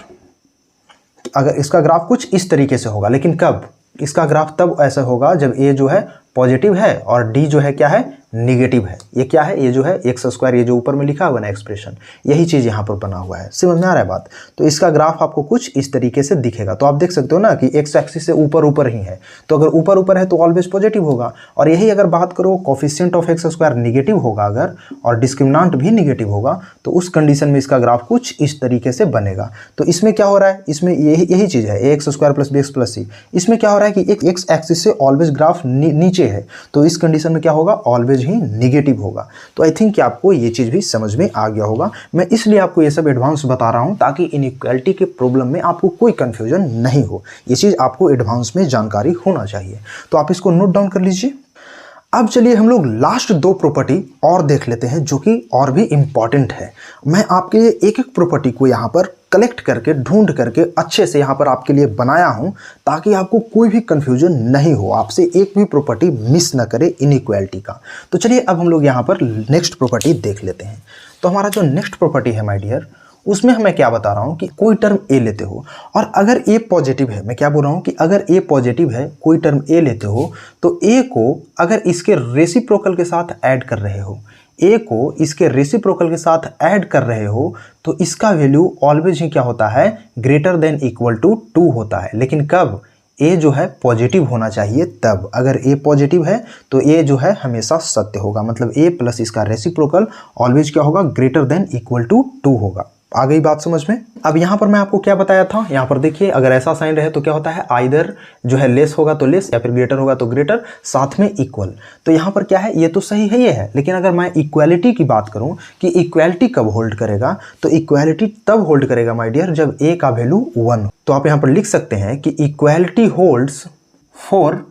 A: इसका ग्राफ कुछ इस तरीके से होगा, लेकिन कब? इसका ग्राफ तब ऐसा होगा जब ए जो है पॉजिटिव है और डी जो है क्या है? निगेटिव है। ये क्या है? ये जो है एक्स स्क्वायर, ये जो ऊपर में लिखा हुआ ना एक्सप्रेशन, यही चीज़ यहाँ पर बना हुआ है। समझ में आ रहा है बात? तो इसका ग्राफ आपको कुछ इस तरीके से दिखेगा। तो आप देख सकते हो ना कि एक्स एक्सिस से ऊपर ही है, तो अगर ऊपर है तो ऑलवेज पॉजिटिव होगा। और यही अगर बात करो coefficient of x square negative होगा अगर, और डिस्क्रिमिनांट भी निगेटिव होगा, तो उस कंडीशन में इसका ग्राफ कुछ इस तरीके से बनेगा। तो इसमें क्या हो रहा है? इसमें यही चीज़ है, a x square plus b x plus c. इसमें क्या हो रहा है कि एक एक्स एक्सिस से ऑलवेज ग्राफ नीचे है, तो इस कंडीशन में क्या होगा? ऑलवेज ही निगेटिव होगा। तो आई थिंक कि आपको ये चीज़ भी समझ में आ गया होगा। मैं इसलिए आपको ये सब एडवांस बता रहा हूँ ताकि इनइक्वालिटी के प्रॉब्लम में आपको कोई कंफ्यूजन नहीं हो। ये चीज़ आपको एडवांस में जानकारी होना चाहिए। तो आप इसको नोट डाउन कर लीजिए। अब चलिए हम लोग लास्ट 2 प्रॉपर्टी और देख लेते हैं जो कि और भी इम्पॉर्टेंट है। मैं आपके लिए एक एक प्रॉपर्टी को यहाँ पर कलेक्ट करके ढूंढ करके अच्छे से यहाँ पर आपके लिए बनाया हूँ ताकि आपको कोई भी कंफ्यूजन नहीं हो, आपसे एक भी प्रॉपर्टी मिस ना करे इनइक्वालिटी का। तो चलिए अब हम लोग यहाँ पर नेक्स्ट प्रॉपर्टी देख लेते हैं। तो हमारा जो नेक्स्ट प्रॉपर्टी है माय डियर, उसमें मैं क्या बता रहा हूँ कि कोई टर्म ए लेते हो और अगर ए पॉजिटिव है, मैं क्या बोल रहा हूँ कि अगर ए पॉजिटिव है, कोई टर्म ए लेते हो, तो ए को अगर इसके रेसिप्रोकल के साथ ऐड कर रहे हो, ए को इसके रेसिप्रोकल के साथ ऐड कर रहे हो, तो इसका वैल्यू ऑलवेज ही क्या होता है? ग्रेटर देन इक्वल टू 2 होता है। लेकिन कब? ए जो है पॉजिटिव होना चाहिए तब। अगर ए पॉजिटिव है तो ए जो है हमेशा सत्य होगा, मतलब ए प्लस इसका रेसिप्रोकल ऑलवेज क्या होगा? ग्रेटर देन इक्वल टू 2 होगा। आ गई बात समझ में? अब यहाँ पर मैं आपको क्या बताया था, यहाँ पर देखिए अगर ऐसा साइन रहे तो क्या होता है? आइदर जो है लेस होगा तो लेस या फिर ग्रेटर होगा तो ग्रेटर, साथ में इक्वल। तो यहाँ पर क्या है? ये तो सही है, ये है। लेकिन अगर मैं इक्वालिटी की बात करूँ कि इक्वालिटी कब होल्ड करेगा, तो इक्वालिटी तब होल्ड करेगा माय डियर जब ए का वैल्यू 1 हो। तो आप यहाँ पर लिख सकते हैं कि equality holds for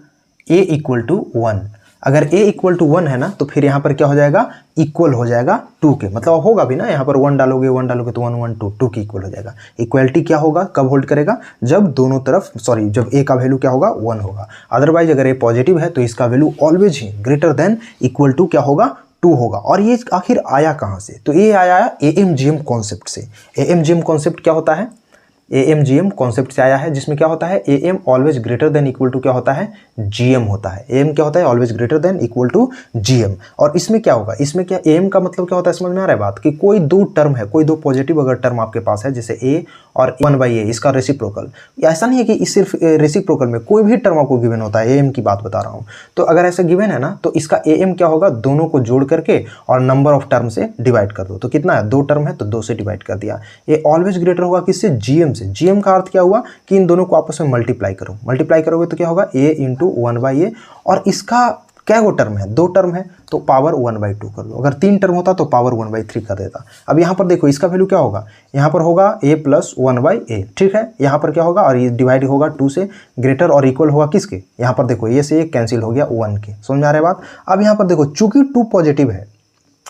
A: a equal to 1। अगर a इक्वल टू 1 है ना, तो फिर यहाँ पर क्या हो जाएगा? इक्वल हो जाएगा 2 के, मतलब होगा भी ना, यहाँ पर 1 डालोगे तो 1 1 2 2 के इक्वल हो जाएगा। इक्वालिटी क्या होगा? कब होल्ड करेगा? जब दोनों तरफ जब a का वैल्यू क्या होगा? 1 होगा। अदरवाइज अगर a पॉजिटिव है तो इसका वैल्यू ऑलवेज ही ग्रेटर देन इक्वल टू क्या होगा? 2 होगा। और ये आखिर आया कहाँ से? तो ये आया AMGM कॉन्सेप्ट से। AMGM कॉन्सेप्ट क्या होता है? AMGM कॉन्सेप्ट से आया है, जिसमें क्या होता है AM always greater than equal to क्या होता है GM होता है। AM क्या होता है always greater than equal to GM। और इसमें क्या होगा, इसमें क्या AM का मतलब क्या होता है समझ में आ रहा है बात, कि कोई दो टर्म है, कोई दो पॉजिटिव अगर टर्म आपके पास है जैसे A और 1/A इसका रेसिप्रोकल, ऐसा नहीं है कि इस सिर्फ रेसिप्रोकल में कोई भी टर्म आपको गिवन होता है, AM की बात बता रहा हूँ। तो अगर ऐसा गिवन है ना तो इसका AM क्या होगा, दोनों को जोड़ करके और नंबर ऑफ टर्म से डिवाइड कर दो। तो कितना है, 2 टर्म है तो 2 से डिवाइड कर दिया। ये ऑलवेज ग्रेटर होगा किससे, GM से। GM का अर्थ क्या हुआ कि इन दोनों को आपस में मल्टीप्लाई करो, मल्टीप्लाई करोगे तो क्या होगा A इंटू 1/A, और इसका क्या वो टर्म है, 2 टर्म है तो पावर 1/2 कर लो। अगर 3 टर्म होता तो पावर 1/3 कर देता। अब यहाँ पर देखो इसका वैल्यू क्या होगा, यहाँ पर होगा A प्लस 1/A, ठीक है। यहाँ पर क्या होगा, और ये डिवाइड होगा 2 से, ग्रेटर और इक्वल होगा किसके, यहाँ पर देखो ये से ये कैंसिल हो गया 1 के, समझ में आ रहा है बात। अब यहाँ पर देखो चूंकि 2 पॉजिटिव है,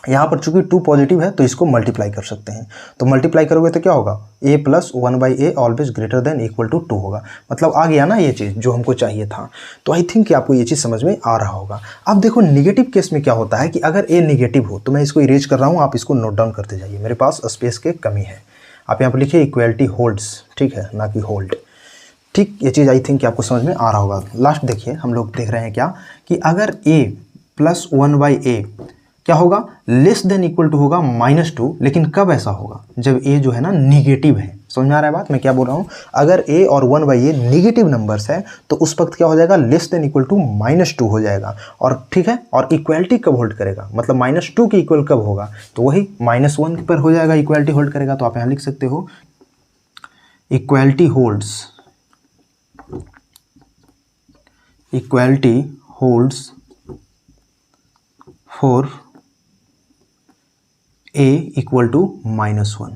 A: यहाँ पर चूंकि 2 पॉजिटिव है तो इसको मल्टीप्लाई कर सकते हैं। तो मल्टीप्लाई करोगे तो क्या होगा, A plus 1/A always greater than equal to 2 होगा। मतलब आ गया ना ये चीज़ जो हमको चाहिए था। तो आई थिंक कि आपको ये चीज़ समझ में आ रहा होगा। अब देखो निगेटिव केस में क्या होता है कि अगर A निगेटिव हो तो मैं इसको इरेज कर रहा हूँ, आप इसको नोट डाउन करते जाइए, मेरे पास स्पेस के कमी है। आप यहाँ पर लिखिए इक्वलिटी होल्ड्स, ठीक है, ना कि होल्ड, ठीक। ये चीज़ आई थिंक कि आपको समझ में आ रहा होगा। लास्ट देखिए हम लोग देख रहे हैं क्या, कि अगर A प्लस 1/A क्या होगा, लेस देन इक्वल टू होगा -2, लेकिन कब ऐसा होगा, जब A जो है ना निगेटिव है। समझ में आ रहा है बात मैं क्या बोल रहा हूँ, अगर A और 1/A निगेटिव नंबर्स है तो उस वक्त क्या हो जाएगा, लेस देन इक्वल टू -2 हो जाएगा। और ठीक है, और इक्वलिटी कब होल्ड करेगा, मतलब -2 के इक्वल कब होगा, तो वही -1 पर हो जाएगा, इक्वलिटी होल्ड करेगा। तो आप यहाँ लिख सकते हो equality holds for A equal to -1,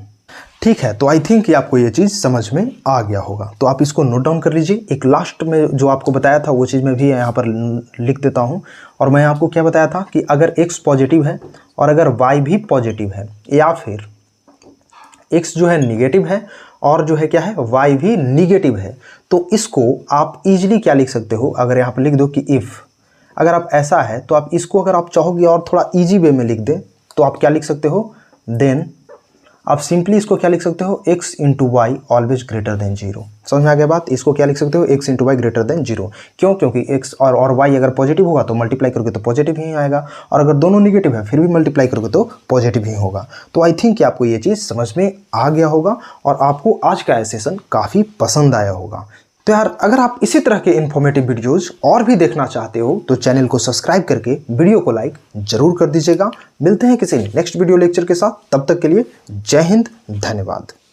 A: ठीक है। तो आई थिंक कि आपको ये चीज़ समझ में आ गया होगा। तो आप इसको नोट डाउन कर लीजिए। एक लास्ट में जो आपको बताया था वो चीज़ मैं भी यहाँ पर लिख देता हूँ। और मैं आपको क्या बताया था कि अगर X पॉजिटिव है और अगर Y भी पॉजिटिव है, या फिर X जो है निगेटिव है और जो है क्या है Y भी निगेटिव है, तो इसको आप इजीली क्या लिख सकते हो, अगर यहाँ पर लिख दो कि इफ़, अगर आप ऐसा है तो आप इसको अगर आप चाहोगे और थोड़ा ईजी वे में लिख दें तो आप क्या लिख सकते हो, देन आप सिंपली इसको क्या लिख सकते हो, x into why always greater than 0। समझ में आ गया बात। इसको क्या लिख सकते हो, x into y greater than 0। क्यों, क्योंकि x और y अगर पॉजिटिव होगा तो मल्टीप्लाई करोगे तो पॉजिटिव ही आएगा, और अगर दोनों निगेटिव है फिर भी मल्टीप्लाई करोगे तो पॉजिटिव ही होगा। तो आई थिंक कि आपको ये चीज़ समझ में आ गया होगा और आपको आज का सेशन काफ़ी पसंद आया होगा। तो यार अगर आप इसी तरह के इन्फॉर्मेटिव वीडियोज़ और भी देखना चाहते हो तो चैनल को सब्सक्राइब करके वीडियो को लाइक जरूर कर दीजिएगा। मिलते हैं किसी नेक्स्ट वीडियो लेक्चर के साथ, तब तक के लिए जय हिंद, धन्यवाद।